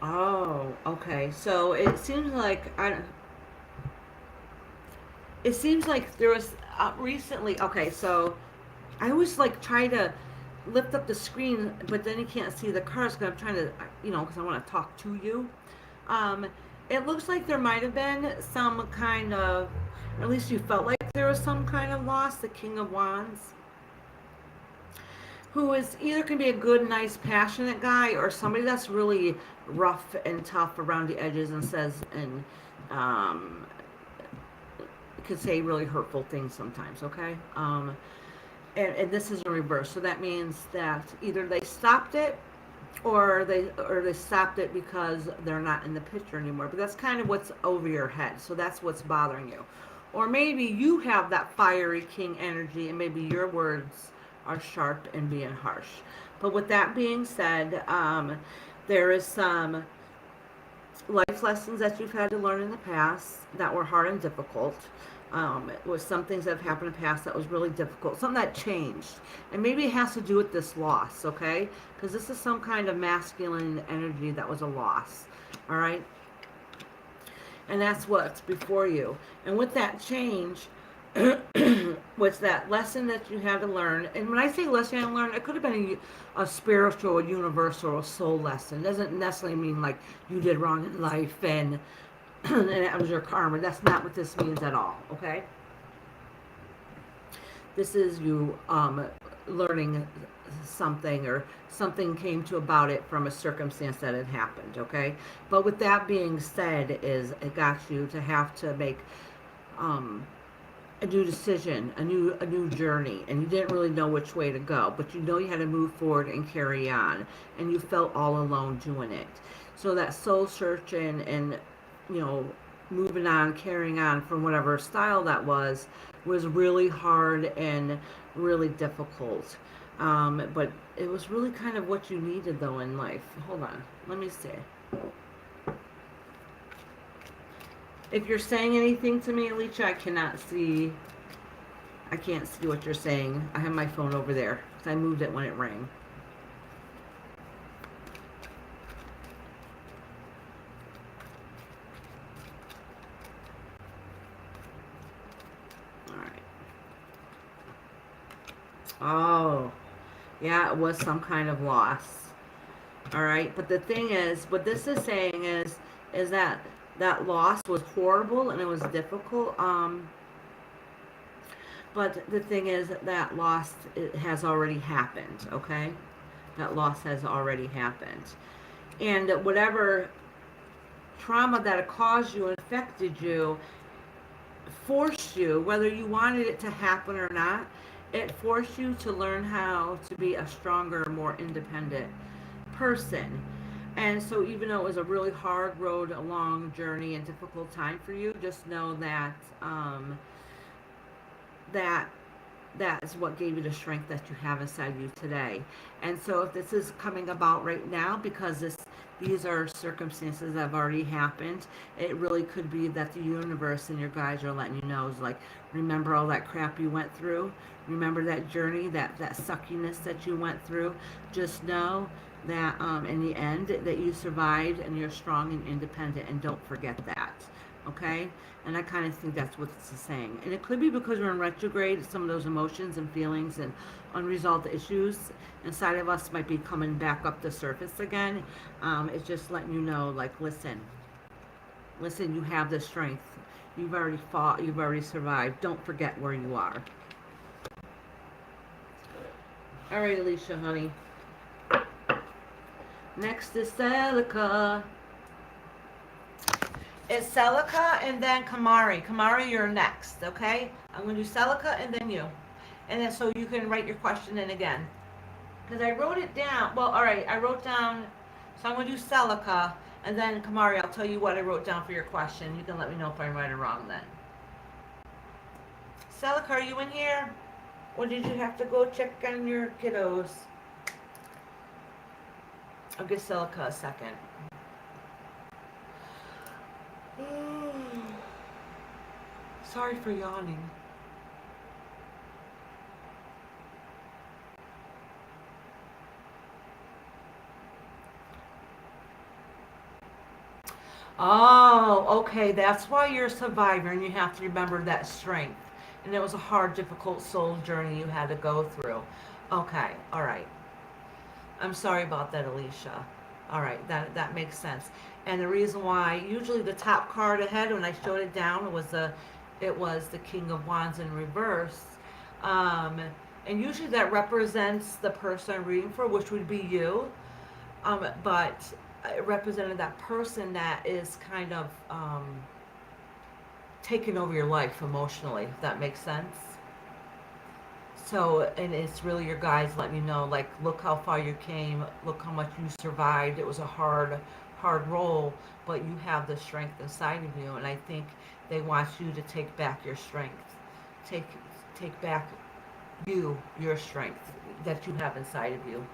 Oh, okay. So it seems like it seems like there was recently. Okay, so I always like try to lift up the screen, but then you can't see the cards because I'm trying to, because I want to talk to you. It looks like there might have been some kind of, or at least you felt like there was some kind of loss. The King of Wands, who is either can be a good, nice, passionate guy, or somebody that's really rough and tough around the edges and says and could say really hurtful things sometimes. Okay. And this is in reverse, so that means that either they stopped it, or they stopped it because they're not in the picture anymore. But that's kind of what's over your head, so that's what's bothering you. Or maybe you have that fiery king energy, and maybe your words are sharp and being harsh. But with that being said, there is some life lessons that you've had to learn in the past that were hard and difficult. It was some things that have happened in the past that was really difficult, something that changed, and maybe it has to do with this loss, okay? Because this is some kind of masculine energy that was a loss, all right? And that's what's before you. And with that change, what's that lesson that you had to learn? And when I say lesson you had to learn, it could have been a spiritual, a universal, or a soul lesson. It doesn't necessarily mean like you did wrong in life and that was your karma. That's not what this means at all, okay? This is you learning something, or something came to about it from a circumstance that had happened, okay? But with that being said, is it got you to have to make a new decision, a new journey, and you didn't really know which way to go, but you know you had to move forward and carry on, and you felt all alone doing it. So that soul searching and moving on, carrying on from whatever style that was really hard and really difficult. But it was really kind of what you needed though in life. Hold on, let me see. If you're saying anything to me, Alicia, I can't see what you're saying. I have my phone over there because I moved it when it rang. Oh, yeah, it was some kind of loss. All right, but the thing is, what this is saying is that that loss was horrible and it was difficult. But the thing is that loss, it has already happened. Okay, that loss has already happened, and whatever trauma that it caused you, affected you, forced you, whether you wanted it to happen or not. It forced you to learn how to be a stronger, more independent person. And so even though it was a really hard road, a long journey and difficult time for you, just know that that that is what gave you the strength that you have inside you today. And so if this is coming about right now because these are circumstances that have already happened, it really could be that the universe and your guides are letting you know, is like, remember all that crap you went through, remember that journey, that suckiness that you went through. Just know that in the end that you survived and you're strong and independent, and don't forget that. Okay? And I kind of think that's what this is saying. And it could be because we're in retrograde, some of those emotions and feelings and unresolved issues inside of us might be coming back up the surface again. It's just letting you know, like, listen, you have the strength. You've already fought, you've already survived. Don't forget where you are. All right, Alicia, honey. Next is Celica. It's Celica and then Kamari. Kamari, you're next, okay? I'm going to do Celica and then you. And then so you can write your question in again. Because I wrote it down. Well, all right, I wrote down. So I'm going to do Celica and then Kamari, I'll tell you what I wrote down for your question. You can let me know if I'm right or wrong then. Celica, are you in here? Or did you have to go check on your kiddos? I'll give Celica a second. Sorry for yawning. Oh, okay. That's why you're a survivor, and you have to remember that strength. And it was a hard, difficult soul journey you had to go through. Okay, all right. I'm sorry about that, Alicia. All right, that makes sense. And the reason why, usually the top card ahead when I showed it down was the King of Wands in reverse. Um, and usually that represents the person I'm reading for, which would be you. But it represented that person that is kind of taking over your life emotionally, if that makes sense. So, and it's really your guides letting you know, like, look how far you came, look how much you survived. It was a hard role, but you have the strength inside of you, and I think they want you to take back your strength, take back your strength that you have inside of you.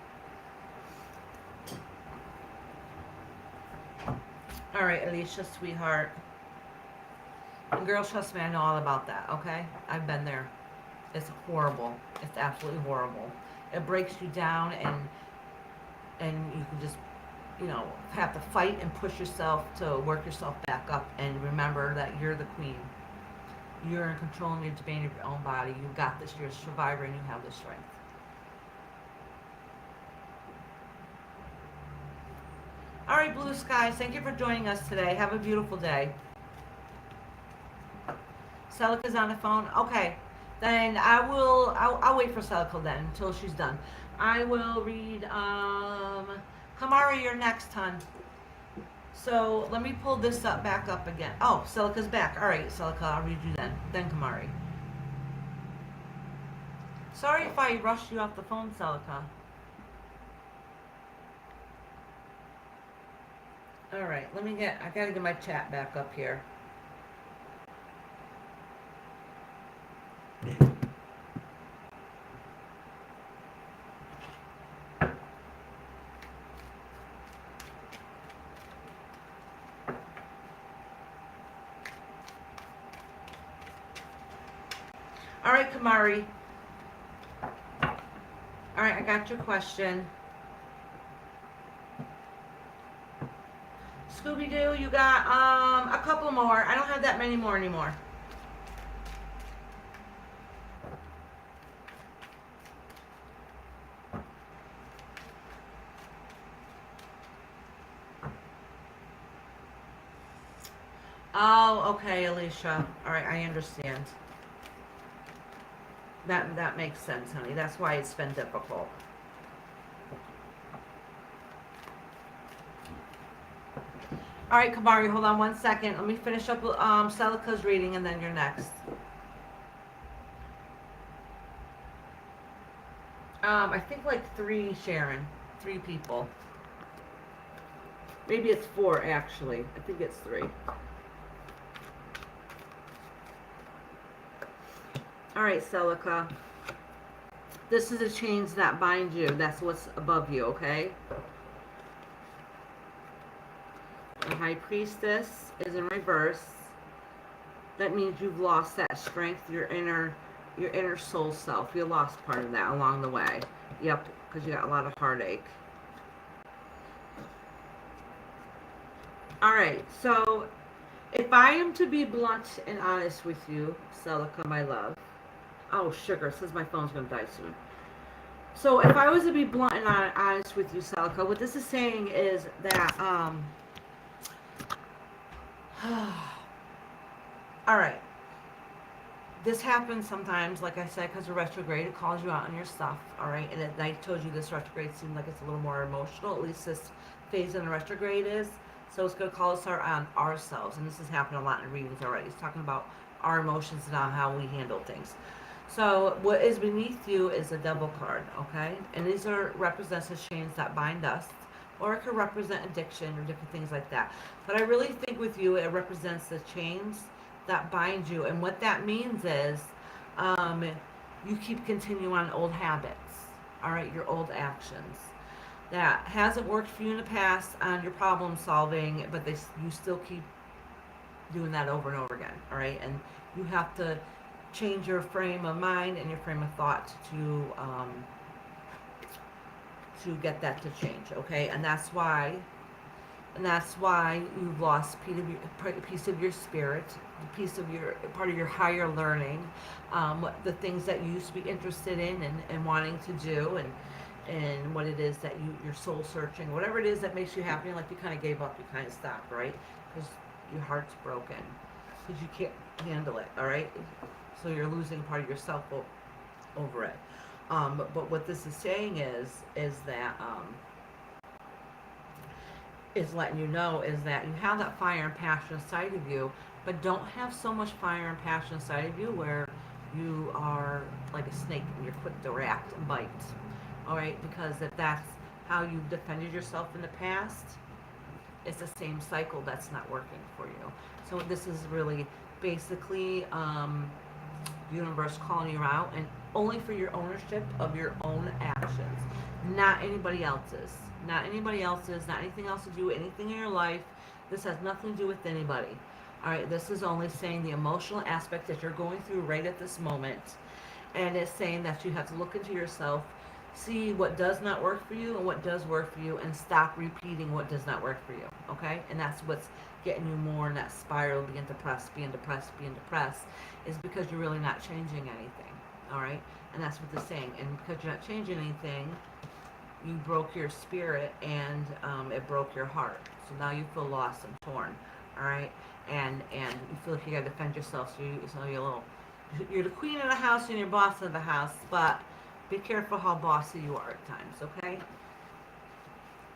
All right, Alicia, sweetheart. And girls, trust me, I know all about that, okay? I've been there. It's horrible. It's absolutely horrible. It breaks you down, and you can just, have to fight and push yourself to work yourself back up, and remember that you're the queen. You're in control of your domain of your own body. You've got this. You're a survivor, and you have the strength. All right, blue skies, thank you for joining us today. Have a beautiful day. Celica's on the phone. Okay, then I'll wait for Celica then until she's done. I will read, Kamari, you're next, hon. So let me pull this back up again. Oh, Celica's back. All right, Celica, I'll read you then Kamari. Sorry if I rushed you off the phone, Celica. All right, I gotta get my chat back up here. All right, Kamari. All right, I got your question. Scooby-Doo, you got a couple more. I don't have that many more anymore. Oh, okay, Alicia. All right, I understand. That makes sense, honey. That's why it's been difficult. All right, Kamari, hold on one second. Let me finish up Celica's reading, and then you're next. I think like 3, Sharon. 3 people. Maybe it's 4, actually. I think it's 3. All right, Celica. This is the chains that bind you. That's what's above you, okay? The High Priestess is in reverse. That means you've lost that strength, your inner soul self. You lost part of that along the way. Yep, because you got a lot of heartache. All right, so if I am to be blunt and honest with you, Celica, my love. Oh, sugar, it says my phone's going to die soon. So if I was to be blunt and honest with you, Celica, what this is saying is that, all right, this happens sometimes, like I said, because of retrograde. It calls you out on your stuff, all right? And I told you this retrograde seemed like it's a little more emotional. At least this phase in the retrograde is. So it's going to call us out on ourselves. And this has happened a lot in readings already. It's talking about our emotions and how we handle things. So what is beneath you is a Devil card, okay? And these represents the chains that bind us. Or it could represent addiction or different things like that. But I really think with you, it represents the chains that bind you. And what that means is you keep continuing on old habits, all right, your old actions. That hasn't worked for you in the past on your problem solving, but you still keep doing that over and over again, all right? And you have to change your frame of mind and your frame of thought to get that to change, okay? And that's why you've lost a piece of your spirit, a piece of your part of your higher learning, the things that you used to be interested in and wanting to do, and what it is that you're soul searching, whatever it is that makes you happy. Like you kind of gave up, you kind of stopped, right? Because your heart's broken, because you can't handle it, all right? So you're losing part of yourself over it. But what this is saying is that is letting you know is that you have that fire and passion inside of you, but don't have so much fire and passion inside of you where you are like a snake and you're quick to react and bite. All right, because if that's how you've defended yourself in the past, it's the same cycle that's not working for you. So this is really basically universe calling you out, and only for your ownership of your own actions, not anybody else's. Not anybody else's, not anything else to do with anything in your life. This has nothing to do with anybody. All right, this is only saying the emotional aspect that you're going through right at this moment. And it's saying that you have to look into yourself, see what does not work for you and what does work for you, and stop repeating what does not work for you, okay? And that's what's getting you more in that spiral, being depressed, is because you're really not changing anything, all right? And that's what they're saying. And because you're not changing anything, you broke your spirit and it broke your heart. So now you feel lost and torn, all right? And you feel like you got to defend yourself. So you're the queen of the house and you're boss of the house, but be careful how bossy you are at times, okay?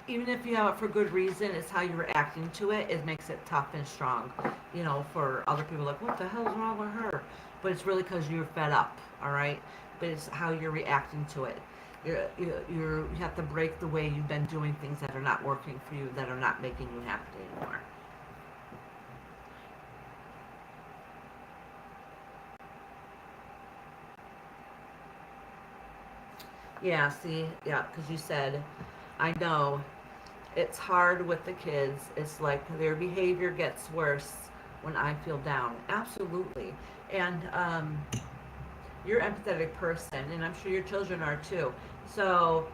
Even if you have it for good reason, it's how you're reacting to it. It makes it tough and strong, for other people like, what the hell is wrong with her? But it's really because you're fed up, all right? But it's how you're reacting to it. You have to break the way you've been doing things that are not working for you, that are not making you happy anymore. Yeah, see, yeah, because you said, I know, it's hard with the kids. It's like their behavior gets worse when I feel down. Absolutely. And you're an empathetic person, and I'm sure your children are too. So,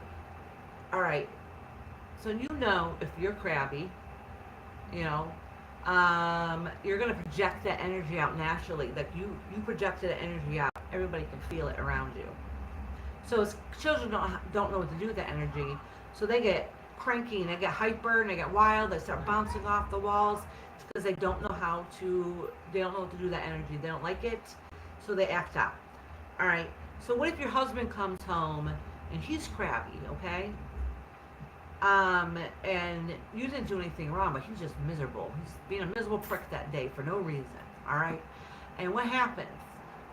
all right. So if you're crabby, you know, you're going to project that energy out naturally. Like you projected that energy out. Everybody can feel it around you. So as children don't know what to do with that energy, so they get cranky and they get hyper and they get wild. They start bouncing off the walls because they don't know what to do with that energy. They don't like it, so they act out. All right. So what if your husband comes home and he's crabby, okay? And you didn't do anything wrong, but he's just miserable. He's being a miserable prick that day for no reason. All right. And what happens?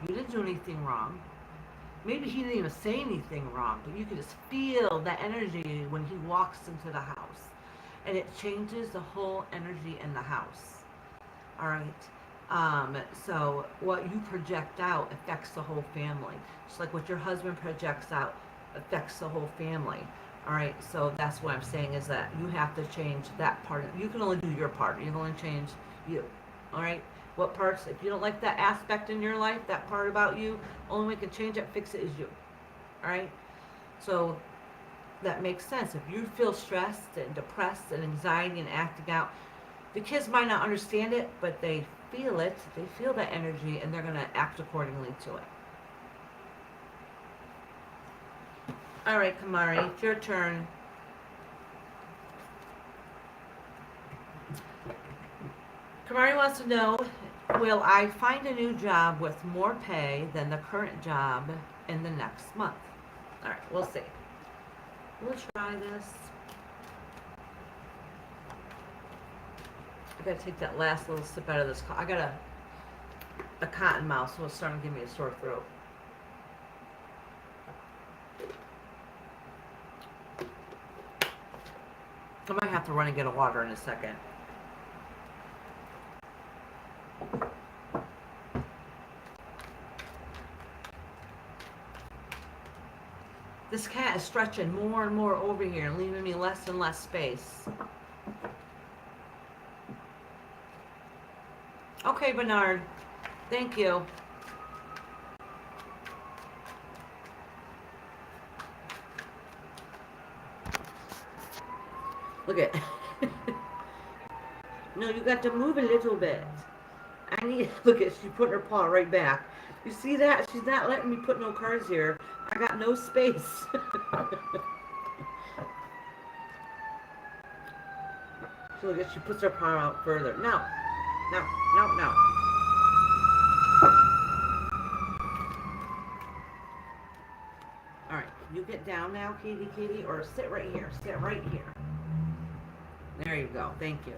You didn't do anything wrong. Maybe he didn't even say anything wrong, but you could just feel that energy when he walks into the house. and it changes the whole energy in the house. All right. So what you project out affects the whole family. Just like what your husband projects out affects the whole family. All right. So that's what I'm saying is that you have to change that part. You can only do your part. You can only change you. All right. What parts? If you don't like that aspect in your life, that part about you, only way you can change it, fix it is you. All right. So that makes sense. If you feel stressed and depressed and anxiety and acting out, the kids might not understand it, but they feel it. They feel that energy, and they're going to act accordingly to it. All right, Kamari, it's your turn. Kamari wants to know, will I find a new job with more pay than the current job in the next month? All right, we'll see. We'll try this. I gotta take that last little sip out of this. I got a cotton mouth, so it's starting to give me a sore throat. I might have to run and get a water in a second. This cat is stretching more and more over here and leaving me less and less space. Okay, Bernard. Thank you. Look at. No, you got to move a little bit. I need. Look at. She put her paw right back. You see that? She's not letting me put no cards here. I got no space. So look at. She puts her paw out further. No. No. No. No. All right. You get down now, kitty, or sit right here. Sit right here. There you go. Thank you.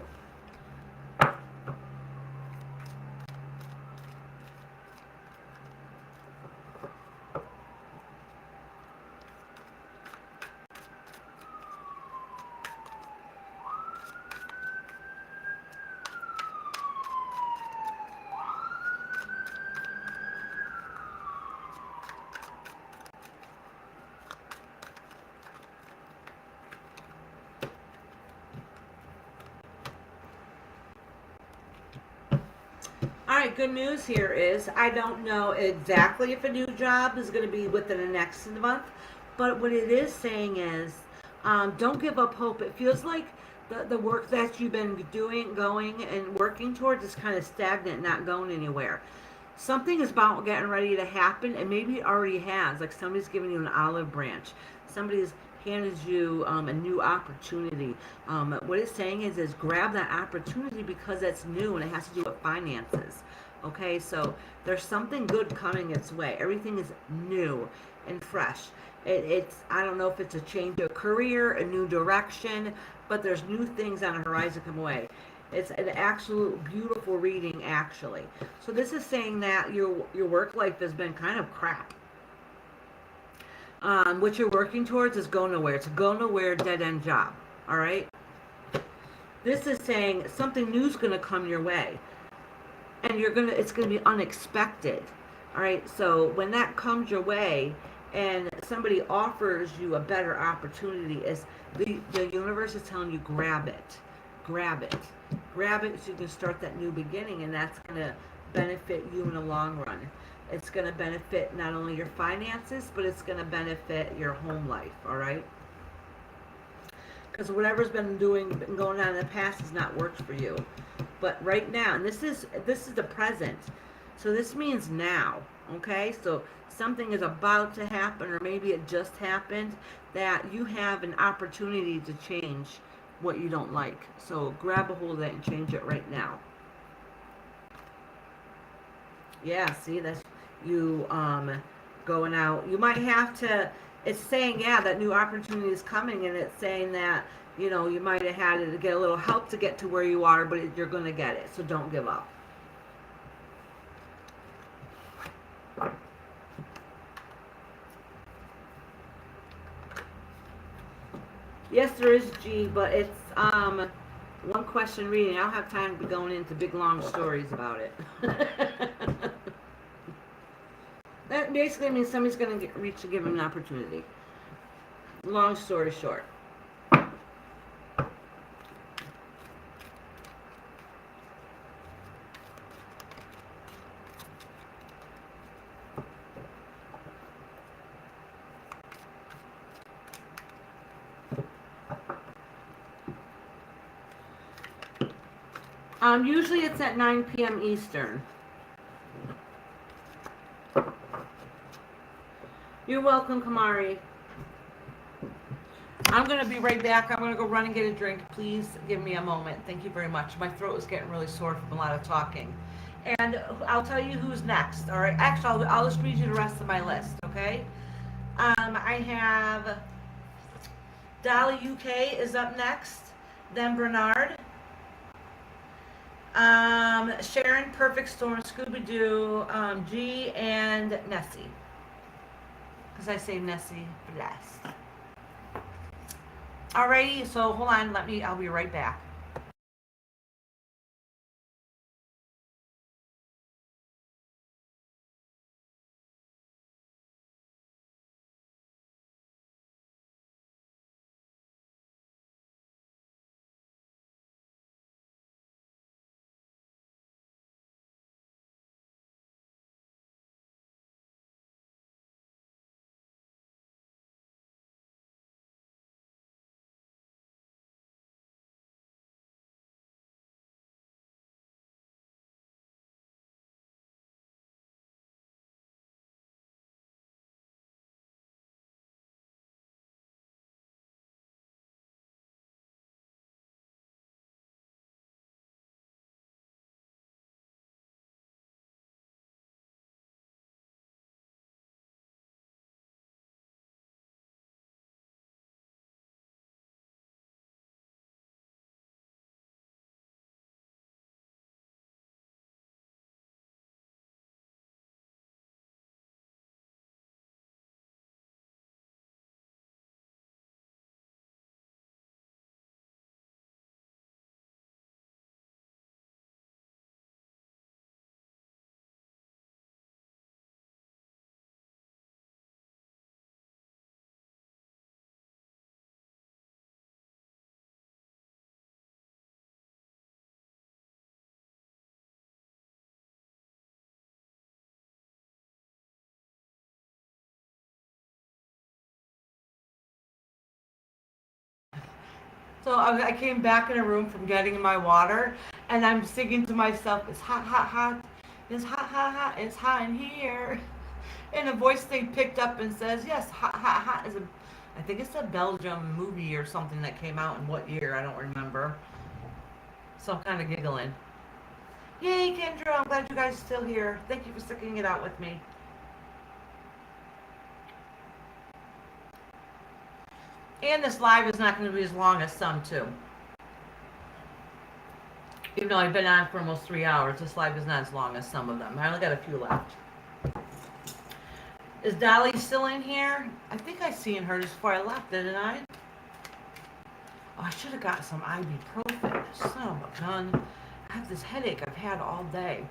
Alright, good news here is I don't know exactly if a new job is going to be within the next month, but what it is saying is don't give up hope. It feels like the work that you've been doing, going, and working towards is kind of stagnant, not going anywhere. Something is about getting ready to happen, and maybe it already has. Like somebody's giving you an olive branch. Somebody's handed you a new opportunity. What it's saying is grab that opportunity because it's new and it has to do with finances. Okay, so there's something good coming its way. Everything is new and fresh. It's I don't know if it's a change of career, a new direction, but there's new things on the horizon come away. It's an absolute beautiful reading, actually. So this is saying that your work life has been kind of crap. What you're working towards is go nowhere. It's a go nowhere dead end job. All right. This is saying something new is going to come your way, and it's going to be unexpected. All right. So when that comes your way, and somebody offers you a better opportunity, is the universe is telling you grab it, grab it, grab it, so you can start that new beginning, and that's going to benefit you in the long run. It's going to benefit not only your finances, but it's going to benefit your home life, all right? Because whatever's been going on in the past has not worked for you. But right now, and this is the present. So this means now, okay? So something is about to happen, or maybe it just happened, that you have an opportunity to change what you don't like. So grab a hold of that and change it right now. Yeah, see, that's you going out. You might have to, it's saying, yeah, that new opportunity is coming, and it's saying that, you know, you might have had to get a little help to get to where you are, but you're going to get it, so don't give up. Yes, there is G, but it's one question reading. I don't have time to be going into big long stories about it. That basically means somebody's going to reach to give him an opportunity. Long story short. Usually it's at 9 p.m. Eastern. You're welcome, Kamari. I'm going to be right back. I'm going to go run and get a drink. Please give me a moment. Thank you very much. My throat is getting really sore from a lot of talking. And I'll tell you who's next. All right. Actually, I'll just read you the rest of my list. Okay. I have Dolly UK is up next. Then Bernard. Sharon, Perfect Storm, Scooby Doo, G, and Nessie. Because I say Nessie blessed. Alrighty, so hold on, I'll be right back. So I came back in a room from getting my water, and I'm singing to myself, "It's hot, hot, hot. It's hot, hot, hot. It's hot in here." And a voice thing picked up and says, "Yes, hot, hot, hot is a." I think it's a Belgium movie or something that came out in what year? I don't remember. So I'm kind of giggling. Yay, Kendra! I'm glad you guys are still here. Thank you for sticking it out with me. And this live is not going to be as long as some too. Even though I've been on for almost 3 hours, this live is not as long as some of them. I only got a few left. Is Dolly still in here? I think I seen her just before I left, didn't I? Oh, I should have got some ibuprofen. Son of a gun. I have this headache I've had all day.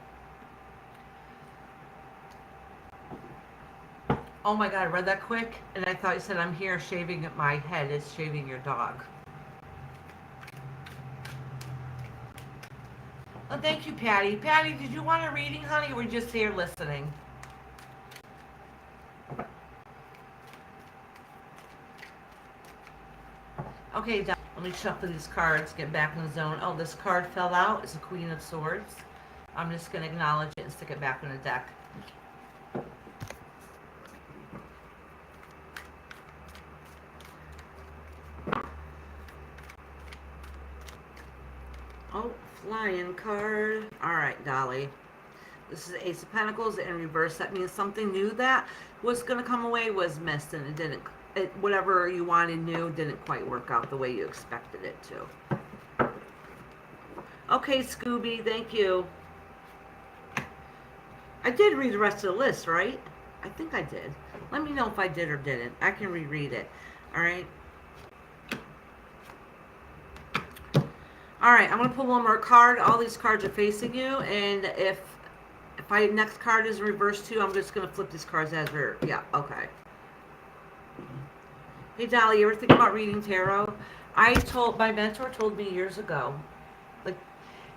Oh my god, I read that quick, and I thought you said I'm here shaving my head. It's shaving your dog. Oh, thank you, Patty. Patty, did you want a reading, honey, or were you just here listening? Okay, let me shuffle these cards, get back in the zone. Oh, this card fell out. It's a Queen of Swords. I'm just going to acknowledge it and stick it back in the deck. Oh, flying card. All right, Dolly. This is Ace of Pentacles in reverse. That means something new that was going to come away was missed, and it didn't. Whatever you wanted new didn't quite work out the way you expected it to. Okay, Scooby, thank you. I did read the rest of the list, right? I think I did. Let me know if I did or didn't. I can reread it. All right. All right, I'm gonna pull one more card. All these cards are facing you, and if my next card is reversed too, I'm just gonna flip these cards as they're. Yeah, okay. Hey Dolly, you ever think about reading tarot? My mentor told me years ago, like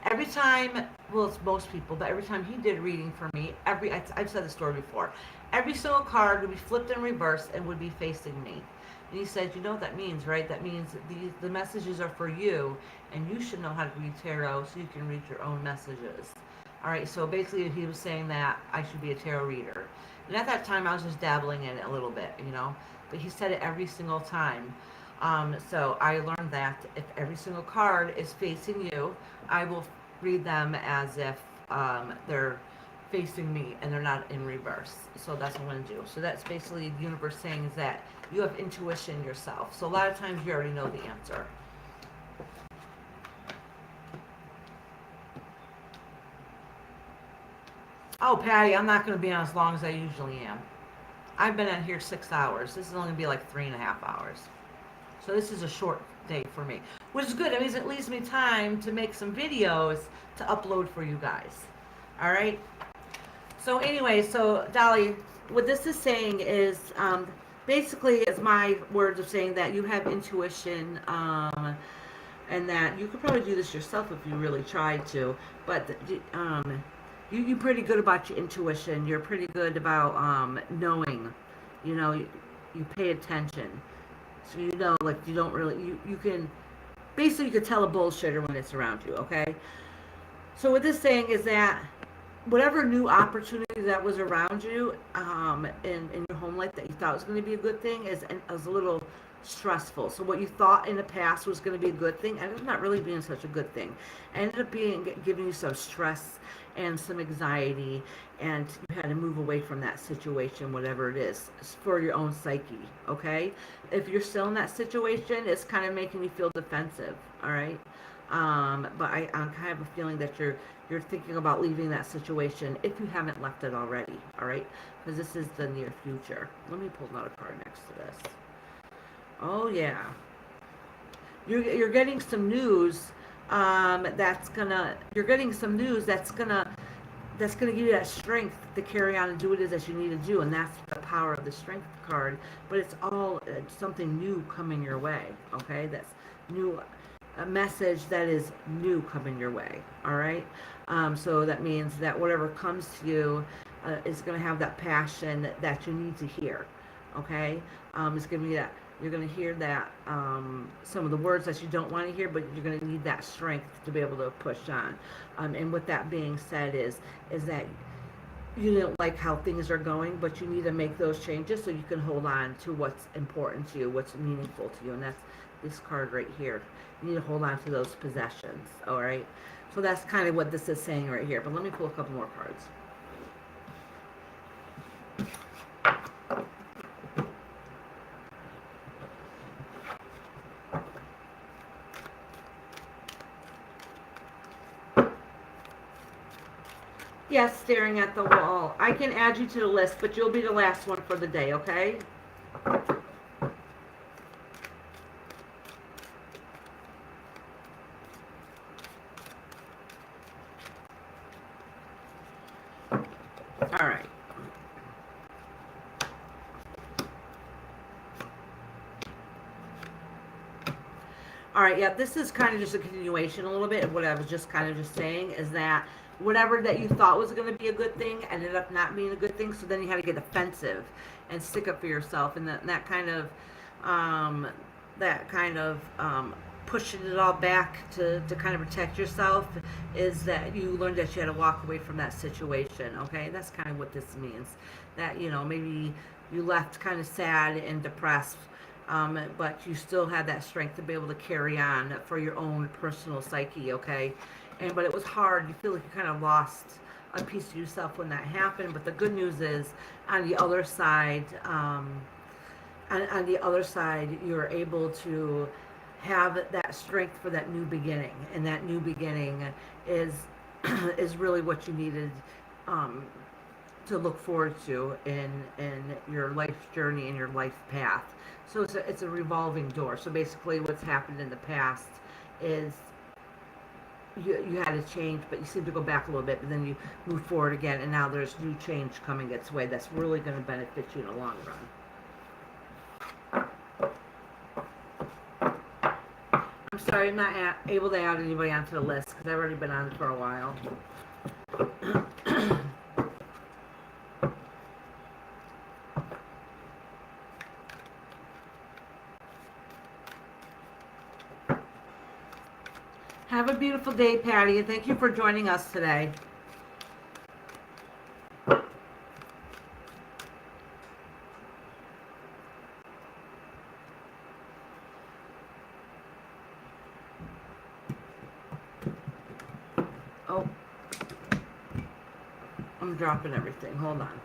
every time, well, it's most people, but every time he did a reading for me, I've said the story before, every single card would be flipped in reverse and would be facing me. And he said, you know what that means, right? That means the messages are for you, and you should know how to read tarot so you can read your own messages. All right, so basically he was saying that I should be a tarot reader. And at that time, I was just dabbling in it a little bit, you know? But he said it every single time. So I learned that if every single card is facing you, I will read them as if they're facing me and they're not in reverse. So that's what I'm going to do. So that's basically the universe saying is that you have intuition yourself. So a lot of times you already know the answer. Oh, Patty, I'm not going to be on as long as I usually am. I've been on here 6 hours. This is only going to be like 3.5 hours. So this is a short day for me, which is good. It means it leaves me time to make some videos to upload for you guys. All right. So anyway, so Dolly, what this is saying is basically it's my words of saying that you have intuition and that you could probably do this yourself if you really tried to. But you're pretty good about your intuition. You're pretty good about knowing. You know, you pay attention. So you know, like you don't really, you can, basically you can tell a bullshitter when it's around you, okay? So what this saying is that whatever new opportunity that was around you in your home life that you thought was going to be a good thing is a little stressful. So what you thought in the past was going to be a good thing ended up not really being such a good thing. Ended up giving you some stress and some anxiety, and you had to move away from that situation, whatever it is, for your own psyche, okay? If you're still in that situation, it's kind of making you feel defensive, all right? But I'm kind of a feeling that you're thinking about leaving that situation if you haven't left it already, all right? Because this is the near future. Let me pull another card next to this. Oh yeah, you're getting some news you're getting some news that's gonna give you that strength to carry on and do what it is that you need to do, and that's the power of the strength card. But it's all something new coming your way, okay? That's new, a message that is new coming your way, all right? So that means that whatever comes to you is going to have that passion that you need to hear, okay? It's going to be that you're going to hear that some of the words that you don't want to hear, but you're going to need that strength to be able to push on. And with that being said is that you don't like how things are going, but you need to make those changes so you can hold on to what's important to you, what's meaningful to you, and that's this card right here. You need to hold on to those possessions, all right? So that's kind of what this is saying right here, but let me pull a couple more cards. Yes, staring at the wall. I can add you to the list, but you'll be the last one for the day, okay? All right. All right, yeah, this is kind of just a continuation a little bit of what I was just kind of just saying, is that whatever that you thought was going to be a good thing ended up not being a good thing, so then you had to get offensive and stick up for yourself, and that kind of pushing it all back to kind of protect yourself is that you learned that you had to walk away from that situation, okay? That's kind of what this means, that, you know, maybe you left kind of sad and depressed, but you still had that strength to be able to carry on for your own personal psyche, okay? But it was hard. You feel like you kind of lost a piece of yourself when that happened. But the good news is, on the other side, you're able to have that strength for that new beginning, and that new beginning is is really what you needed to look forward to in your life journey and your life path. So it's a revolving door. So basically what's happened in the past is you had a change, but you seem to go back a little bit, but then you move forward again, and now there's new change coming its way that's really going to benefit you in the long run. I'm sorry, I'm not able to add anybody onto the list because I've already been on it for a while. Have a beautiful day, Patty, and thank you for joining us today. Oh, I'm dropping everything. Hold on.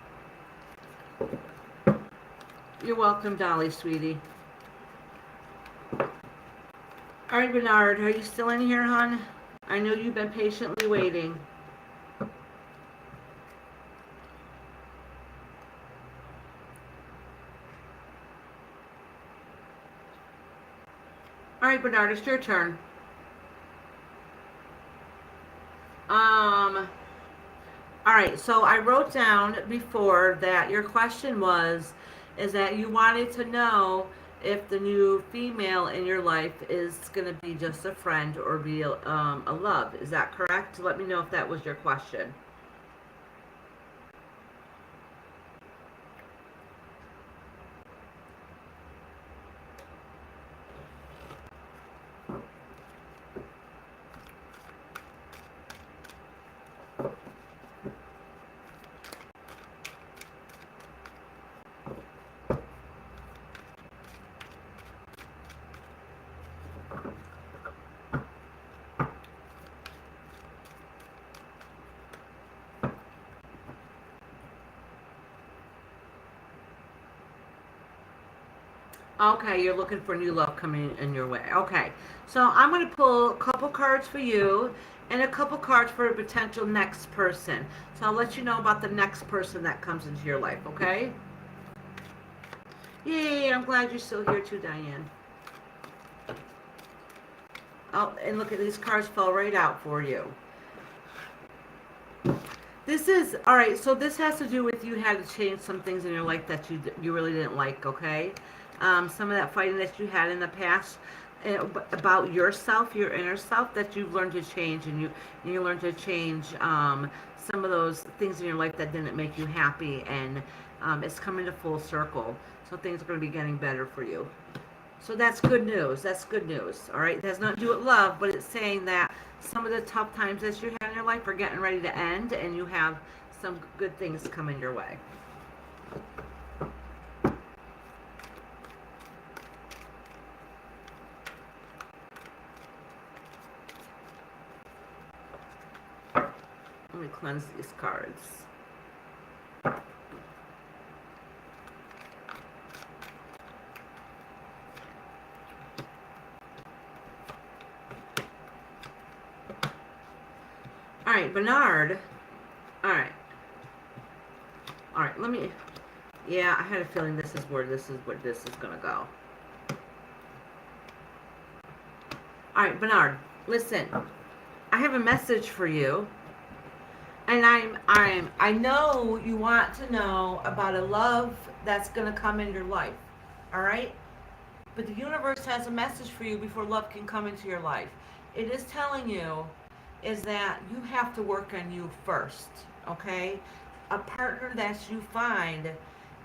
You're welcome, Dolly, sweetie. All right, Bernard, are you still in here, hon? I know you've been patiently waiting. All right, Bernard, it's your turn. All right, so I wrote down before that your question is that you wanted to know if the new female in your life is going to be just a friend or be a love. Is that correct? Let me know if that was your question. Okay, you're looking for new love coming in your way. Okay, so I'm going to pull a couple cards for you and a couple cards for a potential next person. So I'll let you know about the next person that comes into your life, okay? Yay, I'm glad you're still here too, Diane. Oh, and look at these cards fell right out for you. This is, all right, so this has to do with you had to change some things in your life that you really didn't like, okay? Some of that fighting that you had in the past about yourself, your inner self, that you've learned to change, and you learned to change some of those things in your life that didn't make you happy, and it's coming to full circle. So things are going to be getting better for you. So that's good news. That's good news. All right. It has nothing to do with love, but it's saying that some of the tough times that you had in your life are getting ready to end, and you have some good things coming your way. Let me cleanse these cards. All right, Bernard. All right. All right, let me. Yeah, I had a feeling this is where this is going to go. All right, Bernard, listen. I have a message for you. And I know you want to know about a love that's going to come in your life. All right? But the universe has a message for you before love can come into your life. It is telling you is that you have to work on you first, okay? A partner that you find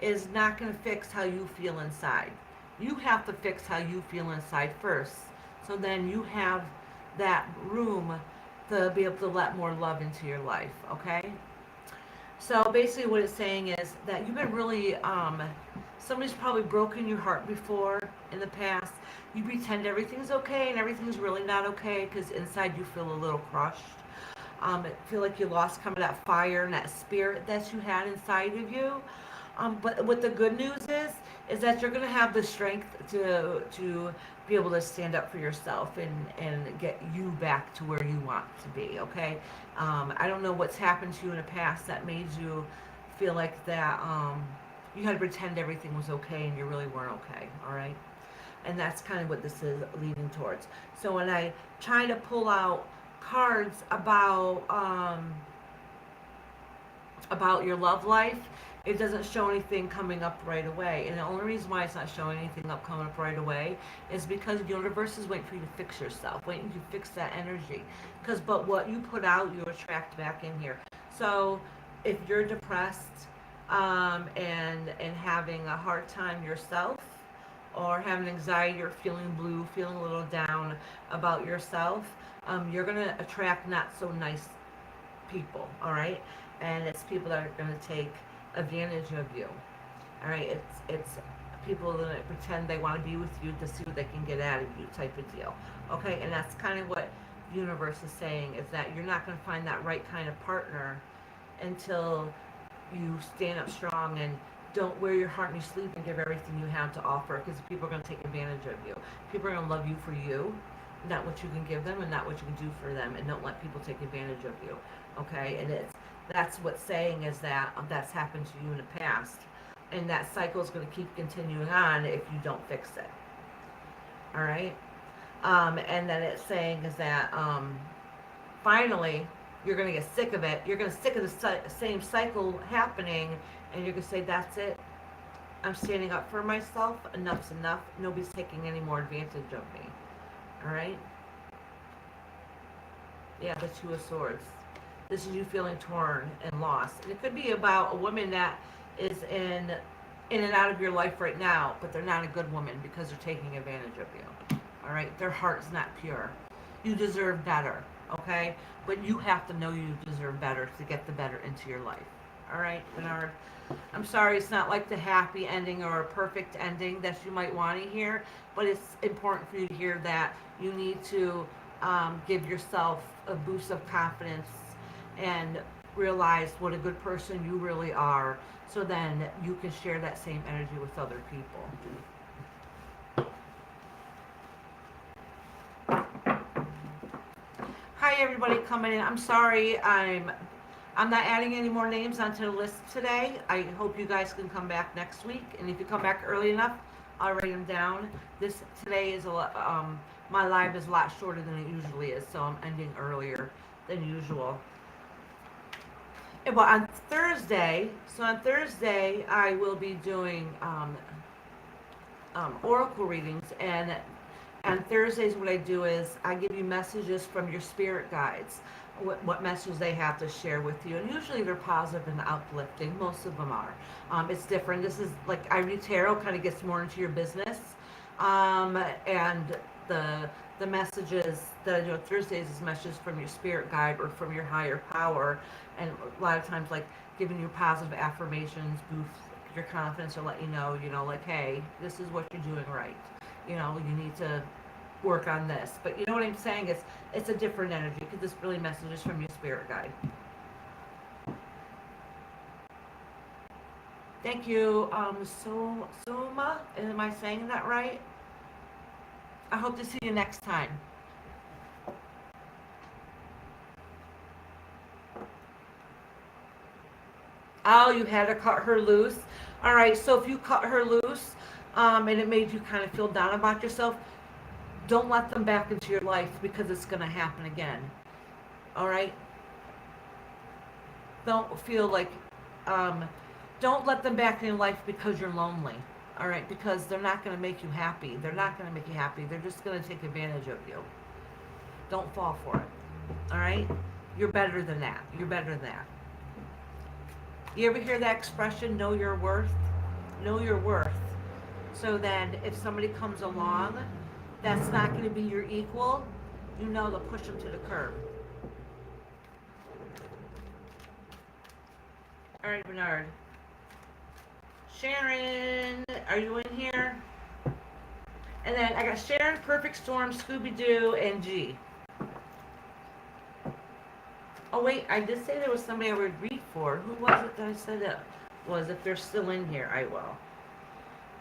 is not going to fix how you feel inside. You have to fix how you feel inside first. So then you have that room to be able to let more love into your life, okay? So basically what it's saying is that you've been really, somebody's probably broken your heart before in the past. You pretend everything's okay and everything's really not okay because inside you feel a little crushed. I feel like you lost kind of that fire and that spirit that you had inside of you. But what the good news is that you're going to have the strength to be able to stand up for yourself and get you back to where you want to be, okay? I don't know what's happened to you in the past that made you feel like that you had to pretend everything was okay and you really weren't okay, all right? And that's kind of what this is leading towards. So when I try to pull out cards about your love life, it doesn't show anything coming up right away. And the only reason why it's not showing anything coming up right away is because the universe is waiting for you to fix yourself, waiting to fix that energy. But what you put out, you attract back in here. So if you're depressed and having a hard time yourself, or having anxiety or feeling blue, feeling a little down about yourself, you're gonna attract not so nice people, all right? And it's people that are going to take advantage of you, all right? It's people that pretend they want to be with you to see what they can get out of you, type of deal, okay? And that's kind of what the universe is saying, is that you're not going to find that right kind of partner until you stand up strong and don't wear your heart on your sleeve and give everything you have to offer, because people are going to take advantage of you. People are going to love you for you, not what you can give them and not what you can do for them, and don't let people take advantage of you, okay? And that's what's saying, is that that's happened to you in the past, and that cycle is going to keep continuing on if you don't fix it, all right? And then it's saying is that finally you're going to get sick of it. You're going to sick of the same cycle happening, and you're going to say, that's it. I'm standing up for myself. Enough's enough. Nobody's taking any more advantage of me. All right? Yeah, the Two of Swords. This is you feeling torn and lost. And it could be about a woman that is in and out of your life right now, but they're not a good woman because they're taking advantage of you. All right? Their heart's not pure. You deserve better, okay? But you have to know you deserve better to get the better into your life. All right, Bernard? I'm sorry, it's not like the happy ending or a perfect ending that you might want to hear, but it's important for you to hear that you need to give yourself a boost of confidence and realize what a good person you really are, so then you can share that same energy with other people. Hi everybody coming in. I'm sorry, I'm not adding any more names onto the list today. I hope you guys can come back next week, and if you come back early enough, I'll write them down. Today is a lot, my live is a lot shorter than it usually is, so I'm ending earlier than usual. Well, on Thursday, I will be doing oracle readings, and on Thursdays what I do is I give you messages from your spirit guides, what message they have to share with you, and usually they're positive and uplifting. Most of them are. It's different. This is like I read tarot, kind of gets more into your business, and the messages that I do on Thursdays is messages from your spirit guide or from your higher power, and a lot of times like giving you positive affirmations, boost your confidence, or let you know, like, hey, this is what you're doing right. You need to work on this. But you know what I'm saying? It's a different energy, because it's really messages from your spirit guide. Thank you, Soma. Am I saying that right? I hope to see you next time. Oh, you had to cut her loose. All right, so if you cut her loose, and it made you kind of feel down about yourself, don't let them back into your life, because it's going to happen again. All right? Don't feel like, don't let them back in your life because you're lonely. All right? Because they're not going to make you happy. They're not going to make you happy. They're just going to take advantage of you. Don't fall for it. All right? You're better than that. You're better than that. You ever hear that expression, know your worth? Know your worth. So then if somebody comes along that's not going to be your equal, they'll push them to the curb. All right, Bernard. Sharon, are you in here? And then I got Sharon, Perfect Storm, Scooby-Doo, and G. Oh, wait, I did say there was somebody I would read for. Who was it that I said that was? If they're still in here, I will.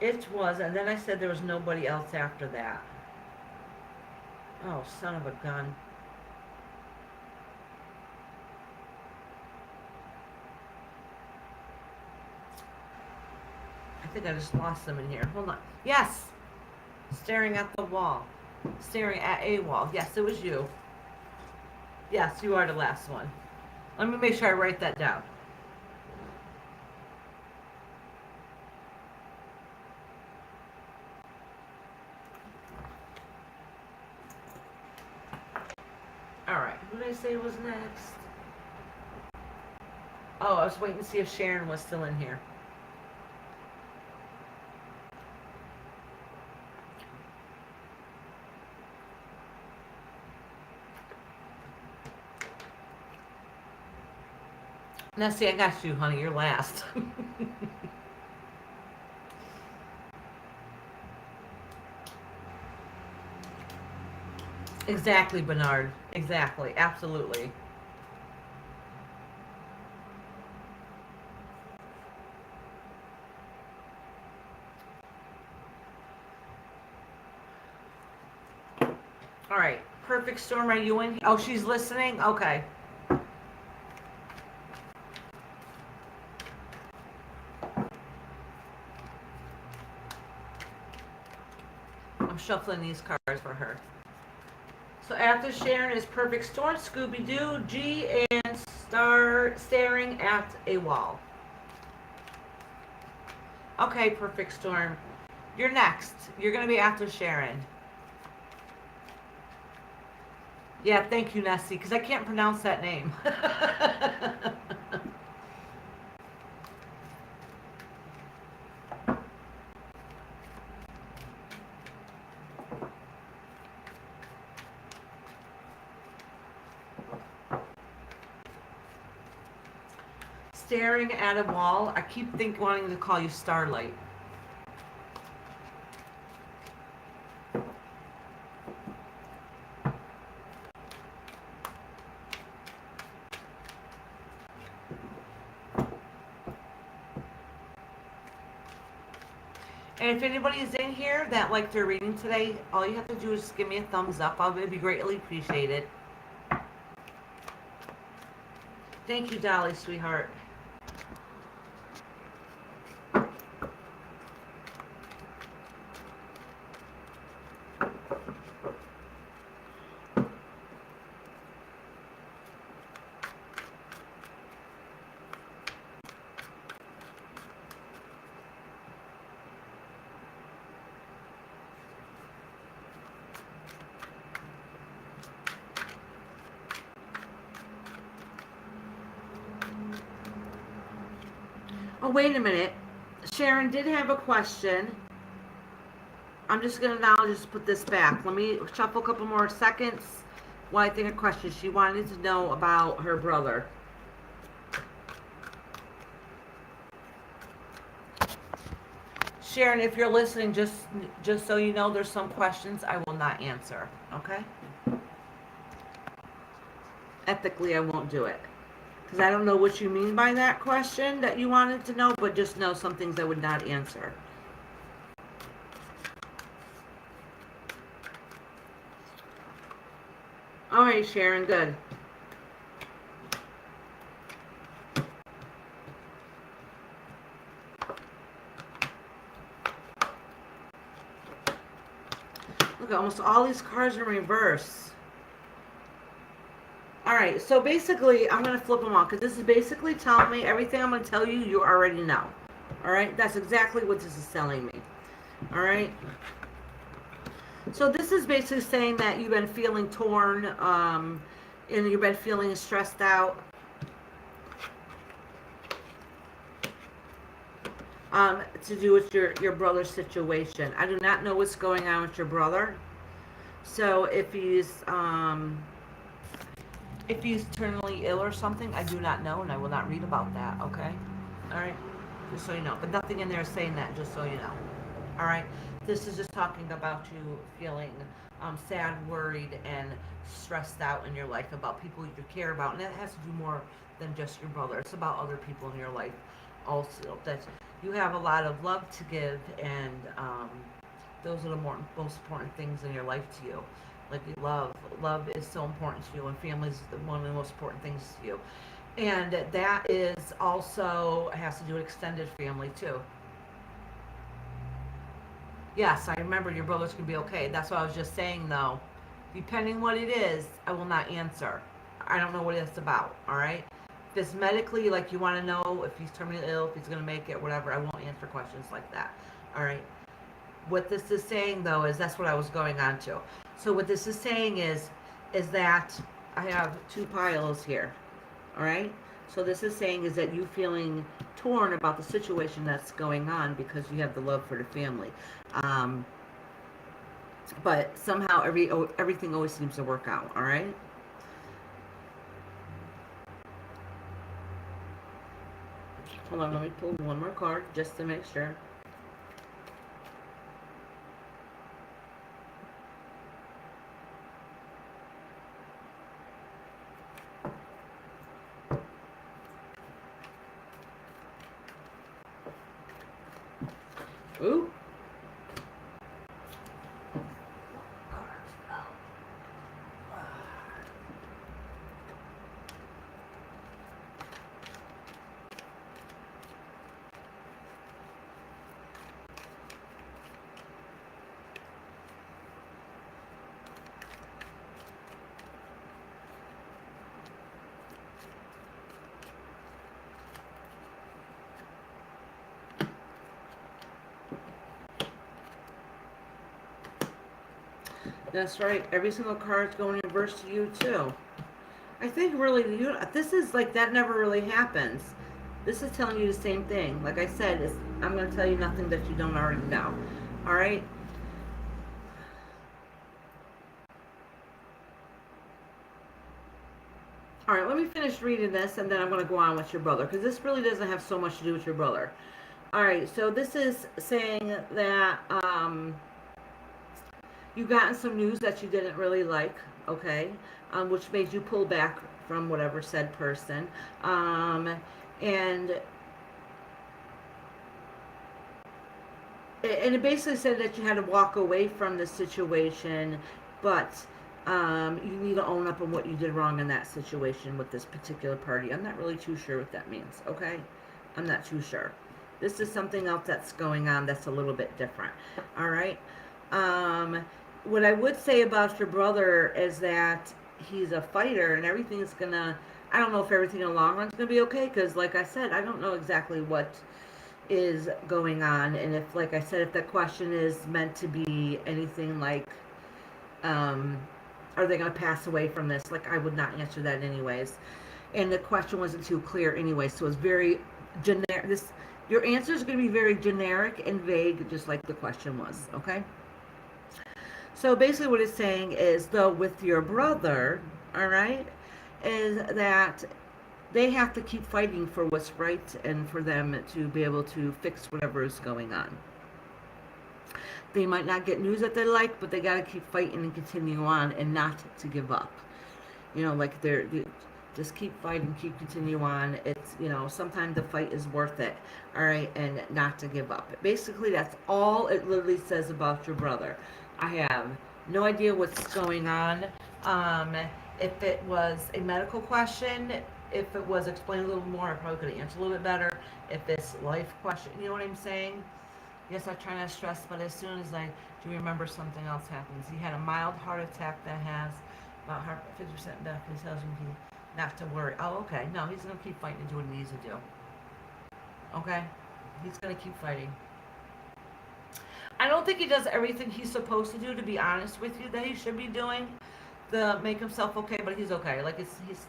It was, and then I said there was nobody else after that. Oh, son of a gun. I think I just lost them in here. Hold on. Yes! Staring at the wall. Staring at a wall. Yes, it was you. Yes, you are the last one. Let me make sure I write that down. All right, who did I say was next? Oh, I was waiting to see if Sharon was still in here. Now, see, I got you, honey. You're last. Exactly, Bernard. Exactly. Absolutely. All right. Perfect Storm, are you in? Oh, she's listening? Okay. I'm shuffling these cards for her. So after Sharon is Perfect Storm, Scooby Doo, G, and staring at a wall. Okay, Perfect Storm. You're next. You're going to be after Sharon. Yeah, thank you, Nessie, because I can't pronounce that name. Staring at a wall. I keep wanting to call you Starlight. And if anybody is in here that liked their reading today, all you have to do is just give me a thumbs up. It would be greatly appreciated. Thank you, Dolly, sweetheart. Oh, wait a minute. Sharon did have a question. I'm just going to now just put this back. Let me shuffle a couple more seconds while I think of questions. She wanted to know about her brother. Sharon, if you're listening, just so you know, there's some questions I will not answer, okay? Ethically, I won't do it. Because I don't know what you mean by that question that you wanted to know, but just know some things I would not answer. All right, Sharon, good. Look, almost all these cards are in reverse. All right, so basically, I'm going to flip them off because this is basically telling me everything I'm going to tell you, you already know. All right, that's exactly what this is telling me. All right. So this is basically saying that you've been feeling torn, and you've been feeling stressed out. To do with your brother's situation. I do not know what's going on with your brother. So if he's terminally ill or something, I do not know, and I will not read about that. Okay, all right, just so you know. But nothing in there is saying that. Just so you know. All right, this is just talking about you feeling sad, worried, and stressed out in your life about people you care about, and that has to do more than just your brother. It's about other people in your life also. That you have a lot of love to give, and those are the most important things in your life to you. Like love is so important to you, and family is one of the most important things to you. And that is also has to do with extended family too. Yes, I remember your brother's gonna be okay. That's what I was just saying though. Depending what it is, I will not answer. I don't know what it's about, all right? If it's medically, like you want to know if he's terminally ill, if he's going to make it, whatever, I won't answer questions like that, all right? What this is saying, though, is that's what I was going on to. So what this is saying is that I have two piles here, all right? So this is saying is that you feeling torn about the situation that's going on because you have the love for the family. But somehow everything always seems to work out, all right? Hold on, let me pull one more card just to make sure. Ooh. That's right. Every single card's going in verse to you too. I think really, this is like that never really happens. This is telling you the same thing. Like I said, I'm going to tell you nothing that you don't already know. All right. All right. Let me finish reading this, and then I'm going to go on with your brother because this really doesn't have so much to do with your brother. All right. So this is saying that you've gotten some news that you didn't really like, okay, which made you pull back from whatever said person, and it basically said that you had to walk away from the situation, but you need to own up on what you did wrong in that situation with this particular party. I'm not really too sure what that means, okay? I'm not too sure. This is something else that's going on that's a little bit different, all right? What I would say about your brother is that he's a fighter and everything is gonna, I don't know if everything in the long run is gonna be okay, because like I said, I don't know exactly what is going on, and if, like I said, if that question is meant to be anything like, are they gonna pass away from this, like I would not answer that anyways, and the question wasn't too clear anyway, so it's very generic. Your answer is gonna be very generic and vague, just like the question was, okay? So basically what it's saying is, though, with your brother, all right, is that they have to keep fighting for what's right and for them to be able to fix whatever is going on. They might not get news that they like, but they got to keep fighting and continue on and not to give up. You know, like just keep fighting, keep continue on. It's, you know, sometimes the fight is worth it, all right, and not to give up. Basically, that's all it literally says about your brother. I have no idea what's going on. If it was a medical question, if it was explained a little more, I probably could have answered a little bit better. If it's life question, you know what I'm saying? Yes, I try not to stress, but as soon as I do remember, something else happens. He had a mild heart attack that has about 50% back. He tells me not to worry. Oh, okay. No, he's going to keep fighting and do what he needs to do. Okay? He's going to keep fighting. I don't think he does everything he's supposed to do, to be honest with you, that he should be doing to make himself okay, but he's okay. Like, he's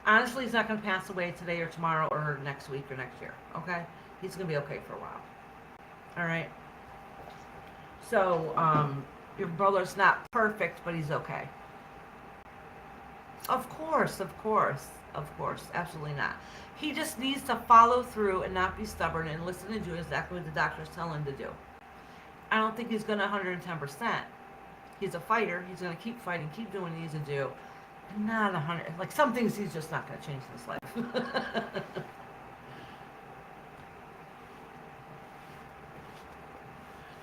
honestly, he's not going to pass away today or tomorrow or next week or next year, okay? He's going to be okay for a while. All right? So, your brother's not perfect, but he's okay. Of course, absolutely not. He just needs to follow through and not be stubborn and listen and do exactly what the doctors tell him to do. I don't think he's going to 110%. He's a fighter. He's going to keep fighting, keep doing what he needs to do. Not 100. Like, some things he's just not going to change in his life.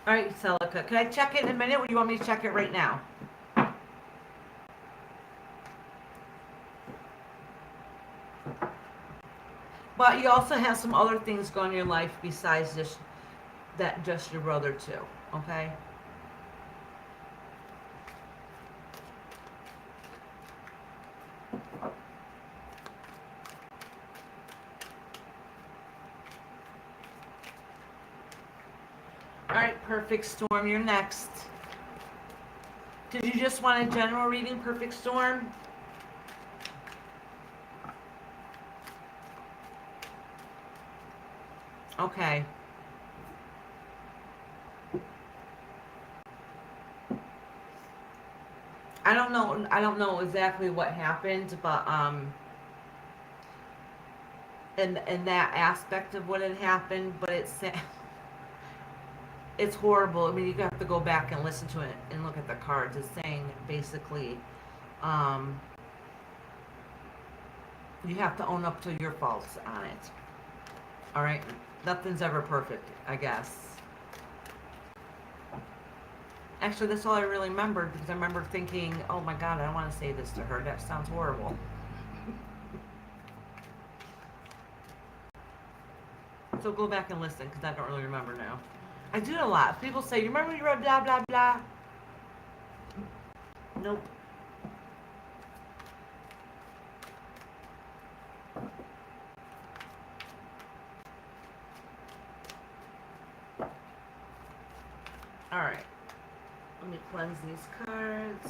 All right, Celica. Can I check it in a minute, or do you want me to check it right now? But you also have some other things going on in your life besides just your brother too, okay? Perfect Storm, you're next. Did you just want a general reading, Perfect Storm? Okay. I don't know exactly what happened, but in that aspect of what had happened, but it's horrible. I mean, you have to go back and listen to it and look at the cards. It's saying basically, you have to own up to your faults on it. All right, nothing's ever perfect, I guess. Actually, that's all I really remembered, because I remember thinking, oh my God, I don't want to say this to her. That sounds horrible. So go back and listen, because I don't really remember now. I do it a lot. People say, you remember you read blah, blah, blah? Nope. All right. Let me cleanse these cards.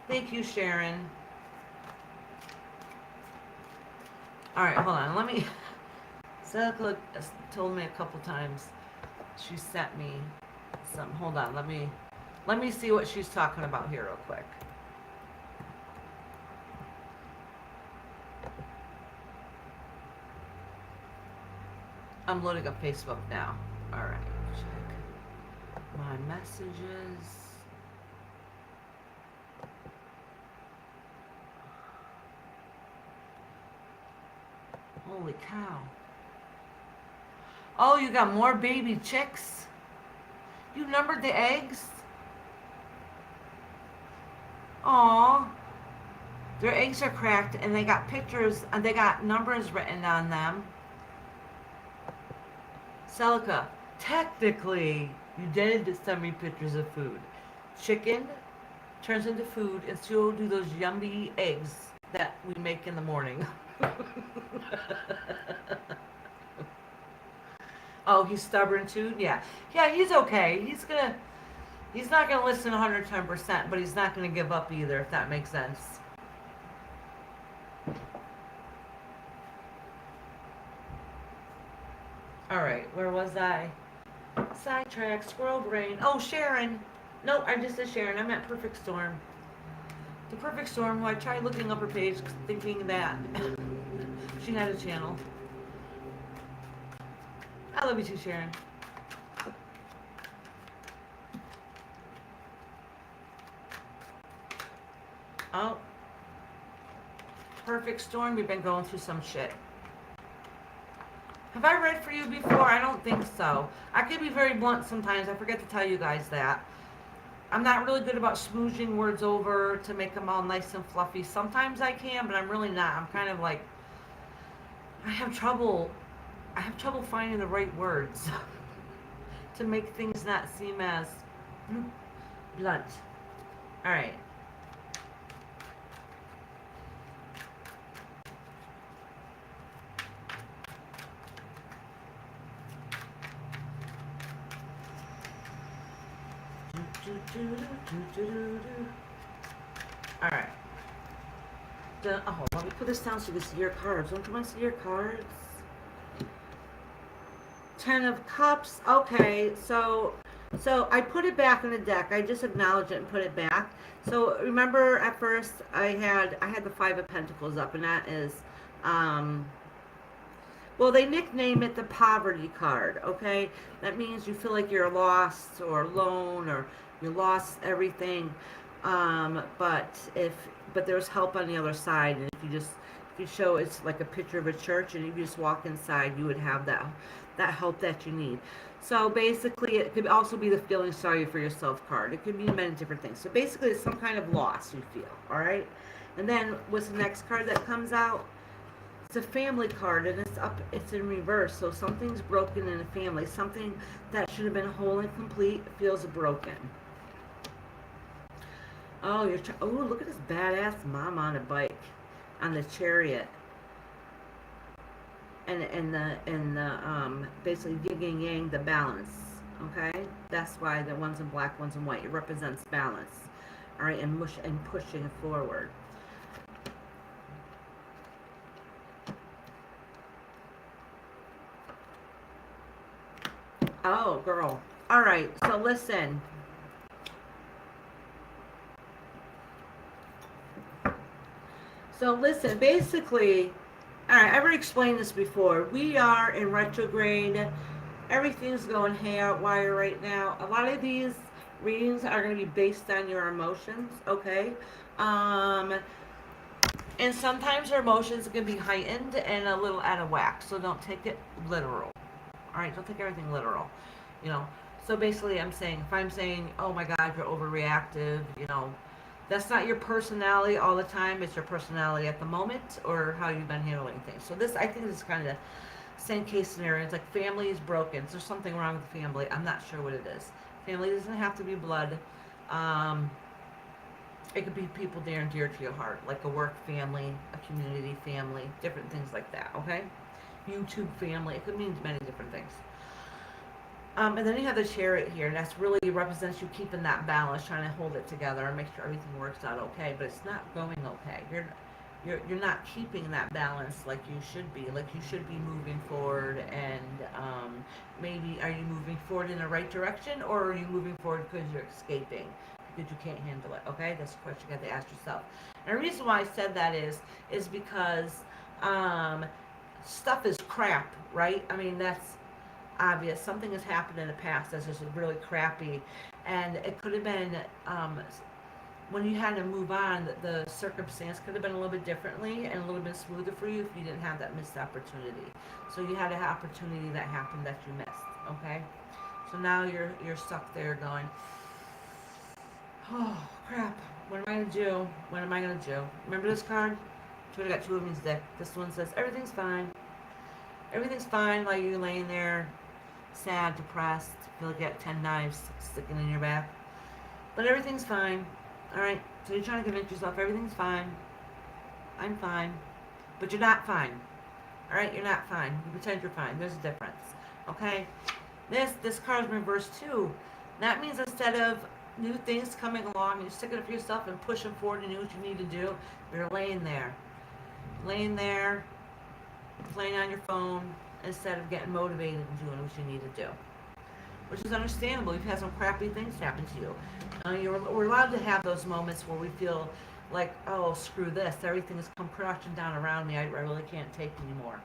Thank you, Sharon. All right, hold on. Let me. Selka told me a couple times. She sent me some. Hold on. Let me see what she's talking about here real quick. I'm loading up Facebook now. All right. Check my messages. Holy cow. Oh, you got more baby chicks? You numbered the eggs? Aw. Their eggs are cracked and they got pictures and they got numbers written on them. Celica, technically, you did send me pictures of food. Chicken turns into food and so do those yummy eggs that we make in the morning. Oh, he's stubborn too? Yeah. Yeah, he's okay. He's not gonna listen 110%, but he's not gonna give up either, if that makes sense. Alright, where was I? Sidetrack, squirrel brain. Oh, Sharon. No, I just said Sharon. I meant Perfect Storm. The Perfect Storm, who I tried looking up her page thinking that she had a channel. I love you too, Sharon. Oh. Perfect Storm, we've been going through some shit. Have I read for you before? I don't think so. I can be very blunt sometimes. I forget to tell you guys that. I'm not really good about smooching words over to make them all nice and fluffy. Sometimes I can, but I'm really not. I'm kind of like, I have trouble finding the right words to make things not seem as blunt. All right. All right. Oh, let me put this down so you can see your cards. Don't you want to see your cards? 10 of Cups. Okay, so I put it back in the deck. I just acknowledged it and put it back. So remember, at first I had the 5 of Pentacles up, and that is, well, they nickname it the poverty card. Okay, that means you feel like you're lost or alone or you lost everything. But there's help on the other side, and if you show it's like a picture of a church, and if you just walk inside, you would have that help that you need. So basically, it could also be the feeling sorry for yourself card. It could be many different things. So basically, it's some kind of loss you feel. All right, and then what's the next card that comes out? It's a family card, and it's in reverse. So something's broken in a family. Something that should have been whole and complete feels broken. Oh, look at this badass mom on a bike, on the chariot. and basically yin and yang, the balance. Okay, that's why the one's in black, one's in white. It represents balance. All right, and pushing forward. Oh, girl. All right. So listen. Basically, all right, I've already explained this before. We are in retrograde. Everything's going haywire right now. A lot of these readings are going to be based on your emotions, okay? Um, and sometimes your emotions can be heightened and a little out of whack, so don't take it literal. All right, don't take everything literal, you know. So basically, if I'm saying, oh my God, you're overreactive, that's not your personality all the time. It's your personality at the moment or how you've been handling things. So I think this is kind of same case scenario. It's like family is broken. So there's something wrong with the family. I'm not sure what it is. Family doesn't have to be blood. Um, it could be people near and dear to your heart, like a work family, a community family, different things like that, okay? YouTube family. It could mean many different things. And then you have the chariot here, and that's really represents you keeping that balance, trying to hold it together and make sure everything works out okay. But it's not going okay. You're not keeping that balance like you should be. Like you should be moving forward, and maybe are you moving forward in the right direction, or are you moving forward because you're escaping because you can't handle it? Okay, that's a question you got to ask yourself. And the reason why I said that is because stuff is crap, right? I mean that's obvious. Something has happened in the past that's just really crappy, and it could have been when you had to move on. The circumstance could have been a little bit differently and a little bit smoother for you if you didn't have that missed opportunity. So you had an opportunity that happened that you missed. Okay, so now you're stuck there going, oh crap. What am I gonna do? What am I gonna do? Remember this card? I got two of these deck. This one says everything's fine. Everything's fine while you're laying there sad, depressed, feel like you got 10 knives sticking in your back. But everything's fine. Alright? So you're trying to convince yourself everything's fine. I'm fine. But you're not fine. Alright? You're not fine. You pretend you're fine. There's a difference. Okay? This card's reversed too. That means instead of new things coming along, you're sticking up for yourself and pushing forward and doing what you need to do, you're laying there. Laying there, playing on your phone, instead of getting motivated and doing what you need to do. Which is understandable. You've had some crappy things happen to you. We're allowed to have those moments where we feel like, oh, screw this. Everything has come crashing down around me. I really can't take anymore.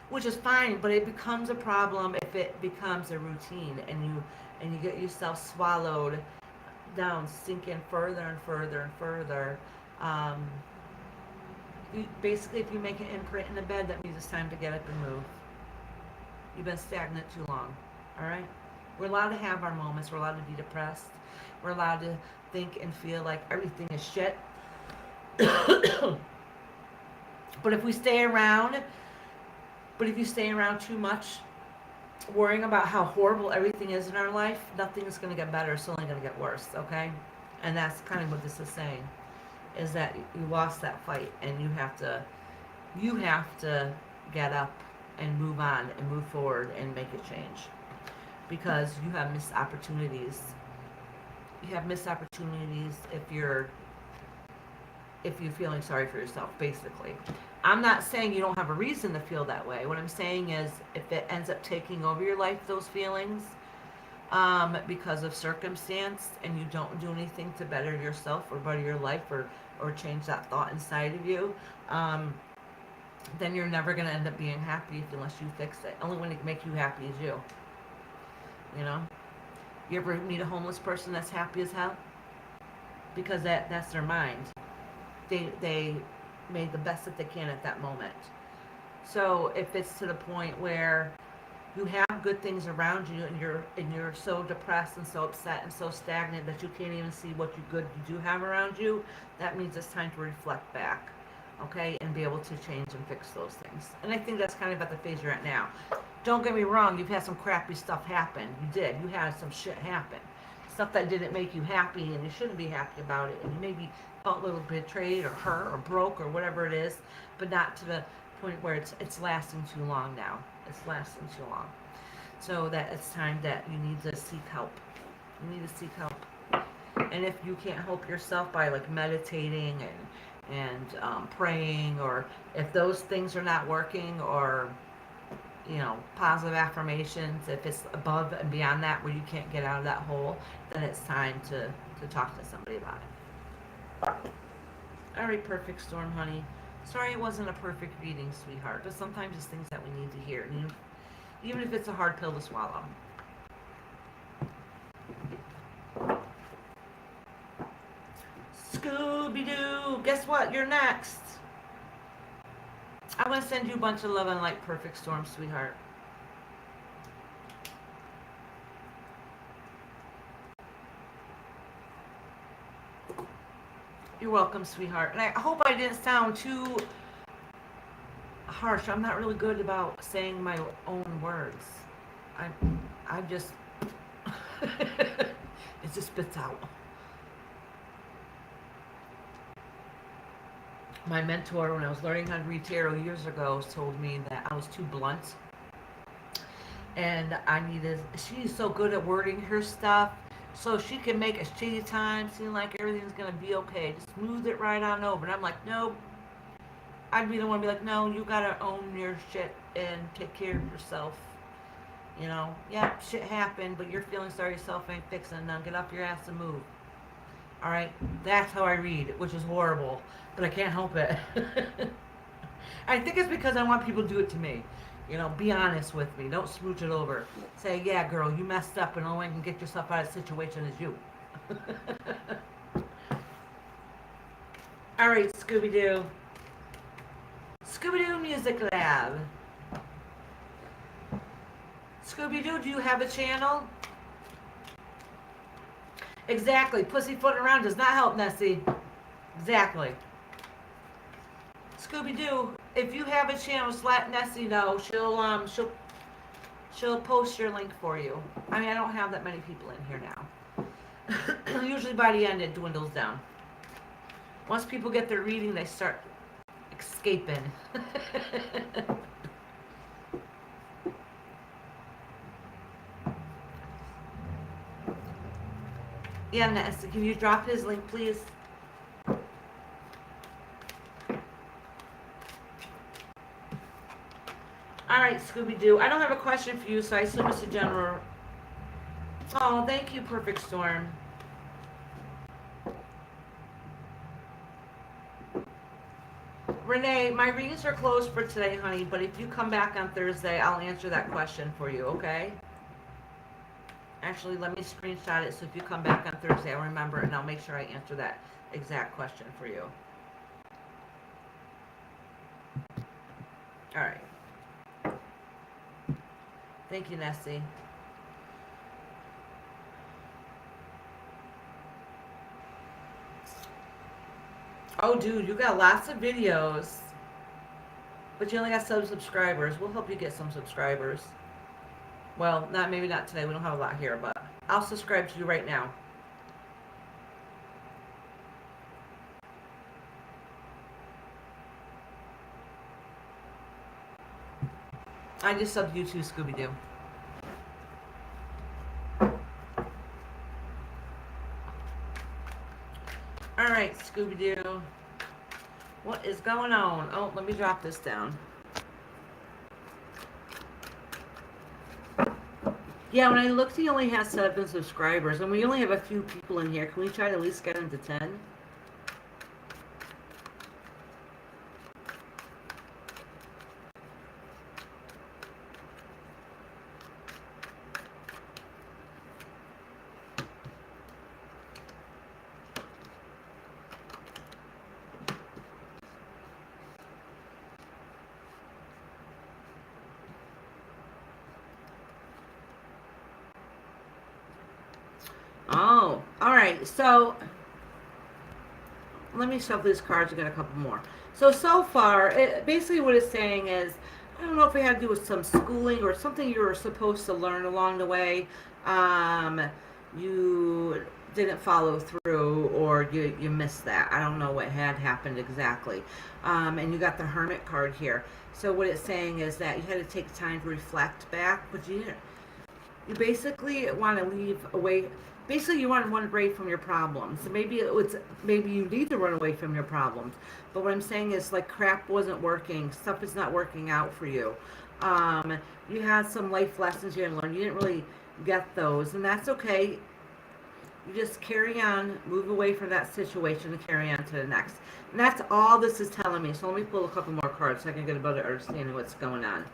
Which is fine, but it becomes a problem if it becomes a routine and you get yourself swallowed down, sinking further and further and further. Basically, if you make an imprint in the bed, that means it's time to get up and move. You've been stagnant too long. All right? We're allowed to have our moments. We're allowed to be depressed. We're allowed to think and feel like everything is shit. But if you stay around too much, worrying about how horrible everything is in our life, nothing is going to get better. It's only going to get worse. Okay? And that's kind of what this is saying. Is that you lost that fight and you have to get up and move on and move forward and make a change because you have missed opportunities. You have missed opportunities if you're feeling sorry for yourself, basically. I'm not saying you don't have a reason to feel that way. What I'm saying is if it ends up taking over your life, those feelings, because of circumstance, and you don't do anything to better yourself or better your life or change that thought inside of you, then you're never going to end up being happy unless you fix it. Only one that can make you happy is you. You know? You ever meet a homeless person that's happy as hell? Because that's their mind. They made the best that they can at that moment. So if it's to the point where you have good things around you and you're so depressed and so upset and so stagnant that you can't even see what you do have around you, that means it's time to reflect back, okay, and be able to change and fix those things. And I think that's kind of at the phase you're at now. Don't get me wrong, you've had some crappy stuff happen. You had some shit happen. Stuff that didn't make you happy and you shouldn't be happy about it, and you maybe felt a little betrayed or hurt or broke or whatever it is, but not to the point where it's lasting too long now. It's lasting too long. So that it's time that you need to seek help. You need to seek help. And if you can't help yourself by like meditating and praying, or if those things are not working, or positive affirmations, if it's above and beyond that where you can't get out of that hole, then it's time to talk to somebody about it. All right, perfect storm, honey. Sorry it wasn't a perfect reading, sweetheart, but sometimes it's things that we need to hear, even if it's a hard pill to swallow. Scooby-Doo, guess what? You're next. I'm going to send you a bunch of love and light, perfect storm, sweetheart. You're welcome, sweetheart. And I hope I didn't sound too harsh. I'm not really good about saying my own words. I'm just... it just spits out. My mentor, when I was learning how to read tarot years ago, told me that I was too blunt. And she's so good at wording her stuff, so she can make a shitty time seem like everything's going to be okay. Just smooth it right on over. And I'm like, nope. I'd be the one to be like, no, you got to own your shit and take care of yourself. Yeah, shit happened, but you're feeling sorry yourself ain't fixing none. Get up your ass and move. All right, that's how I read, which is horrible, but I can't help it. I think it's because I want people to do it to me. Be honest with me. Don't smooch it over. Say, yeah, girl, you messed up, and the only way you can get yourself out of the situation is you. All right, Scooby-Doo. Scooby-Doo Music Lab. Scooby-Doo, do you have a channel? Exactly. Pussyfooting around does not help, Nessie. Exactly. Scooby-Doo, if you have a channel, just let Nessie know. She'll post your link for you. I mean, I don't have that many people in here now. Usually by the end, it dwindles down. Once people get their reading, they start escaping. Yeah, Nessie, can you drop his link, please? Alright, Scooby-Doo. I don't have a question for you, so I assume it's a general. Oh, thank you, Perfect Storm. Renee, my readings are closed for today, honey, but if you come back on Thursday, I'll answer that question for you, okay? Actually, let me screenshot it, so if you come back on Thursday, I'll remember it, and I'll make sure I answer that exact question for you. All right. Thank you, Nessie. Oh, dude, you got lots of videos, but you only got some subscribers. We'll help you get some subscribers. Well, maybe not today. We don't have a lot here, but I'll subscribe to you right now. I just subbed you too, Scooby-Doo. Alright, Scooby-Doo. What is going on? Oh, let me drop this down. Yeah, when I looked, he only has 7 subscribers, and we only have a few people in here. Can we try to at least get him to 10? Oh, all right. So let me shuffle these cards and get a couple more. So far, basically what it's saying is, I don't know if it had to do with some schooling or something you were supposed to learn along the way. You didn't follow through, or you missed that. I don't know what had happened exactly. And you got the Hermit card here. So what it's saying is that you had to take time to reflect back, but you didn't. You basically want to leave away. Basically, you want to run away from your problems. So maybe you need to run away from your problems. But what I'm saying is, like, crap wasn't working. Stuff is not working out for you. You had some life lessons you didn't learn. You didn't really get those, and that's okay. You just carry on, move away from that situation, and carry on to the next. And that's all this is telling me. So let me pull a couple more cards so I can get a better understanding of what's going on.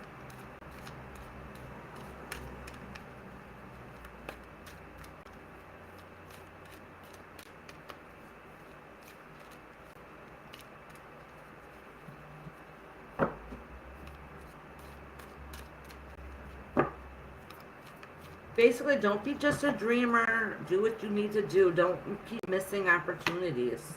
Basically, don't be just a dreamer. Do what you need to do. Don't keep missing opportunities.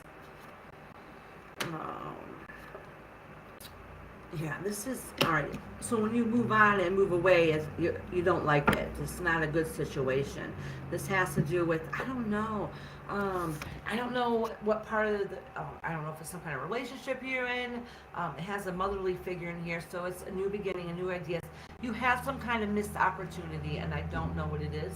Yeah, this is all right. So when you move on and move away, you don't like it. It's not a good situation. This has to do with, I don't know. I don't know what part of the. I don't know if it's some kind of relationship you're in. It has a motherly figure in here, so it's a new beginning, a new idea. You have some kind of missed opportunity, and I don't know what it is,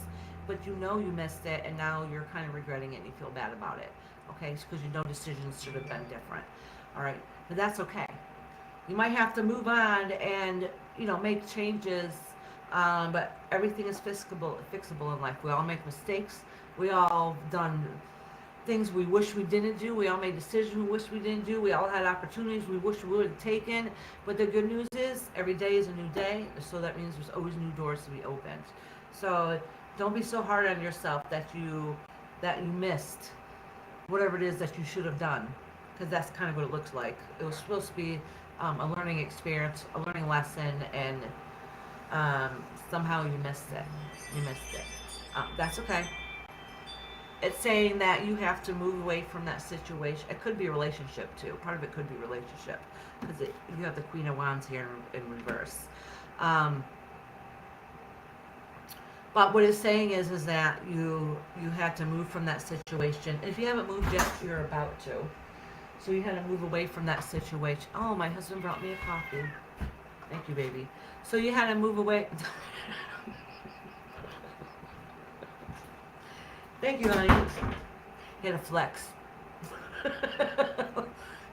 but you know you missed it, and now you're kind of regretting it, and you feel bad about it. Okay, because you know decisions should have been different. All right, but that's okay. You might have to move on and make changes, but everything is fixable in life. We all make mistakes. We all done things we wish we didn't do. We all made decisions we wish we didn't do. We all had opportunities we wish we would have taken. But the good news is every day is a new day, so that means there's always new doors to be opened. So don't be so hard on yourself that you missed whatever it is that you should have done, because that's kind of what it looks like. It was supposed to be a learning experience, a learning lesson, and somehow you missed it. That's okay. It's saying that you have to move away from that situation. It could be a relationship too. Part of it could be relationship, because you have the Queen of Wands here in reverse. But what it's saying is that you had to move from that situation. And if you haven't moved yet, you're about to. So you had to move away from that situation. Oh, my husband brought me a coffee. Thank you, baby. So you had to move away. Thank you, honey. He had a flex.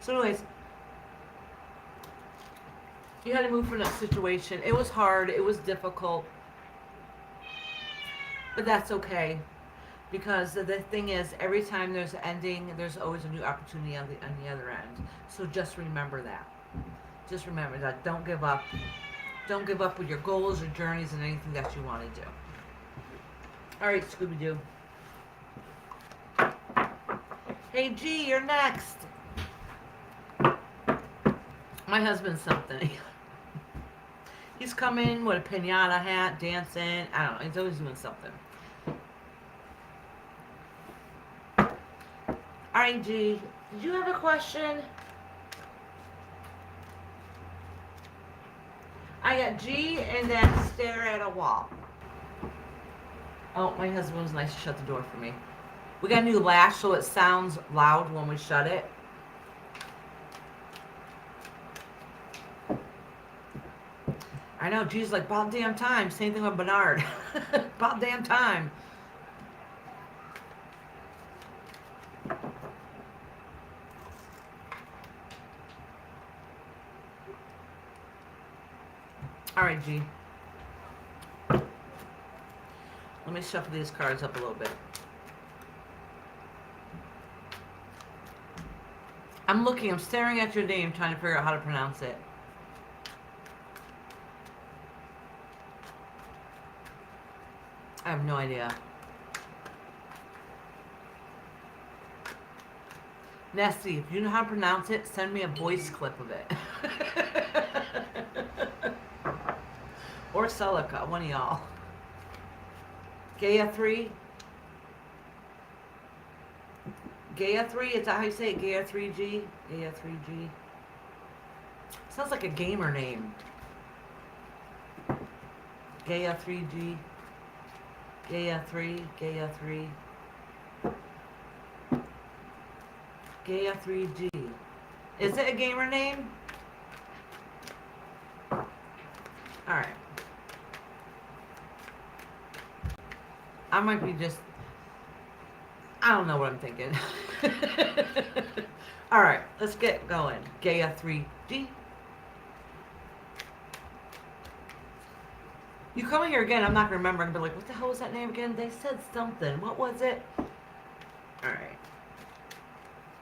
So anyways, you had to move from that situation. It was hard. It was difficult. But that's okay. Because the thing is, every time there's an ending, there's always a new opportunity on the other end. So just remember that. Just remember that. Don't give up. Don't give up with your goals or journeys and anything that you want to do. All right, Scooby-Doo. Hey, G, you're next. My husband's something. He's coming with a piñata hat, dancing. I don't know. He's always doing something. All right, G, did you have a question? I got G and then stare at a wall. Oh, my husband was nice to shut the door for me. We got a new latch, so it sounds loud when we shut it. I know, G's like, about damn time. Same thing with Bernard. About damn time. All right, G. Let me shuffle these cards up a little bit. I'm staring at your name, trying to figure out how to pronounce it. I have no idea. Nessie, if you know how to pronounce it, send me a voice clip of it. Or Celica, one of y'all. Gaia 3? Gaia 3? Is that how you say it? Gaia 3G? Gaia 3G? Sounds like a gamer name. Gaia 3G. Gaia 3. Gaia 3. Gaia 3D. Is it a gamer name? Alright. I might be just... I don't know what I'm thinking. Alright, let's get going. Gaia 3D. You come in here again, I'm not going to remember. I'm going to be like, what the hell was that name again? They said something. What was it? Alright.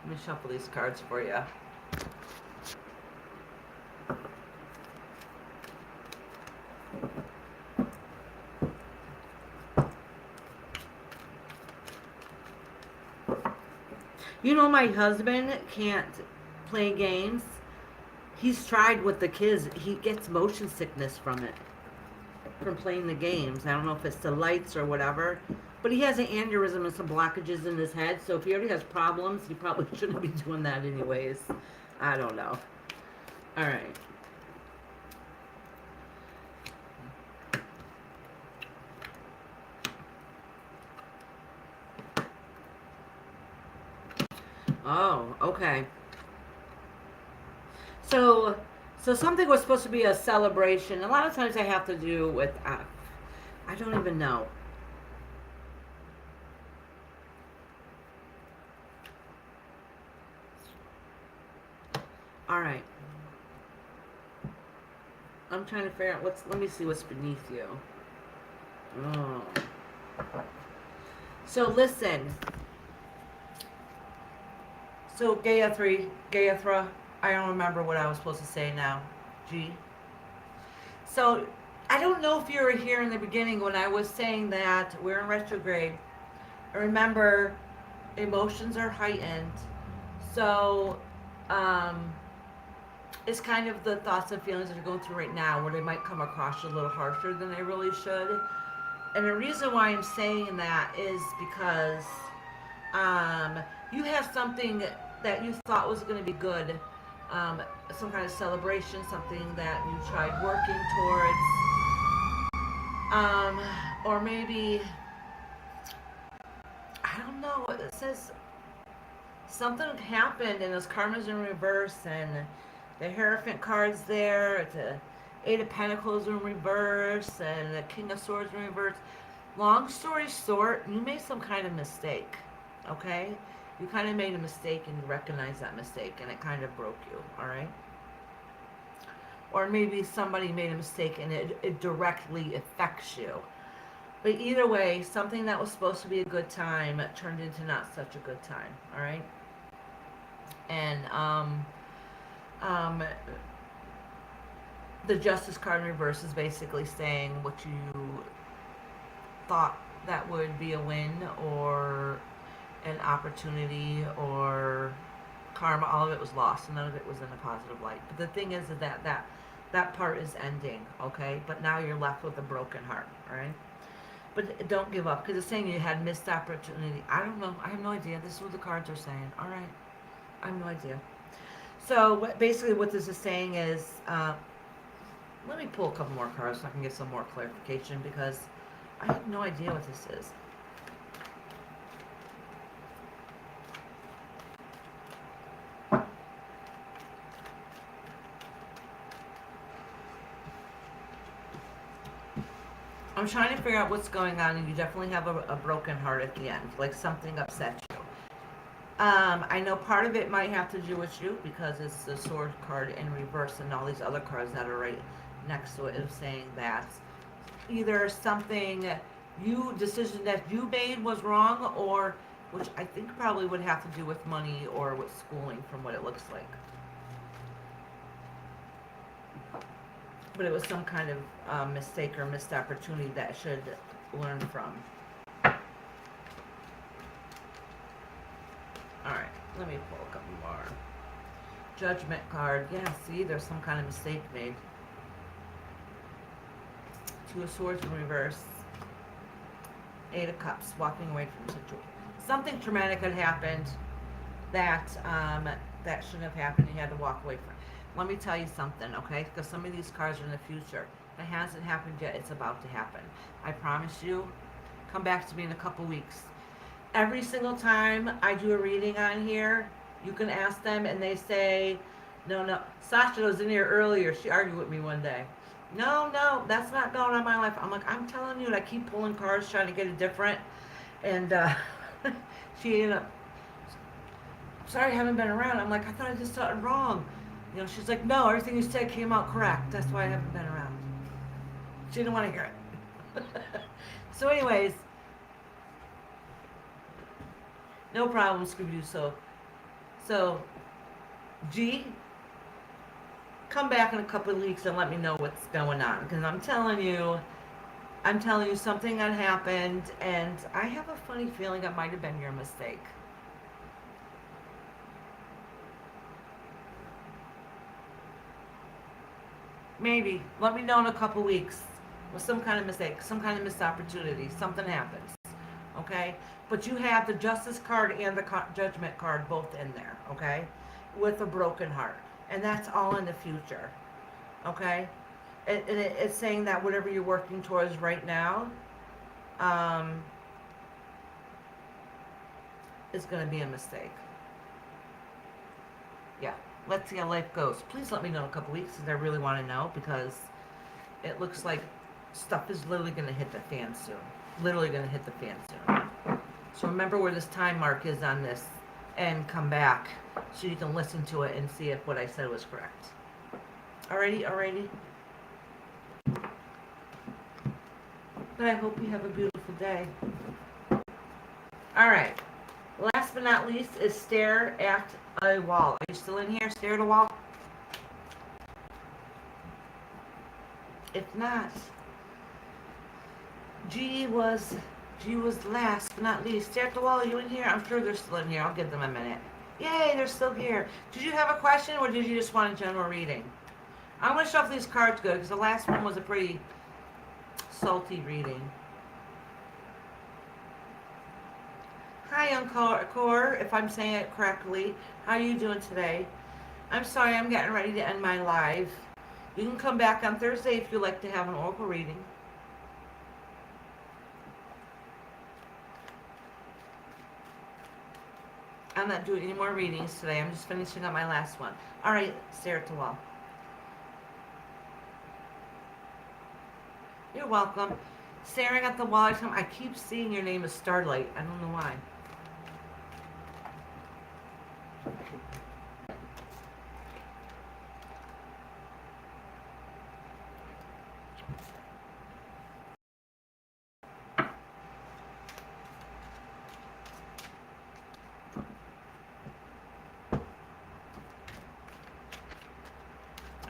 Let me shuffle these cards for you. You know, my husband can't play games. He's tried with the kids. He gets motion sickness from it, from playing the games. I don't know if it's the lights or whatever. But he has an aneurysm and some blockages in his head. So if he already has problems, he probably shouldn't be doing that anyways. I don't know. All right. Oh, okay. So something was supposed to be a celebration. A lot of times I have to do with, I don't even know. All right. I'm trying to figure out let me see what's beneath you. Oh. So listen. So Gaia 3, Gaia, I don't remember what I was supposed to say now. G. So I don't know if you were here in the beginning when I was saying that we're in retrograde. Remember, emotions are heightened. So it's kind of the thoughts and feelings that you're going through right now where they might come across you a little harsher than they really should. And the reason why I'm saying that is because you have something that you thought was going to be good, some kind of celebration, something that you tried working towards, or maybe, I don't know, it says something happened and this karma's in reverse and the Hierophant card's there, the Eight of Pentacles in reverse and the King of Swords in reverse. Long story short, you made some kind of mistake, okay? You kind of made a mistake and you recognize that mistake and it kind of broke you, all right? Or maybe somebody made a mistake and it directly affects you. But either way, something that was supposed to be a good time turned into not such a good time, all right? And the Justice card in reverse is basically saying what you thought that would be a win or an opportunity or karma, all of it was lost and none of it was in a positive light. But the thing is that part is ending, okay? But now you're left with a broken heart, all right? But don't give up, because it's saying you had missed opportunity. I don't know. I have no idea. This is what the cards are saying. All right. I have no idea. So basically what this is saying is, let me pull a couple more cards so I can get some more clarification, because I have no idea what this is. I'm trying to figure out what's going on, and you definitely have a broken heart at the end, like something upset you. I know part of it might have to do with you because it's the Sword card in reverse and all these other cards that are right next to it is saying that either something decision that you made was wrong, or which I think probably would have to do with money or with schooling from what it looks like. But it was some kind of mistake or missed opportunity that should learn from. Alright, let me pull a couple more. Judgment card. Yeah, see, there's some kind of mistake made. Two of Swords in reverse. Eight of Cups, walking away from situation. Something traumatic had happened that that shouldn't have happened. You had to walk away from it. Let me tell you something, okay? Because some of these cards are in the future. If it hasn't happened yet, it's about to happen. I promise you. Come back to me in a couple weeks. Every single time I do a reading on here, You can ask them, and they say, no, no. Sasha was in here earlier. She argued with me one day. No, no, that's not going on in my life. I'm like, I'm telling you, and I keep pulling cards trying to get it different. And she ended up, sorry, I haven't been around. I'm like, I thought I just saw it wrong. You know, she's like, no, everything you said came out correct. That's why I haven't been around. She didn't want to hear it. So, anyways, no problem, Scooby-Doo. So, G, come back in a couple of weeks and let me know what's going on. Because I'm telling you something had happened, and I have a funny feeling it might have been your mistake. Maybe. Let me know in a couple weeks with some kind of mistake, some kind of missed opportunity. Something happens. Okay? But you have the Justice card and the Judgment card both in there. Okay? With a broken heart. And that's all in the future. Okay? It's saying that whatever you're working towards right now is going to be a mistake. Yeah. Let's see how life goes. Please let me know in a couple weeks because I really want to know, because it looks like stuff is literally going to hit the fan soon. Literally going to hit the fan soon. So remember where this time mark is on this and come back so you can listen to it and see if what I said was correct. Alrighty. But I hope you have a beautiful day. Alright. Last but not least is stare at a wall. Are you still in here? Stare at a wall? If not, G was last but not least. Stare at the wall. Are you in here? I'm sure they're still in here. I'll give them a minute. Yay, they're still here. Did you have a question, or did you just want a general reading? I'm going to shuffle these cards good because the last one was a pretty salty reading. Hi, Encore, if I'm saying it correctly. How are you doing today? I'm sorry, I'm getting ready to end my live. You can come back on Thursday if you'd like to have an oracle reading. I'm not doing any more readings today. I'm just finishing up my last one. All right, stare at the wall. You're welcome. Staring at the wall, I keep seeing your name as Starlight. I don't know why.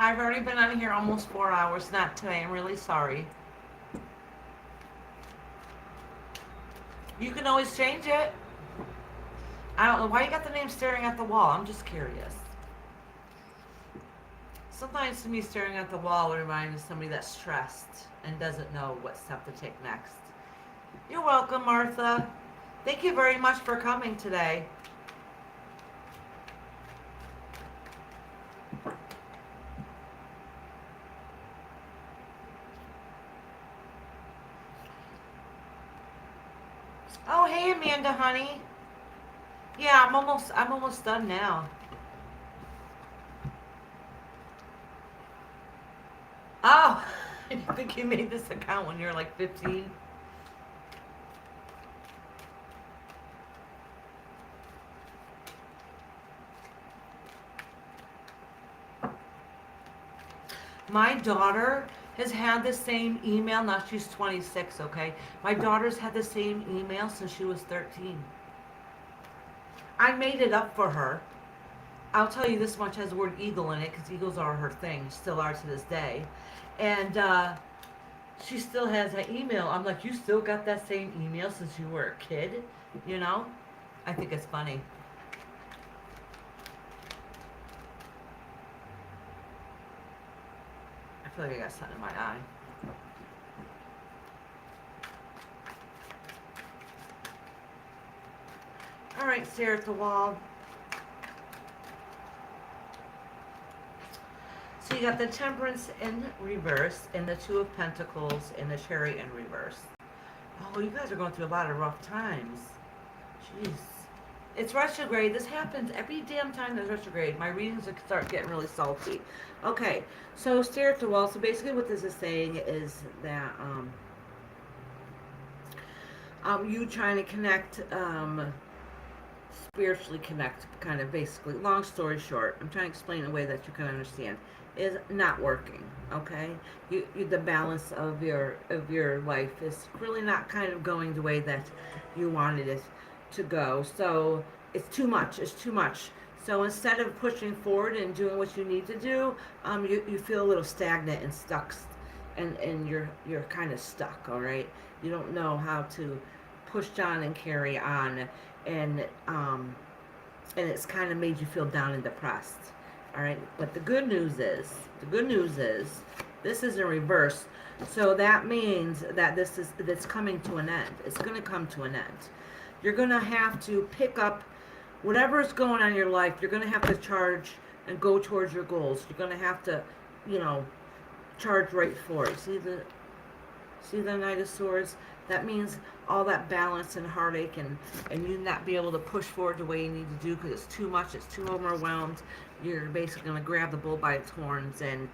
I've already been on here almost 4 hours. Not today. I'm really sorry. You can always change it. I don't know why you got the name staring at the wall. I'm just curious. Sometimes to me, staring at the wall reminds somebody that's stressed and doesn't know what step to take next. You're welcome, Martha. Thank you very much for coming today. Oh, hey, Amanda, honey. Yeah, I'm almost done now. Oh, I think you made this account when you were like 15. My daughter has had the same email. Now she's 26, okay? My daughter's had the same email since she was 13. I made it up for her. I'll tell you this much, has the word eagle in it because eagles are her thing, still are to this day. And she still has that email. I'm like, you still got that same email since you were a kid? You know? I think it's funny. I feel like I got something in my eye. All right, stare at the wall. So you got the Temperance in reverse, and the Two of Pentacles, and the Chariot in reverse. Oh, you guys are going through a lot of rough times. Jeez. It's retrograde. This happens every damn time there's retrograde. My readings start getting really salty. Okay, so stare at the wall. So basically, what this is saying is that you trying to connect, spiritually connect, kind of basically. Long story short, I'm trying to explain in a way that you can understand. Is not working. Okay, the balance of your life is really not kind of going the way that you wanted it to go. So it's too much. It's too much. So instead of pushing forward and doing what you need to do, you feel a little stagnant and stuck, and you're kind of stuck. All right, you don't know how to push on and carry on, and and it's kind of made you feel down and depressed. All right, but the good news is, this is in reverse. So that means that that's coming to an end. It's going to come to an end. You're going to have to pick up whatever is going on in your life. You're going to have to charge and go towards your goals. You're going to have to, you know, charge right for it. See the Knight of Swords? That means all that balance and heartache, and you not be able to push forward the way you need to do because it's too much, it's too overwhelmed. You're basically going to grab the bull by its horns and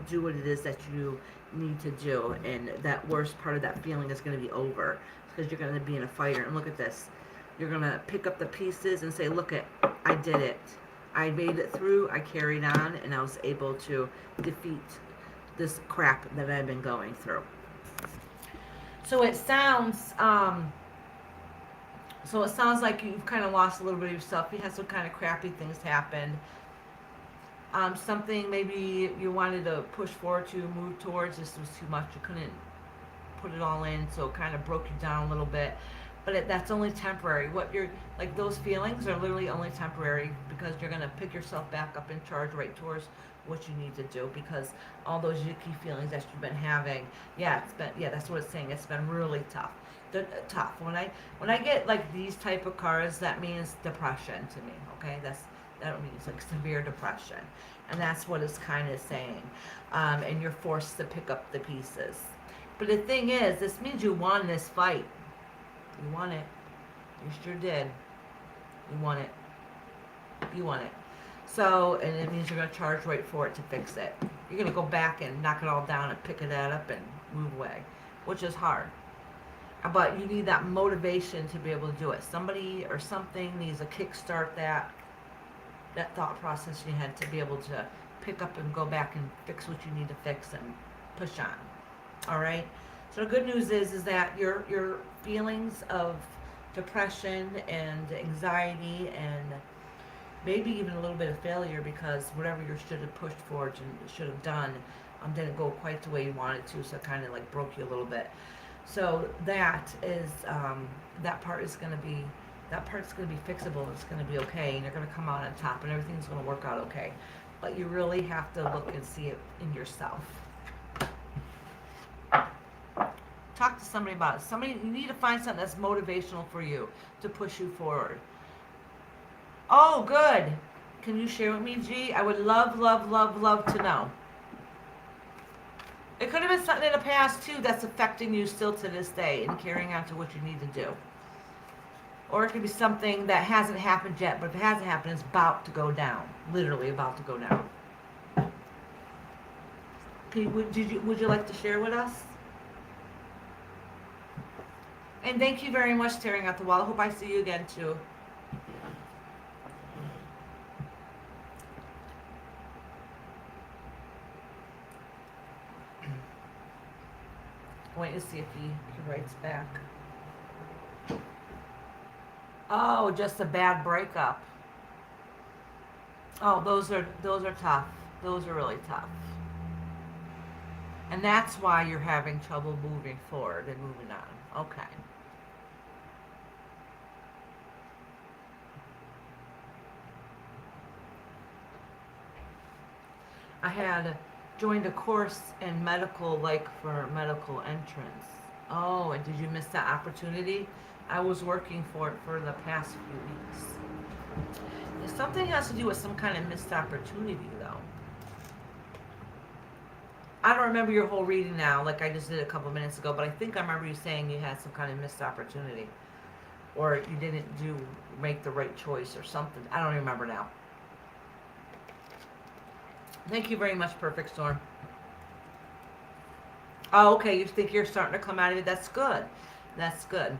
do what it is that you need to do. And that worst part of that feeling is going to be over because you're going to be in a fire. And look at this. You're going to pick up the pieces and say, look, I did it. I made it through. I carried on, and I was able to defeat this crap that I've been going through. So it sounds like you've kind of lost a little bit of yourself. You had some kind of crappy things happen. Something maybe you wanted to push forward to, move towards. This was too much. You couldn't put it all in, so it kind of broke you down a little bit. But that's only temporary. What you're like, those feelings are literally only temporary because you're gonna pick yourself back up and charge right towards what you need to do, because all those yucky feelings that you've been having, that's what it's saying. It's been really tough. Tough. When I get like these type of cards, that means depression to me. Okay, that means like severe depression, and that's what it's kind of saying. And you're forced to pick up the pieces. But the thing is, this means you won this fight. You won it. You sure did. You won it. You won it. So, and it means you're going to charge right for it to fix it. You're going to go back and knock it all down and pick it up and move away, which is hard. But you need that motivation to be able to do it. Somebody or something needs to kickstart that thought process you had to be able to pick up and go back and fix what you need to fix and push on. All right? So the good news is that your feelings of depression and anxiety and maybe even a little bit of failure, because whatever you should have pushed forward and should have done didn't go quite the way you wanted to, so it kind of like broke you a little bit. So that is that part's going to be fixable. It's going to be okay, and you're going to come out on top, and everything's going to work out okay. But you really have to look and see it in yourself. Talk to somebody about it. You need to find something that's motivational for you to push you forward. Oh, good. Can you share with me, G? I would love, love, love, love to know. It could have been something in the past, too, that's affecting you still to this day and carrying on to what you need to do. Or it could be something that hasn't happened yet, but if it hasn't happened, it's about to go down. Literally about to go down. Would you like to share with us? And thank you very much, Staring at the Wall. I hope I see you again, too. Wait to see if he writes back. Oh, just a bad breakup. Oh, those are tough. Those are really tough. And that's why you're having trouble moving forward and moving on. Okay. I had joined a course in medical, like for medical entrance. Oh, and did you miss that opportunity? I was working for it for the past few weeks. Something has to do with some kind of missed opportunity, though. I don't remember your whole reading now, like I just did a couple minutes ago, but I think I remember you saying you had some kind of missed opportunity. or you didn't make the right choice or something. I don't remember now. Thank you very much, Perfect Storm. Oh, okay, you think you're starting to come out of it. That's good. That's good.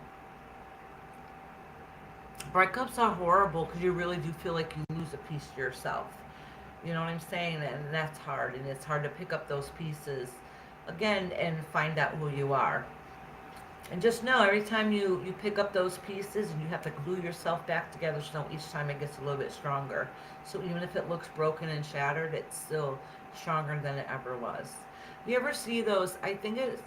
Breakups are horrible because you really do feel like you lose a piece to yourself. You know what I'm saying? And that's hard. And it's hard to pick up those pieces again and find out who you are. And just know every time you pick up those pieces and you have to glue yourself back together, so each time it gets a little bit stronger. So even if it looks broken and shattered, it's still stronger than it ever was. You ever see those, I think it's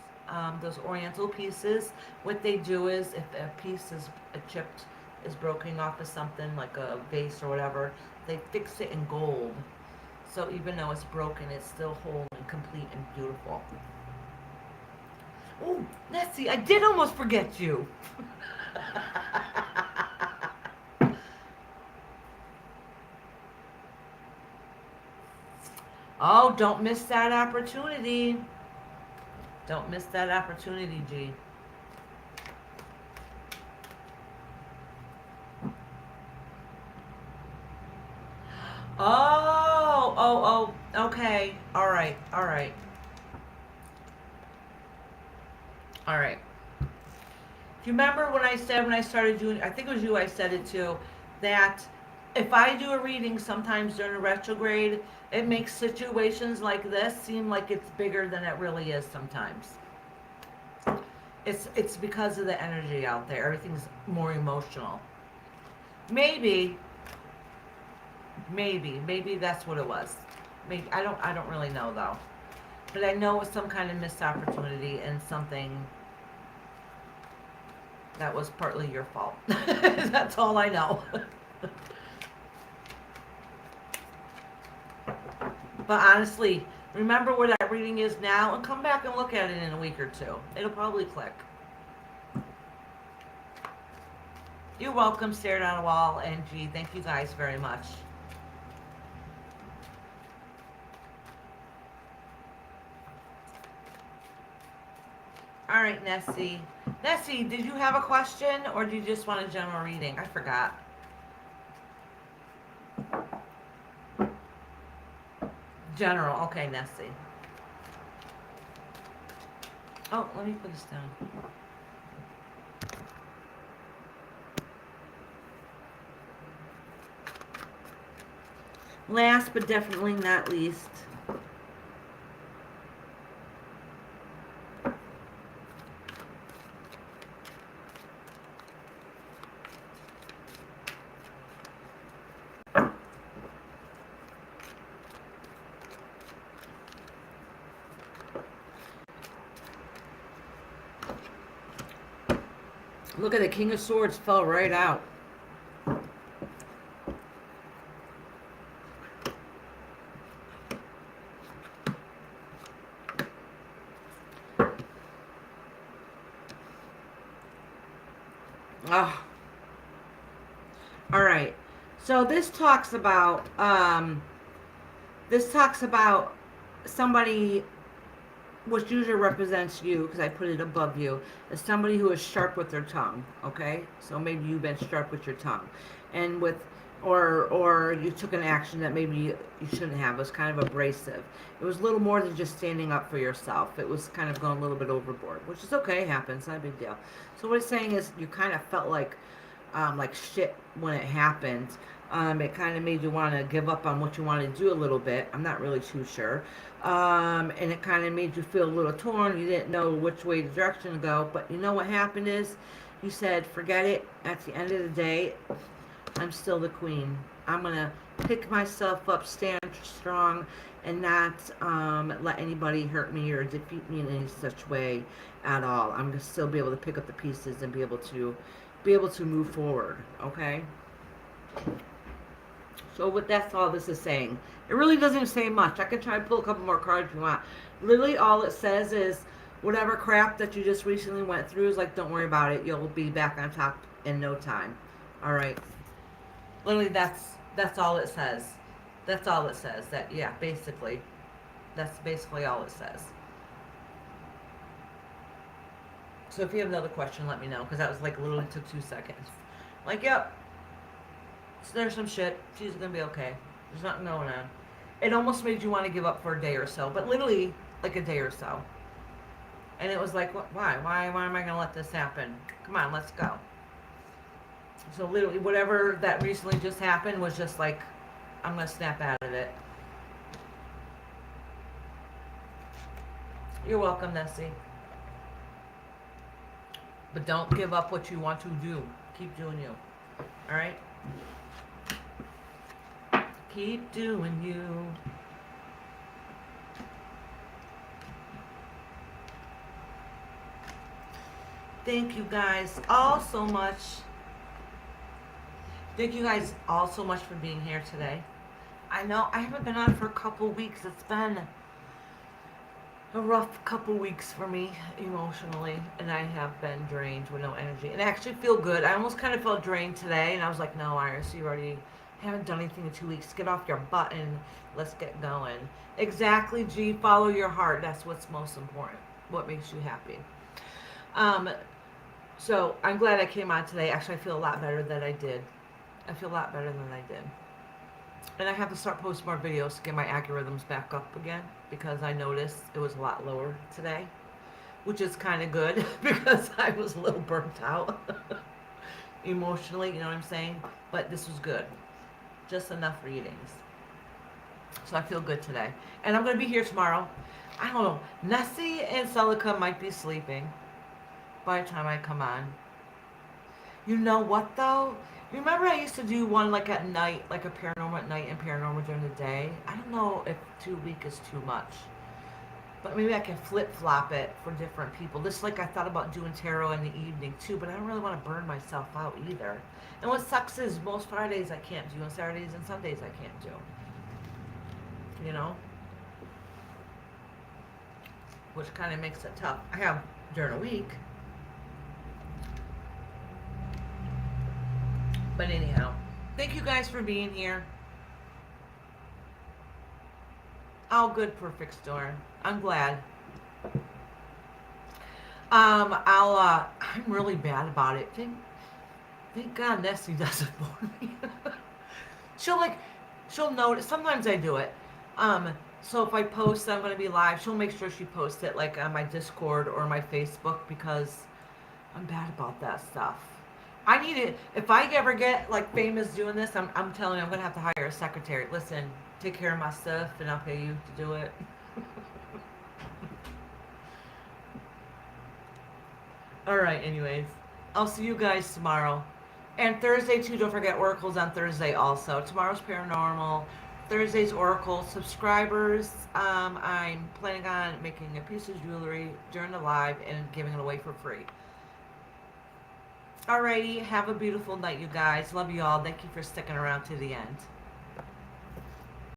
those oriental pieces, what they do is if a piece is chipped, is broken off of something like a vase or whatever, they fix it in gold. So even though it's broken, it's still whole and complete and beautiful. Oh, Nessie, I did almost forget you. Oh, don't miss that opportunity. Don't miss that opportunity, G. Okay. All right. Do you remember when I said when I started doing, I think it was you I said it to, that if I do a reading sometimes during a retrograde, it makes situations like this seem like it's bigger than it really is sometimes. It's because of the energy out there. Everything's more emotional. Maybe that's what it was. Maybe I don't really know though. But I know it was some kind of missed opportunity and something that was partly your fault. That's all I know. But honestly, remember where that reading is now and come back and look at it in a week or two. It'll probably click. You're welcome, Stare Down a Wall and G. Thank you guys very much. All right, Nessie. Nessie, did you have a question or do you just want a general reading? I forgot. General. Okay, Nessie. Oh, let me put this down. Last but definitely not least, look at the King of Swords fell right out. Oh. All right. So this talks about somebody, which usually represents you, because I put it above you, as somebody who is sharp with their tongue. Okay, so maybe you've been sharp with your tongue, and with, or you took an action that maybe you shouldn't have. It was kind of abrasive. It was a little more than just standing up for yourself. It was kind of going a little bit overboard, which is okay. It happens. Not a big deal. So what it's saying is you kind of felt like shit when it happened. It kind of made you want to give up on what you want to do a little bit. I'm not really too sure. And it kind of made you feel a little torn. You didn't know which way the direction to go. But you know what happened is you said, forget it. At the end of the day, I'm still the queen. I'm going to pick myself up, stand strong, and not let anybody hurt me or defeat me in any such way at all. I'm going to still be able to pick up the pieces and be able to move forward. Okay? So that's all this is saying. It really doesn't say much. I can try to pull a couple more cards if you want. Literally all it says is whatever crap that you just recently went through is like, don't worry about it. You'll be back on top in no time. All right. Literally that's all it says. That's all it says. Basically. That's basically all it says. So if you have another question, let me know, because that was like literally took 2 seconds. Like, yep, there's some shit. She's gonna be okay. There's nothing going on. It almost made you want to give up for a day or so, but literally like a day or so. And it was like, why? Why am I gonna let this happen? Come on, let's go. So literally, whatever that recently just happened was just like, I'm gonna snap out of it. You're welcome, Nessie. But don't give up what you want to do. Keep doing you. All right? Keep doing you. Thank you guys all so much. Thank you guys all so much for being here today. I know I haven't been on for a couple weeks. It's been a rough couple weeks for me emotionally, and I have been drained with no energy. And I actually feel good. I almost kind of felt drained today, and I was like, no, Iris, you already haven't done anything in 2 weeks. Get off your butt and let's get going. Exactly, G. Follow your heart. That's what's most important. What makes you happy. So I'm glad I came on today. Actually, I feel a lot better than I did. I feel a lot better than I did. And I have to start posting more videos to get my algorithms back up again, because I noticed it was a lot lower today, which is kind of good because I was a little burnt out emotionally, you know what I'm saying? But this was good. Just enough readings. So I feel good today. And I'm going to be here tomorrow. I don't know. Nessie and Celica might be sleeping by the time I come on. You know what, though? Remember I used to do one like at night, like a paranormal at night and paranormal during the day? I don't know if 2 weeks is too much. But maybe I can flip-flop it for different people. Just like I thought about doing tarot in the evening too, but I don't really want to burn myself out either. And what sucks is most Fridays I can't do, and Saturdays and Sundays I can't do. You know? Which kind of makes it tough. I have during a week. But anyhow, thank you guys for being here. Oh, good, perfect storm. I'm glad. I'm really bad about it. Thank God Nessie does it for me. she'll notice. Sometimes I do it. So if I post I'm going to be live, she'll make sure she posts it like on my Discord or my Facebook, because I'm bad about that stuff. I need it. If I ever get like famous doing this, I'm telling you, I'm gonna have to hire a secretary. Listen, take care of my stuff, and I'll pay you to do it. All right. Anyways, I'll see you guys tomorrow, and Thursday too. Don't forget Oracle's on Thursday also. Tomorrow's Paranormal. Thursday's Oracle. Subscribers, I'm planning on making a piece of jewelry during the live and giving it away for free. Alrighty, have a beautiful night, you guys. Love you all. Thank you for sticking around to the end.